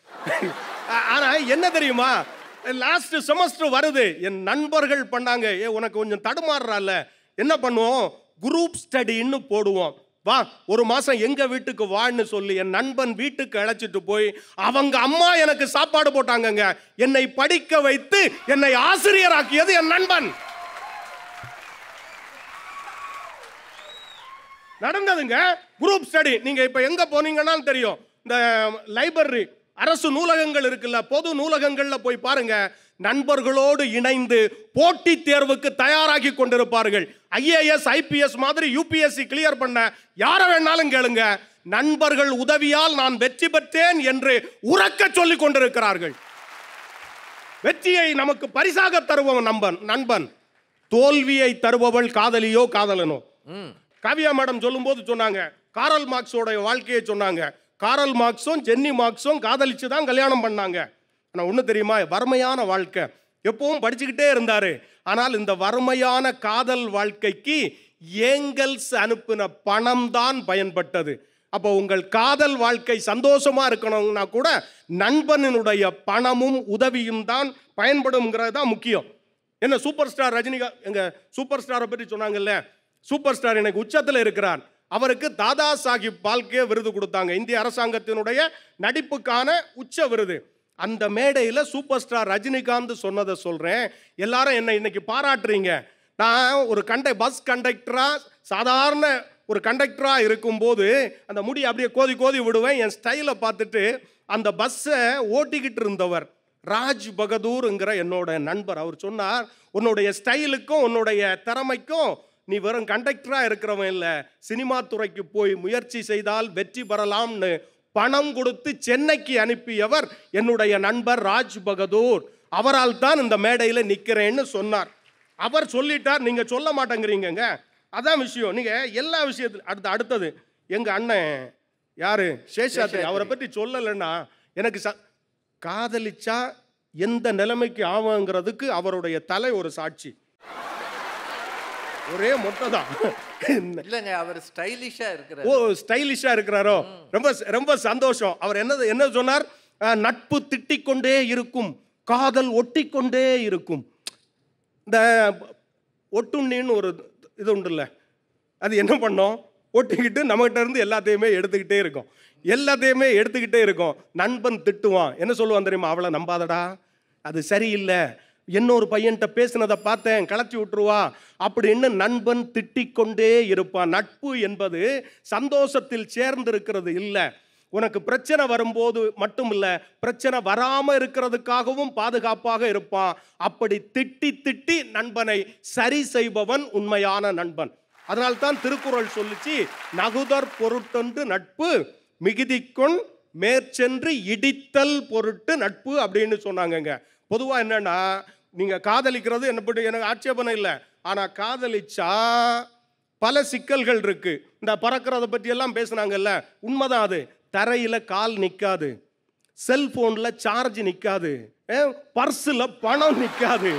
ஆனா என்ன தெரியுமா, லாஸ்ட் செமஸ்டர் வருது, என் நண்பர்கள் பண்ணாங்க, உனக்கு கொஞ்சம் தடுமாறுறால, என்ன பண்ணுவோம், குரூப் ஸ்டடின்னு போடுவோம். வா ஒரு மாசம் எங்க வீட்டுக்கு வான்னு சொல்லி என் நண்பன் வீட்டுக்கு அழைச்சிட்டு போய் அவங்க அம்மா எனக்கு சாப்பாடு போட்டாங்கங்க. என்னை படிக்க வைத்து என்னை ஆசிரியராக்கியது என் நண்பன். நடந்ததுங்க குரூப் ஸ்டடி. நீங்க இப்ப எங்க போனீங்கன்னா தெரியும், இந்த லைப்ரரி அரசு நூலகங்கள் இருக்குல்ல, பொது நூலகங்கள்ல போய் பாருங்க, நண்பர்களோடு இணைந்து போட்டி தேர்வுக்கு தயாராகி கொண்டிருப்பார்கள். IAS IPS மாதிரி UPSC கிளியர் பண்ண யார வேணாலும் கேளுங்க, நண்பர்கள் உதவியால் நான் வெற்றி பெற்றேன் என்று உறக்க சொல்லிக் கொண்டிருக்கிறார்கள். வெற்றியை நமக்கு பரிசாக தருபவன் நண்பன், தோல்வியை தருபவள் காதலியோ காதலனோ. காவியா மேடம் சொல்லும் போது சொன்னாங்க, காரல் மார்க்ஸோட வாழ்க்கையை சொன்னாங்க. காரல் மார்க்ஸும் ஜென்னி மார்க்ஸும் காதலிச்சு தான் கல்யாணம் பண்ணாங்க. ஆனால் ஒன்று தெரியுமா, வறுமையான வாழ்க்கை, எப்பவும் படிச்சுக்கிட்டே இருந்தாரு. ஆனால் இந்த வறுமையான காதல் வாழ்க்கைக்கு ஏங்கல்ஸ் அனுப்பின பணம் தான் பயன்பட்டது. அப்போ உங்கள் காதல் வாழ்க்கை சந்தோஷமா இருக்கணும்னா கூட நண்பனுடைய பணமும் உதவியும் தான் பயன்படும்ங்கிறது தான் முக்கியம். என்ன சூப்பர் ஸ்டார் ரஜினிகாந்த், எங்க சூப்பர் ஸ்டாரை பற்றி சொன்னாங்கல்ல, சூப்பர் ஸ்டார் எனக்கு உச்சத்தில் இருக்கிறார். அவருக்கு தாதா சாஹிப் பால்கே விருது கொடுத்தாங்க, இந்திய அரசாங்கத்தினுடைய நடிப்புக்கான உச்ச விருது. அந்த மேடையில் சூப்பர் ஸ்டார் ரஜினிகாந்த் சொன்னதை சொல்றேன். எல்லாரும் என்னை இன்னைக்கு பாராட்டுறீங்க. நான் ஒரு பஸ் கண்டக்டரா, சாதாரண ஒரு கண்டக்டரா இருக்கும்போது அந்த முடி அப்படியே கோதி விடுவேன். என் ஸ்டைலை பார்த்துட்டு அந்த பஸ்ஸை ஓட்டிக்கிட்டு இருந்தவர் ராஜ் பகதூர்ங்கிற என்னோட நண்பர், அவர் சொன்னார், உன்னுடைய ஸ்டைலுக்கும் உன்னுடைய திறமைக்கும் நீ வெறும் கண்டக்டரா இருக்கிறவன் இல்லை, சினிமா துறைக்கு போய் முயற்சி செய்தால் வெற்றி பெறலாம்னு பணம் கொடுத்து சென்னைக்கு அனுப்பியவர் என்னுடைய நண்பர் ராஜ் பகதூர். அவரால் தான் இந்த மேடையில் நிற்கிறேன்னு சொன்னார். அவர் சொல்லிட்டார், நீங்க சொல்ல மாட்டேங்கிறீங்க. அதான் விஷயம். நீங்க எல்லா விஷயத்துல அடுத்தது எங்க அண்ணன் யாரு சேஷாத்ரி, அவரை பற்றி சொல்லலைன்னா எனக்கு காதலிச்சா எந்த நிலைமைக்கு ஆகுங்கிறதுக்கு அவருடைய தலை ஒரு சாட்சி. ஒரே மொட்டை தான் இல்லைங்க, அவர் ஸ்டைலிஷா இருக்கிறார். ஓ ஸ்டைலிஷா இருக்கிறாரோ, ரொம்ப ரொம்ப சந்தோஷம். அவர் என்ன சொன்னார், நட்பு திட்டிக்கொண்டே இருக்கும், காதல் ஒட்டிக்கொண்டே இருக்கும். இந்த ஒட்டுண்ணின்னு ஒரு இது உண்டுல்ல, அது என்ன பண்ணோம், ஒட்டிக்கிட்டு நம்மகிட்ட இருந்து எல்லாத்தையுமே எடுத்துக்கிட்டே இருக்கும். நண்பன் திட்டுவான், என்ன சொல்லுவான் தெரியுமா, அவளை நம்பாதடா, அது சரியில்லை, இன்னொரு பையன்கிட்ட பேசினதை பார்த்தேன், கலச்சி விட்டுருவா அப்படின்னு நண்பன் திட்டிக்கொண்டே இருப்பான். நட்பு என்பது சந்தோஷத்தில் சேர்ந்திருக்கிறது இல்லை, உனக்கு பிரச்சனை வரும்போது மட்டும் இல்லை, பிரச்சனை வராமல் இருக்கிறதுக்காகவும் பாதுகாப்பாக இருப்பான். அப்படி திட்டி திட்டி நண்பனை சரி செய்பவன் உண்மையான நண்பன். அதனால்தான் திருக்குறள் சொல்லிச்சு, நகுதர் பொருட்டொன்று நட்பு மிகுதிக்கொண் மேற்சென்று இடித்தல் பொருட்டு நட்பு அப்படின்னு சொன்னாங்கங்க. பொதுவாக என்னன்னா, நீங்க காதலிக்கிறது எனக்கு ஆட்சேபனை இல்லை, ஆனால் காதலிச்சா பல சிக்கல்கள் இருக்கு. இந்த பறக்கிறத பற்றி எல்லாம் பேசுனாங்கல்ல, உண்மைதான். அது தரையில் கால் நிற்காது, செல்போனில் சார்ஜ் நிற்காது, பர்ஸில் பணம் நிற்காது,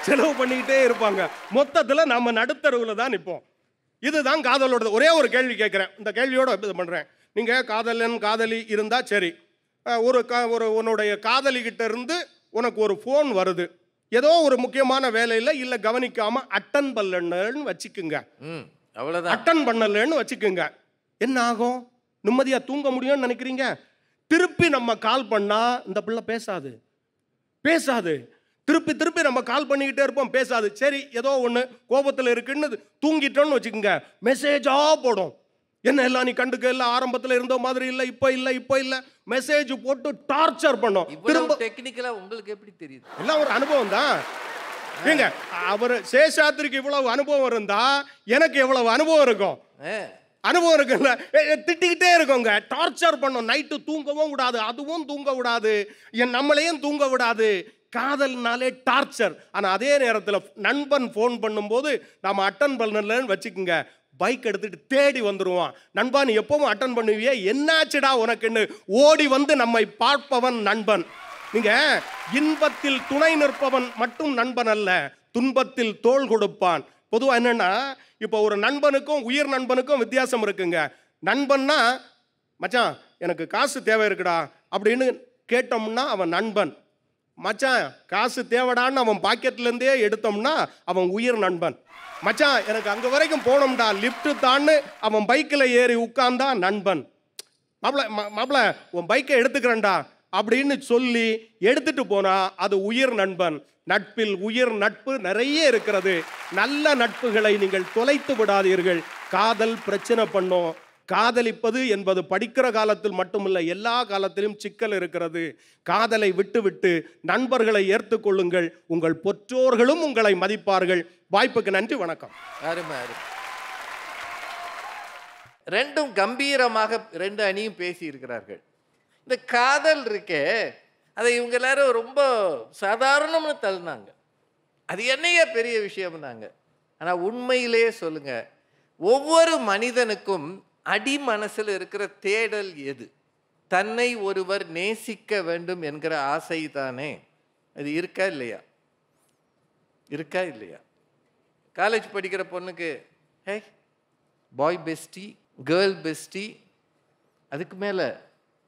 செலவு பண்ணிக்கிட்டே இருப்பாங்க. மொத்தத்தில் நம்ம நடுத்தருவில் தான் நிற்போம். இதுதான் காதலோட. ஒரே ஒரு கேள்வி கேட்குறேன், இந்த கேள்வியோட இது பண்ணுறேன். நீங்கள் காதலன் காதலி இருந்தால் சரி, உன்னுடைய காதலிக்கிட்ட இருந்து உனக்கு ஒரு ஃபோன் வருது, ஏதோ ஒரு முக்கியமான வேலையில் இல்லை கவனிக்காம அட்டன் பண்ணலன்னு வச்சுக்குங்க, அவ்வளோதான், அட்டன் பண்ணலன்னு வச்சுக்குங்க, என்ன ஆகும்? நிம்மதியாக தூங்க முடியும்னு நினைக்கிறீங்க? திருப்பி நம்ம கால் பண்ணா இந்த பிள்ளை பேசாது, திருப்பி நம்ம கால் பண்ணிக்கிட்டே இருப்போம், பேசாது. சரி ஏதோ ஒன்று கோபத்தில் இருக்குன்னு தூங்கிட்டோன்னு வச்சுக்கோங்க, மெசேஜாக போடும், என்ன எல்லாம் நீ கண்டுக்க இல்லை, ஆரம்பத்தில் இருந்த மாதிரி இல்லை, இப்போ இல்லை மெசேஜ் போட்டு டார்ச்சர் பண்ணும். திரும்ப டெக்னிக்கலா உங்களுக்கு எப்படி தெரியுது? எல்லாம் ஒரு அனுபவம் தான். ஏங்க அவர் சேஷாத்திரிக்கு இவ்வளவு அனுபவம் இருந்தா எனக்கு எவ்வளவு அனுபவம் இருக்கும்? அனுபவம் இருக்குல்ல, திட்டிக்கிட்டே இருக்கோங்க, டார்ச்சர் பண்ணும். நைட்டு தூங்கவும் விடாது, அதுவும் தூங்க விடாது, நம்மளையும் தூங்க விடாது. காதல்னாலே டார்ச்சர். ஆனால் அதே நேரத்தில் நண்பன் ஃபோன் பண்ணும்போது நாம் அட்டன் பண்ணலன்னு வச்சுக்கோங்க, பைக் எடுத்துட்டு தேடி வந்துடுவான். நண்பா நீ எப்பவும் அட்டன் பண்ணுவியே, என்னாச்சுடா உனக்குன்னு ஓடி வந்து நம்மை பார்ப்பவன் நண்பன். நீங்க இன்பத்தில் துணை நிற்பவன் மட்டும் நண்பன் அல்ல, துன்பத்தில் தோள் கொடுப்பான். பொதுவாக என்னன்னா, இப்போ ஒரு நண்பனுக்கும் உயிர் நண்பனுக்கும் வித்தியாசம் இருக்குங்க. நண்பன்னா மச்சான் எனக்கு காசு தேவை இருக்குடா அப்படின்னு கேட்டோம்னா அவன் நண்பன். மச்சான் காசு தேவைடான்னு அவன் பாக்கெட்லேருந்தே எடுத்தோம்னா அவன் உயிர் நண்பன். மச்சான் எனக்கு அங்கே வரைக்கும் போனோம்டா லிஃப்ட்டு தான்னு அவன் பைக்கில் ஏறி உட்கார்ந்தா நண்பன். மாப்பிள்ள உன் பைக்கை எடுத்துக்கிறேன்டா அப்படின்னு சொல்லி எடுத்துட்டு போனா அது உயிர் நண்பன். நட்பில் உயிர் நட்பு நிறைய இருக்கிறது. நல்ல நட்புகளை நீங்கள் தொலைத்து விடாதீர்கள். காதல் பிரச்சனை பண்ணும். காதலிப்பது என்பது படிக்கிற காலத்தில் மட்டுமில்லை, எல்லா காலத்திலும் சிக்கல் இருக்கிறது. காதலை விட்டுவிட்டு நண்பர்களை ஏற்றுக்கொள்ளுங்கள். உங்கள் பெற்றோர்களும் உங்களை மதிப்பார்கள். வாய்ப்புக்கு நன்றி, வணக்கம். அருமை அருமை. ரெண்டும் கம்பீரமாக ரெண்டு அணியும் பேசி இருக்கிறார்கள். இந்த காதல் இருக்கே, அதை இவங்க எல்லாரும் ரொம்ப சாதாரணம்னு தள்ளினாங்க. அது என்னையே பெரிய விஷயம்னாங்க. ஆனால் உண்மையிலேயே சொல்லுங்க, ஒவ்வொரு மனிதனுக்கும் அடி மனசில் இருக்கிற தேடல் எது? தன்னை ஒருவர் நேசிக்க வேண்டும் என்கிற ஆசை தானே. அது இருக்கா இல்லையா? இருக்கா இல்லையா? காலேஜ் படிக்கிற பொண்ணுக்கு ஹே பாய் பெஸ்டி, கேர்ள் பெஸ்டி, அதுக்கு மேலே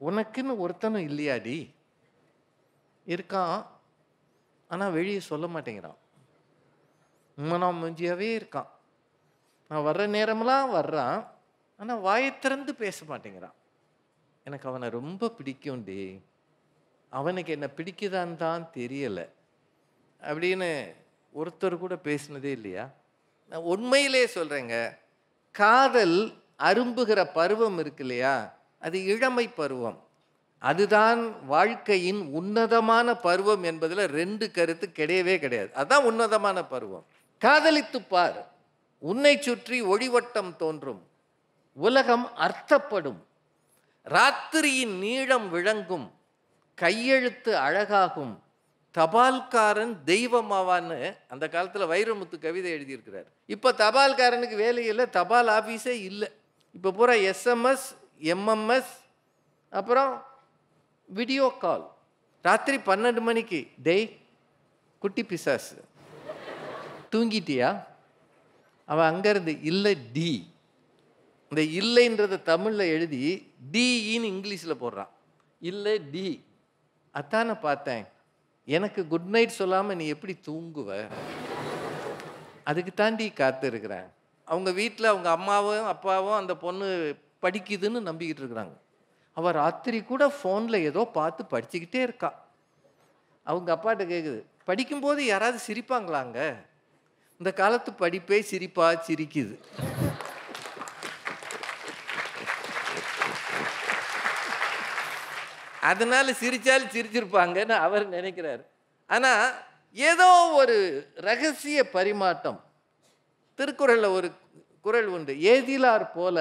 உனக்குன்னு ஒருத்தனும் இல்லையாடி? இருக்கான், ஆனால் வெளியே சொல்ல மாட்டேங்கிறான். நான் முஞ்சியாவே இருக்கான். நான் வர்ற நேரமெல்லாம் வர்றான், ஆனால் வாயை திறந்து பேச மாட்டேங்கிறான். எனக்கு அவனை ரொம்ப பிடிக்கும் டி, அவனுக்கு என்ன பிடிக்குதான்னு தான் தெரியலை அப்படின்னு ஒருத்தர் கூட பேசினதே இல்லையா? நான் உண்மையிலே சொல்கிறேங்க, காதல் அரும்புகிற பருவம் இருக்கு இல்லையா, அது இளமை பருவம். அதுதான் வாழ்க்கையின் உன்னதமான பருவம் என்பதில் ரெண்டு கருத்து கிடையவே கிடையாது. அதுதான் உன்னதமான பருவம். காதலித்து பார், உன்னை சுற்றி ஒளிவட்டம் தோன்றும், உலகம் அர்த்தப்படும், ராத்திரியின் நீளம் விளங்கும், கையெழுத்து அழகாகும், தபால்காரன் தெய்வமாவான்னு அந்த காலத்தில் வைரமுத்து கவிதை எழுதியிருக்கிறார். இப்போ தபால்காரனுக்கு வேலை இல்லை, தபால் ஆஃபீஸே இல்லை. இப்போ பூரா எஸ்எம்எஸ், எம்எம்எஸ், அப்புறம் வீடியோ கால். ராத்திரி 12 மணிக்கு, டேய் குட்டி பிசாசு தூங்கிட்டியா? அவன் அங்கேருந்து இல்லை டி, இந்த இல்லைன்றதை தமிழில் எழுதி டின்னு இங்கிலீஷில் போடுறான். இல்லை டி, அத்தானே பார்த்தேன், எனக்கு குட் நைட் சொல்லாமல் நீ எப்படி தூங்குவ? அதுக்கு தாண்டி காத்து இருக்கிறேன். அவங்க வீட்டில் அவங்க அம்மாவும் அப்பாவும் அந்த பொண்ணு படிக்குதுன்னு நம்பிக்கிட்டு இருக்கிறாங்க. அவள் ராத்திரி கூட ஃபோனில் ஏதோ பார்த்து படிச்சுக்கிட்டே இருக்கா. அவங்க அப்பாட்ட கேட்குது, படிக்கும்போது யாராவது சிரிப்பாங்களாங்க? இந்த காலத்து படிப்பே சிரிப்பா சிரிக்குது. அதனால சிரிச்சாலும் சிரிச்சிருப்பாங்கன்னு அவர் நினைக்கிறார். ஆனால் ஏதோ ஒரு ரகசிய பரிமாற்றம். திருக்குறளில் ஒரு குறள் உண்டு, ஏதிலார் போல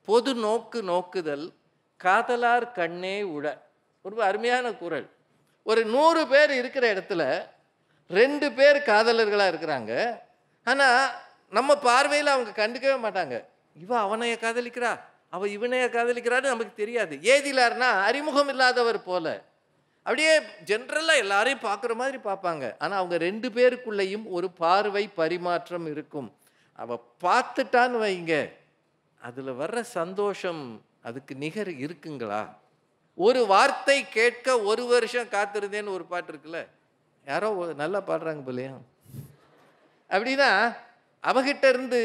பொது நோக்கு நோக்குதல் காதலார் கண்ணே உழ. ஒரு அருமையான குறள். ஒரு 100 பேர் இருக்கிற இடத்துல 2 பேர் காதலர்களாக இருக்கிறாங்க. ஆனால் நம்ம பார்வையில் அவங்க கண்டுக்கவே மாட்டாங்க. இவ அவனைய காதலிக்கிறா, அவள் இவனைய காதலிக்கிறான்னு நமக்கு தெரியாது. ஏதிலார்னா அறிமுகம் இல்லாதவர் போல, அப்படியே ஜென்ரலாக எல்லாரையும் பார்க்குற மாதிரி பார்ப்பாங்க. ஆனால் அவங்க 2 பேருக்குள்ளேயும் ஒரு பார்வை பரிமாற்றம் இருக்கும். அவள் பார்த்துட்டான்னு வைங்க, அதில் வர்ற சந்தோஷம் அதுக்கு நிகர் இருக்குங்களா? ஒரு வார்த்தை கேட்க 1 வருஷம் காத்திருந்தேன்னு ஒரு பாட்டு இருக்குல்ல, யாரோ நல்லா பாடுறாங்க போலையா? அப்படின்னா அவகிட்ட இருந்து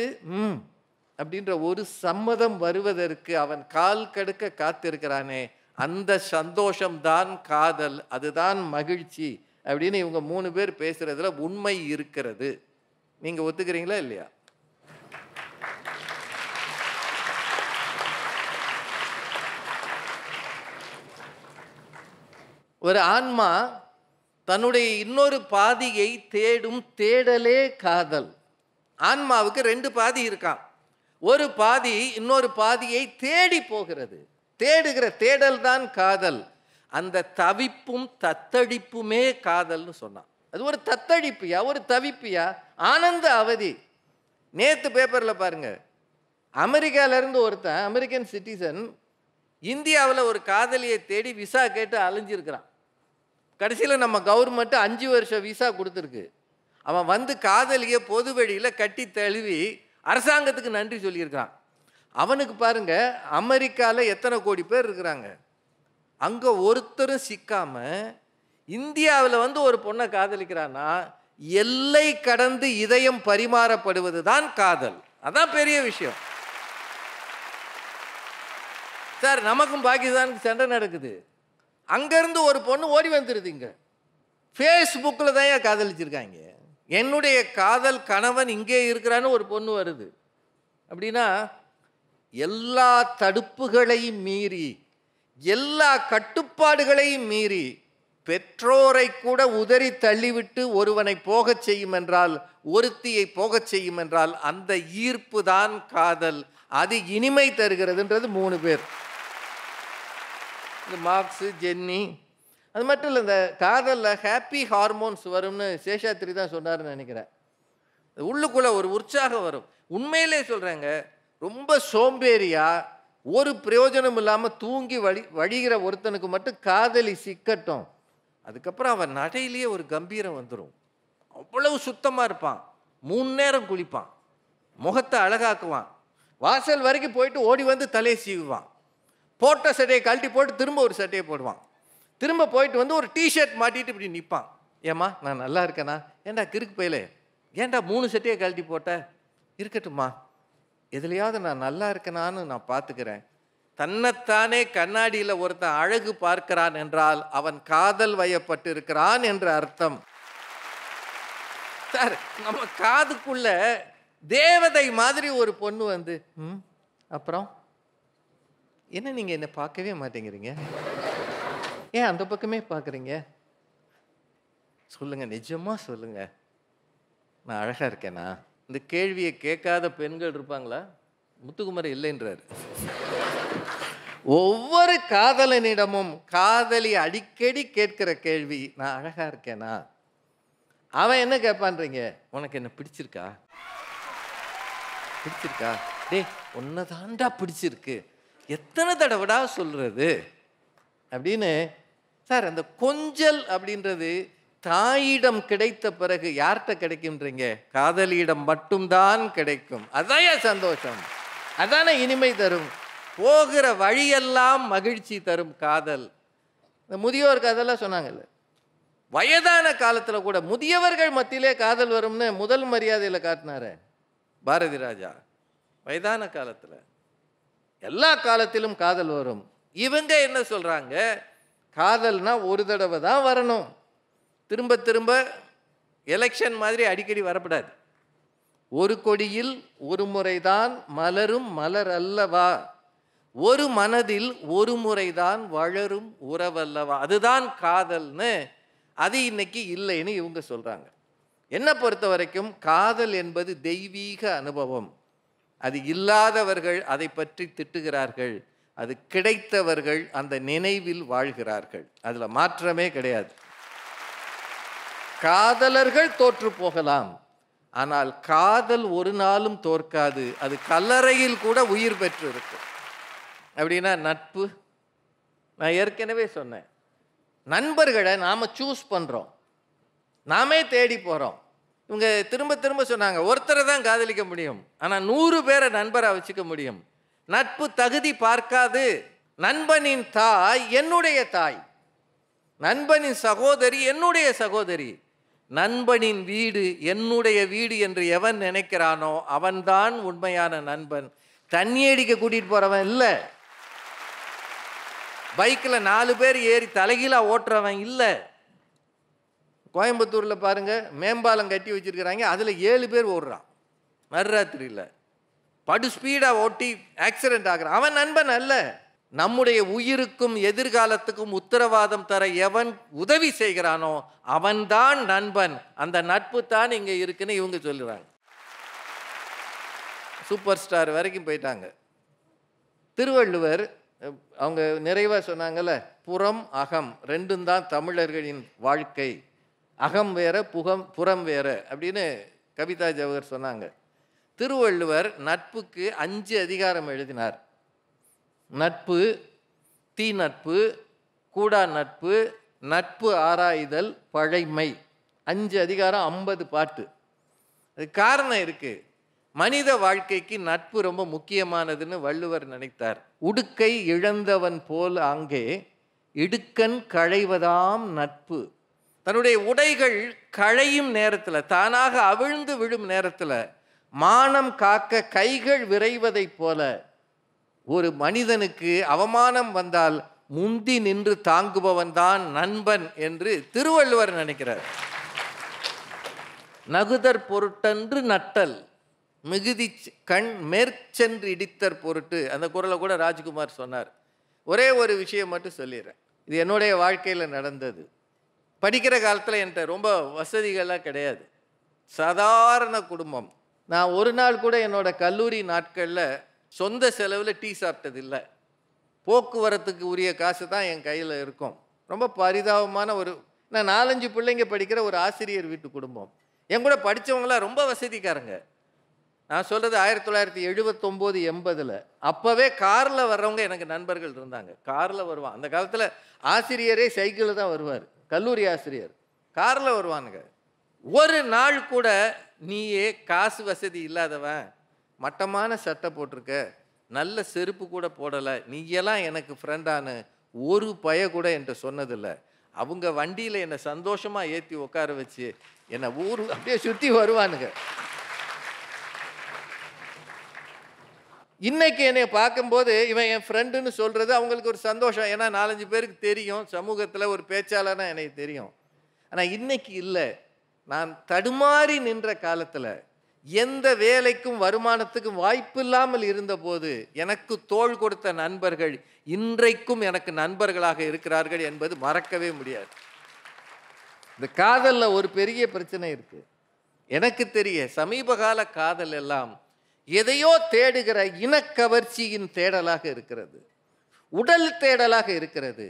அப்படின்ற ஒரு சம்மதம் வருவதற்கு அவன் கால் கடுக்க காத்திருக்கிறானே, அந்த சந்தோஷம்தான் காதல், அதுதான் மகிழ்ச்சி அப்படின்னு இவங்க 3 பேர் பேசுறதுல உண்மை இருக்கிறது. நீங்க ஒத்துக்கிறீங்களா இல்லையா? ஒரு ஆன்மா தன்னுடைய இன்னொரு பாதியை தேடும் தேடலே காதல். ஆன்மாவுக்கு 2 பாதி இருக்கான். ஒரு பாதி இன்னொரு பாதியை தேடி போகிறது. தேடுகிற தேடல் தான் காதல். அந்த தவிப்பும் தத்தளிப்புமே காதல்னு சொன்னான். அது ஒரு தத்தளிப்பியா, ஒரு தவிப்பியா? ஆனந்த அவதி. நேற்று பேப்பரில் பாருங்க, அமெரிக்காவிலேருந்து ஒருத்தன், அமெரிக்கன் சிட்டிசன், இந்தியாவில் ஒரு காதலியை தேடி விசா கேட்டு அலைஞ்சிருக்கிறான். கடைசியில் நம்ம கவர்மெண்ட்டு 5 வருஷம் விசா கொடுத்துருக்கு. அவன் வந்து காதலியை பொது வழியில் கட்டி தழுவி அரசாங்கத்துக்கு நன்றி சொல்லியிருக்கான். அவனுக்கு பாருங்க, அமெரிக்காவில் எத்தனை கோடி பேர் இருக்கிறாங்க, அங்கே ஒருத்தரும் சிக்காம இந்தியாவில் வந்து ஒரு பொண்ணை காதலிக்கிறான்னா எல்லை கடந்து இதயம் பரிமாறப்படுவது தான் காதல். அதான் பெரிய விஷயம் சார். நமக்கும் பாகிஸ்தானுக்கு சண்டை நடக்குது, அங்கேருந்து ஒரு பொண்ணு ஓடி வந்துடுது. இங்கே ஃபேஸ்புக்கில் தான் ஏன் காதலிச்சிருக்காங்க. என்னுடைய காதல் கணவன் இங்கே இருக்கிறான்னு ஒரு பொண்ணு வருது அப்படின்னா எல்லா தடுப்புகளையும் மீறி, எல்லா கட்டுப்பாடுகளையும் மீறி, பெற்றோரை கூட உதறி தள்ளிவிட்டு ஒருவனை போகச் செய்யும் என்றால், ஒருத்தியை போகச் செய்யும் என்றால் அந்த ஈர்ப்பு தான் காதல். அது இனிமை தருகிறதுன்றது 3 பேர். இந்த மார்க்ஸு, ஜென்னி, அது மட்டும் இல்லை, இந்த காதலில் ஹாப்பி ஹார்மோன்ஸ் வரும்னு சேஷாத்ரி தான் சொன்னார்னு நினைக்கிறேன். உள்ளுக்குள்ளே ஒரு உற்சாகம் வரும். உண்மையிலே சொல்கிறேங்க, ரொம்ப சோம்பேறியா ஒரு பிரயோஜனம் இல்லாமல் தூங்கி வழிகிற ஒருத்தனுக்கு மட்டும் காதலி சிக்கட்டும், அதுக்கப்புறம் அவன் நடையிலேயே ஒரு கம்பீரம் வந்துடும். அவ்வளவு சுத்தமாக இருப்பான், 3 நேரம் குளிப்பான், முகத்தை அழகாக்குவான், வாசல் வரைக்கும் போயிட்டு ஓடி வந்து தலையை சீவுவான், போட்ட சட்டையை கழட்டி போட்டு திரும்ப ஒரு சட்டையை போடுவான், திரும்ப போயிட்டு வந்து ஒரு டிஷர்ட் மாட்டிட்டு இப்படி நிற்பான். ஏம்மா நான் நல்லா இருக்கேனா? ஏன்டா கிறுக்கு பையலே, ஏன்டா 3 சட்டையை கழட்டி போட்ட? இருக்கட்டும்மா, எதுலையாவது நான் நல்லா இருக்கேனான்னு நான் பார்த்துக்கிறேன். தன்னைத்தானே கண்ணாடியில் ஒருத்தன் அழகு பார்க்கிறான் என்றால் அவன் காதல் வயப்பட்டு இருக்கிறான் என்று அர்த்தம். சார், நம்ம காதுக்குள்ள தேவதை மாதிரி ஒரு பொண்ணு வந்து, அப்புறம் என்ன நீங்கள் என்னை பார்க்கவே மாட்டேங்கிறீங்க, ஏன் அந்த பக்கமே பார்க்குறீங்க, சொல்லுங்க, நிஜமாக சொல்லுங்க, நான் அழகாக இருக்கேனா? இந்த கேள்வியை கேட்காத பெண்கள் இருப்பாங்களா? முத்துக்குமரன் இல்லைன்றார். ஒவ்வொரு காதலனிடமும் காதலி அடிக்கடி கேட்கிற கேள்வி, நான் அழகா இருக்கேனா? அவன் என்ன கேட்பான்றீங்க, உனக்கு என்ன பிடிச்சிருக்கா? பிடிச்சிருக்கா? டேய் உன்னதாண்டா பிடிச்சிருக்கு, எத்தனை தடவைடா சொல்றது அப்படின்னு. சார், அந்த கொஞ்சல் அப்படின்றது தாயிடம் கிடைத்த பிறகு யார்கிட்ட கிடைக்கும்ன்றீங்க? காதலியிடம் மட்டும்தான் கிடைக்கும். அதான் சந்தோஷம், அதான இனிமை தரும், போகிற வழியெல்லாம் மகிழ்ச்சி தரும் காதல். இந்த முதியோர் காதெல்லாம் சொன்னாங்கல்ல, வயதான காலத்தில் கூட முதியவர்கள் மத்தியிலே காதல் வரும்னு முதல் மரியாதையில் காட்டினாரு பாரதி ராஜா. வயதான காலத்தில், எல்லா காலத்திலும் காதல் வரும். இவங்க என்ன சொல்றாங்க, காதல்னா ஒரு தடவை தான் வரணும், திரும்ப திரும்ப எலெக்ஷன் மாதிரி அடிக்கடி வரப்படாது. ஒரு கொடியில் ஒரு முறைதான் மலரும் மலர் அல்லவா, ஒரு மனதில் ஒரு முறைதான் வளரும் உறவல்லவா, அதுதான் காதல்னு. அது இன்னைக்கு இல்லைன்னு இவங்க சொல்றாங்க. என்னை பொறுத்த வரைக்கும் காதல் என்பது தெய்வீக அனுபவம். அது இல்லாதவர்கள் அதை பற்றி திட்டுகிறார்கள், அது கிடைத்தவர்கள் அந்த நினைவில் வாழ்கிறார்கள். அதுல மாற்றமே கிடையாது. காதலர்கள் தோற்று போகலாம், ஆனால் காதல் ஒரு நாளும் தோற்காது. அது கல்லறையில் கூட உயிர் பெற்று இருக்கு. அப்படின்னா நட்பு, நான் ஏற்கனவே சொன்னேன், நண்பர்களை நாம சூஸ் பண்றோம், நாமே தேடி போறோம். இவங்க திரும்ப திரும்ப சொன்னாங்க, ஒருத்தரை தான் காதலிக்க முடியும், ஆனா 100 பேரை நண்பரை வச்சுக்க முடியும். நட்பு தகுதி பார்க்காது. நண்பனின் தாய் என்னுடைய தாய், நண்பனின் சகோதரி என்னுடைய சகோதரி, நண்பனின் வீடு என்னுடைய வீடு என்று எவன் நினைக்கிறானோ அவன்தான் உண்மையான நண்பன். தண்ணி அடிக்க கூட்டிட்டு போறவன் இல்லை, பைக்கில் 4 பேர் ஏறி தலைகீழா ஓட்டுறவன் இல்லை. கோயம்புத்தூரில் பாருங்க, மேம்பாலம் கட்டி வச்சிருக்கிறாங்க, அதில் 7 பேர் ஓடுறான் நடுராத்திரியில், படு ஸ்பீடாக ஓட்டி ஆக்சிடென்ட் ஆகிறான். அவன் நண்பன் அல்ல. நம்முடைய உயிருக்கும் எதிர்காலத்துக்கும் உத்தரவாதம் தர எவன் உதவி செய்கிறானோ அவன்தான் நண்பன். அந்த நட்பு தான் இங்க இருக்குன்னு இவங்க சொல்லுறாங்க. சூப்பர் ஸ்டார் வரைக்கும் போயிட்டாங்க. திருவள்ளுவர் அவங்க நிறைவா சொன்னாங்கல்ல, புறம் அகம் ரெண்டும் தான் தமிழர்களின் வாழ்க்கை, அகம் வேற புறம் வேற அப்படின்னு கவிதா ஜவஹர் சொன்னாங்க. திருவள்ளுவர் நட்புக்கு 5 அதிகாரம் எழுதினார். நட்பு, தீ நட்பு, கூடா நட்பு, நட்பு ஆராய்தல், பழைமை, 5 அதிகாரம் 50 பாட்டு. அது காரணம் இருக்கு. மனித வாழ்க்கைக்கு நட்பு ரொம்ப முக்கியமானதுன்னு வள்ளுவர் நினைத்தார். உடுக்கை இழந்தவன் போல் அங்கே இடுக்கண் களைவதாம் நட்பு தன்னுடைய உடைகள் களையும் நேரத்தில், தானாக அவிழ்ந்து விழும் நேரத்தில் மானம் காக்க கைகள் விரைவதைப் போல ஒரு மனிதனுக்கு அவமானம் வந்தால் முந்தி நின்று தாங்குபவன் தான் நண்பன் என்று திருவள்ளுவர் நினைக்கிறார். நகுதற் பொருட்டன்று நட்டல் மிகுதி கண் மேற்சென்று இடித்தற் பொருட்டு, அந்த குறளை கூட ராஜ்குமார் சொன்னார். ஒரே ஒரு விஷயம் மட்டும் சொல்லிடுறேன். இது என்னுடைய வாழ்க்கையில் நடந்தது. படிக்கிற காலத்தில் என்கிட்ட ரொம்ப வசதிகள்லாம் கிடையாது, சாதாரண குடும்பம். நான் ஒரு நாள் கூட என்னோட கல்லூரி நாட்களில் சொந்த செலவில் டீ சாப்பிட்டது இல்லை. போக்குவரத்துக்கு உரிய காசு தான் என் கையில் இருக்கும். ரொம்ப பரிதாபமான நான் 4-5 பிள்ளைங்க படிக்கிற ஒரு ஆசிரியர் வீட்டு குடும்பம். என் கூட படித்தவங்களாம் ரொம்ப வசதிக்காரங்க. நான் சொல்கிறது 1979-80. அப்போவே காரில் வர்றவங்க எனக்கு நண்பர்கள் இருந்தாங்க. காரில் வருவான். அந்த காலத்தில் ஆசிரியரே சைக்கிளில் தான் வருவார். கல்லூரி ஆசிரியர் காரில் வருவானுங்க. ஒரு நாள் கூட நீயே காசு வசதி இல்லாதவன், மட்டமான சட்டை போட்டிருக்க, நல்ல செருப்பு கூட போடலை, நீயெல்லாம் எனக்கு ஃப்ரெண்டானு ஒரு பய கூட என்கிட்ட சொன்னதில்லை. அவங்க வண்டியில் என்னை சந்தோஷமாக ஏற்றி உட்கார வச்சு என்னை ஊர் அப்படியே சுற்றி வருவானுங்க. இன்னைக்கு என்னை பார்க்கும்போது இவன் என் ஃப்ரெண்டுன்னு சொல்கிறது அவங்களுக்கு ஒரு சந்தோஷம். ஏன்னா 4-5 பேருக்கு தெரியும், சமூகத்தில் ஒரு பேச்சாளர்னா எனக்கு தெரியும். ஆனால் இன்னைக்கு இல்லை. நான் தடுமாறி நின்ற காலத்தில், எந்த வேலைக்கும் வருமானத்துக்கும் வாய்ப்பு இல்லாமல் இருந்தபோது எனக்கு தோள் கொடுத்த நண்பர்கள் இன்றைக்கும் எனக்கு நண்பர்களாக இருக்கிறார்கள் என்பது மறக்கவே முடியாது. இந்த காதலில் ஒரு பெரிய பிரச்சனை இருக்கு. எனக்கு தெரிய சமீபகால காதல் எல்லாம் எதையோ தேடுகிற இனக்கவர்ச்சியின் தேடலாக இருக்கிறது, உடல் தேடலாக இருக்கிறது.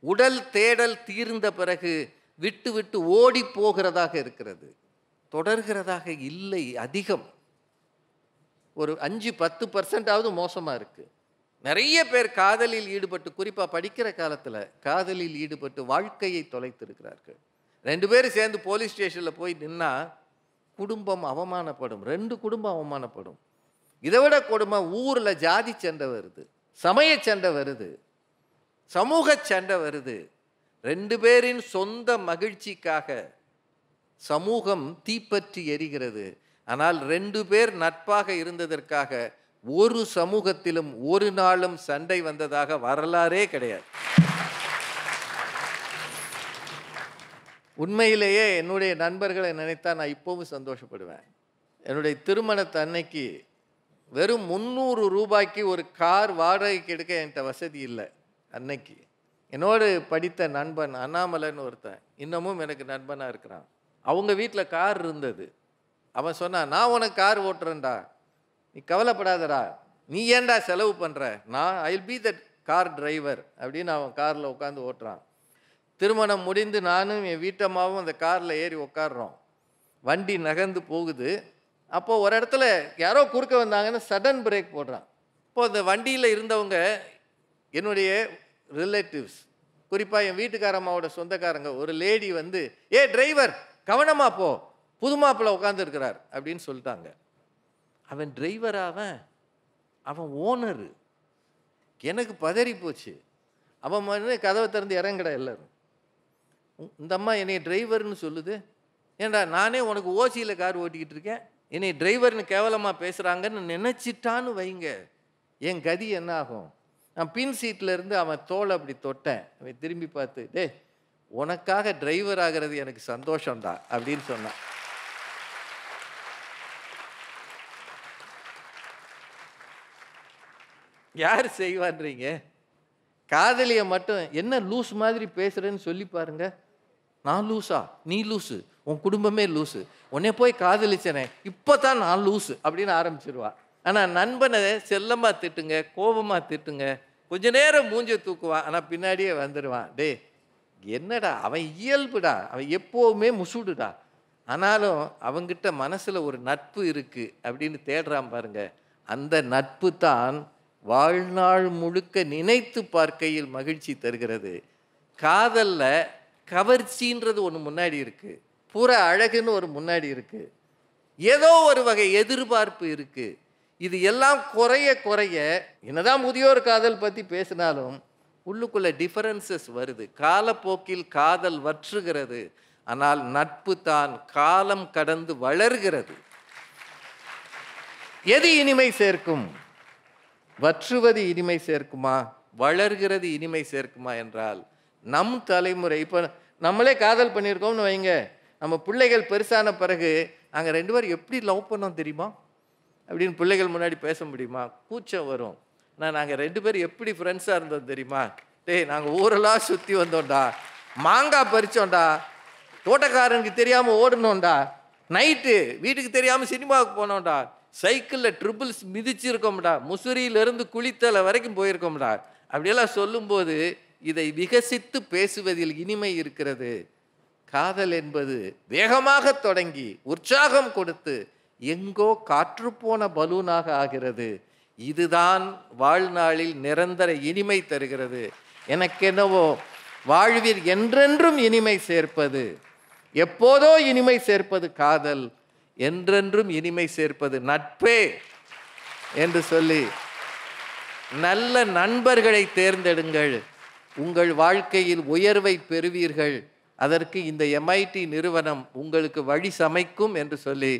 உடல் தேடல் தீர்ந்த பிறகு விட்டு விட்டு ஓடி போகிறதாக இருக்கிறது, தொடர்கிறதாக இல்லை. அதிகம் ஒரு 5-10% மோசமாக இருக்குது. நிறைய பேர் காதலில் ஈடுபட்டு, குறிப்பாக படிக்கிற காலத்தில் காதலில் ஈடுபட்டு வாழ்க்கையை தொலைத்திருக்கிறார்கள். 2 பேரும் சேர்ந்து போலீஸ் ஸ்டேஷனில் போய் நின்னா குடும்பம் அவமானப்படும், 2 குடும்பம் அவமானப்படும். இதை விட கொடுமை, ஊரில் ஜாதி சண்டை வருது, சமய சண்டை வருது, சமூக சண்டை வருது. 2 பேரின் சொந்த மகிழ்ச்சிக்காக சமூகம் தீப்பற்றி எரிகிறது. ஆனால் 2 பேர் நட்பாக இருந்ததற்காக ஒரு சமூகத்திலும் ஒரு நாளும் சண்டை வந்ததாக வரலாறே கிடையாது. உண்மையிலேயே என்னுடைய நண்பர்களை நினைத்தா நான் இப்போவும் சந்தோஷப்படுவேன். என்னுடைய திருமணத்து அன்னைக்கு வெறும் 300 ரூபாய்க்கு ஒரு கார் வாடகைக்கு எடுக்க என்கிட்ட வசதி இல்லை. அன்னைக்கு என்னோடு படித்த நண்பன் அண்ணாமலைன்னு ஒருத்தன் இன்னமும் எனக்கு நண்பனாக இருக்கிறான். அவங்க வீட்டில் கார் இருந்தது. அவன் சொன்னான், நான் உனக்கு கார் ஓட்டுறேன்டா, நீ கவலைப்படாதடா, நீ ஏன்டா செலவு பண்ணுற, நான் I'll be that car driver அப்படின்னு அவன் காரில் உட்காந்து ஓட்டுறான். திருமணம் முடிந்து நானும் என் வீட்டம்மாவும் அந்த காரில் ஏறி உட்காடுறோம். வண்டி நகர்ந்து போகுது. அப்போது ஒரு இடத்துல யாரோ குறுக்க வந்தாங்கன்னு சடன் பிரேக் போடுறான். இப்போது அந்த வண்டியில் இருந்தவங்க என்னுடைய ரிலேட்டிவ்ஸ், குறிப்பாக என் வீட்டுக்காரம்மாவோட சொந்தக்காரங்க. ஒரு லேடி வந்து, ஏ டிரைவர் கவனமாக போ, புது மாப்பிள்ளை உட்காந்துருக்கிறார் அப்படின்னு சொல்லிட்டாங்க. அவன் டிரைவராக, அவன் ஓனரு. எனக்கு பதறி போச்சு. அவன் வந்து கதவை திறந்து இறங்கடா எல்லாரும். இந்த அம்மா என்னை டிரைவர்னு சொல்லுது. ஏன்டா நானே உனக்கு ஓசியில் கார் ஓட்டிக்கிட்டு இருக்கேன், என்னை டிரைவர்னு கேவலமாக பேசுகிறாங்கன்னு நினச்சிட்டான்னு வைங்க, என் கதி என்ன ஆகும்? நான் பின் சீட்டில் இருந்து அவன் தோலை அப்படி தொட்டேன். அவன் திரும்பி பார்த்து, டே உனக்காக டிரைவர் ஆகிறது எனக்கு சந்தோஷம்டா அப்படின்னு சொன்னான். யார் செய்வான்றீங்க? காதலியை மட்டும் என்ன லூஸ் மாதிரி பேசுகிறேன்னு சொல்லி பாருங்க. நான் லூஸா? நீ லூஸு, உன் குடும்பமே லூஸு, உன்னை போய் காதலிச்சனே இப்போ தான் நான் லூஸு அப்படின்னு ஆரம்பிச்சிருவா. ஆனால் நண்பனை செல்லமாக திட்டுங்க, கோபமாக திட்டுங்க, கொஞ்ச நேரம் மூஞ்ச தூக்குவான், ஆனால் பின்னாடியே வந்துடுவான். டே என்னடா அவன் இயல்புடா, அவன் எப்போவுமே முசுடுடா, ஆனாலும் அவங்கிட்ட மனசில் ஒரு நட்பு இருக்குது அப்படின்னு தேடுறான் பாருங்க. அந்த நட்பு தான் வாழ்நாள் முழுக்க நினைத்து பார்க்கையில் மகிழ்ச்சி தருகிறது. காதலில் கவர்ச்சின்றது ஒன்று முன்னாடி இருக்குது, புற அழகுன்னு ஒரு முன்னாடி இருக்குது, ஏதோ ஒரு வகை எதிர்பார்ப்பு இருக்குது. இது எல்லாம் குறைய குறைய, என்னதான் முதியோர் காதல் பற்றி பேசினாலும் உள்ளுக்குள்ள டிஃபரன்சஸ் வருது. காலப்போக்கில் காதல் வற்றுகிறது. ஆனால் நட்பு தான் காலம் கடந்து வளர்கிறது. எது இனிமை சேர்க்கும்? வற்றுவது இனிமை சேர்க்குமா, வளர்கிறது இனிமை சேர்க்குமா என்றால் நம் தலைமுறை. இப்போ நம்மளே காதல் பண்ணியிருக்கோம்னு வைங்க, நம்ம பிள்ளைகள் பெருசான பிறகு நாங்கள் 2 பேரும் எப்படி லவ் பண்ணோம் தெரியுமா அப்படின்னு பிள்ளைகள் முன்னாடி பேச முடியுமா? கூச்சம் வரும். நாங்கள் 2 பேரும் எப்படி ஃப்ரெண்ட்ஸாக இருந்தோம் தெரியுமா? டேய், நாங்கள் ஊரெல்லாம் சுற்றி வந்தோம்டா, மாங்காய் பறிச்சோம்டா, தோட்டக்காரனுக்கு தெரியாமல் ஓடணும்டா, நைட்டு வீட்டுக்கு தெரியாமல் சினிமாவுக்கு போனோம்டா, சைக்கிளில் ட்ரிபிள்ஸ் மிதிச்சிருக்கோம்டா, முசிறியிலிருந்து குளித்தலை வரைக்கும் போயிருக்கோம்டா. அப்படியெல்லாம் சொல்லும்போது இதை விகசித்து பேசுவதில் இனிமை இருக்கிறது. காதல் என்பது வேகமாக தொடங்கி உற்சாகம் கொடுத்து எங்கோ காற்றுப்போன பலூனாக ஆகிறது. இதுதான் வாழ்நாளில் நிரந்தர இனிமை தருகிறது. எனக்கென்னவோ வாழ்வில் என்றென்றும் இனிமை சேர்ப்பது, எப்போதோ இனிமை சேர்ப்பது காதல், என்றென்றும் இனிமை சேர்ப்பது நட்பே என்று சொல்லி நல்ல நண்பர்களை தேர்ந்தெடுங்கள். உங்கள் வாழ்க்கையில் உயர்வை பெறுவீர்கள். அதற்கு இந்த MIT நிறுவனம் உங்களுக்கு வழி சமைக்கும் என்று சொல்லி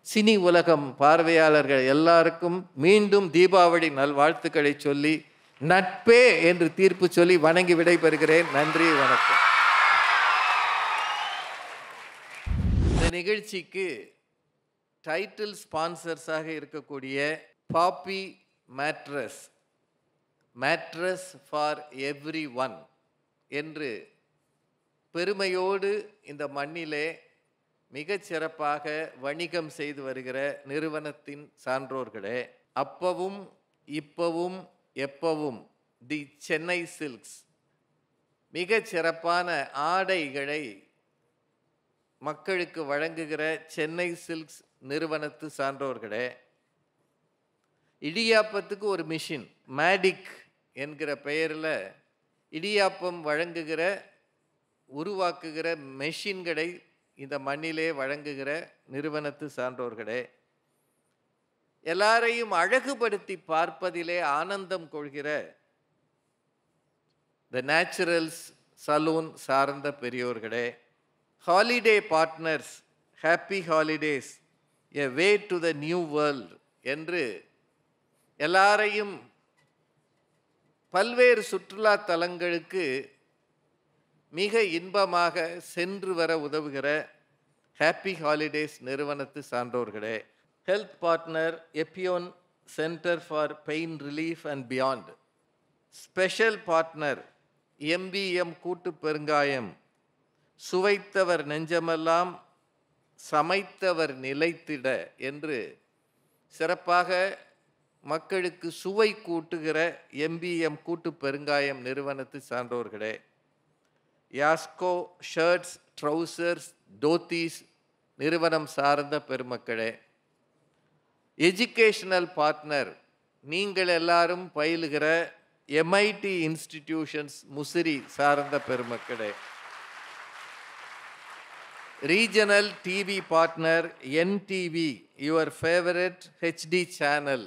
சினி உலகம் பார்வையாளர்கள் எல்லாருக்கும் மீண்டும் தீபாவளி நல்வாழ்த்துக்களை சொல்லி நட்பே என்று தீர்ப்பு சொல்லி வணங்கி விடைபெறுகிறேன். நன்றி, வணக்கம். இந்த நிகழ்ச்சிக்கு டைட்டில் ஸ்பான்சர்ஸாக இருக்கக்கூடிய Poppy mattress, mattress for everyone என்று பெருமையோடு இந்த மண்ணிலே மிகச் சிறப்பாக வணிகம் செய்து வருகிற நிறுவனத்தின் சான்றோர்களே, அப்பவும் இப்பவும் எப்பவும் தி சென்னை சில்க்ஸ் மிகச் சிறப்பான ஆடைகளை மக்களுக்கு வழங்குகிற சென்னை சில்க்ஸ் நிறுவனத்து சான்றோர்களே, இடியாப்பத்துக்கு ஒரு மிஷின் மேடிக் என்கிற பெயரில் இடியாப்பம் வழங்குகிற உருவாக்குகிற மெஷின்களை இந்த மண்ணிலே வழங்குகிற நிறுவனத்து சான்றோர்களே, எல்லாரையும் அழகுபடுத்தி பார்ப்பதிலே ஆனந்தம் கொள்கிற த நேச்சுரல்ஸ் சலூன் சார்ந்த பெரியோர்களே, holiday partners, happy holidays, a way to the new world என்று எல்லாரையும் பல்வேறு சுற்றுலா தலங்களுக்கு மிக இன்பமாக சென்று வர உதவுகிற ஹாப்பி ஹாலிடேஸ் நிறுவனத்து சான்றோர்களே, health partner Epione centre for pain relief and beyond, special partner MBM கூட்டு பெருங்காயம், சுவைத்தவர் நெஞ்சமெல்லாம் சமைத்தவர் நிலைத்திட என்று சிறப்பாக மக்களுக்கு சுவை கூட்டுகிற MBM கூட்டு பெருங்காயம் நிறுவனத்து சான்றோர்களே, யாஸ்கோ ஷர்ட்ஸ், ட்ரௌசர்ஸ், தோத்தீஸ் நிறுவனம் சார்ந்த பெருமக்களே, எஜுகேஷனல் பார்ட்னர் நீங்கள் எல்லாரும் பயிலுகிற MIT இன்ஸ்டிடியூஷன்ஸ் முசிறி சார்ந்த பெருமக்களே, regional TV partner NTV your favourite HD channel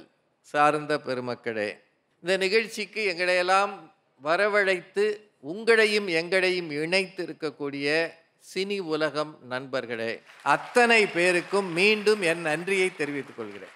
சார்ந்த பெருமக்களே, இந்த நிகழ்ச்சிக்கு எங்களையெல்லாம் வரவழைத்து உங்களையும் எங்களையும் இணைத்து இருக்கக்கூடிய சினி உலகம் நண்பர்களே, அத்தனை பேருக்கும் மீண்டும் என் நன்றியை தெரிவித்துக் கொள்கிறேன்.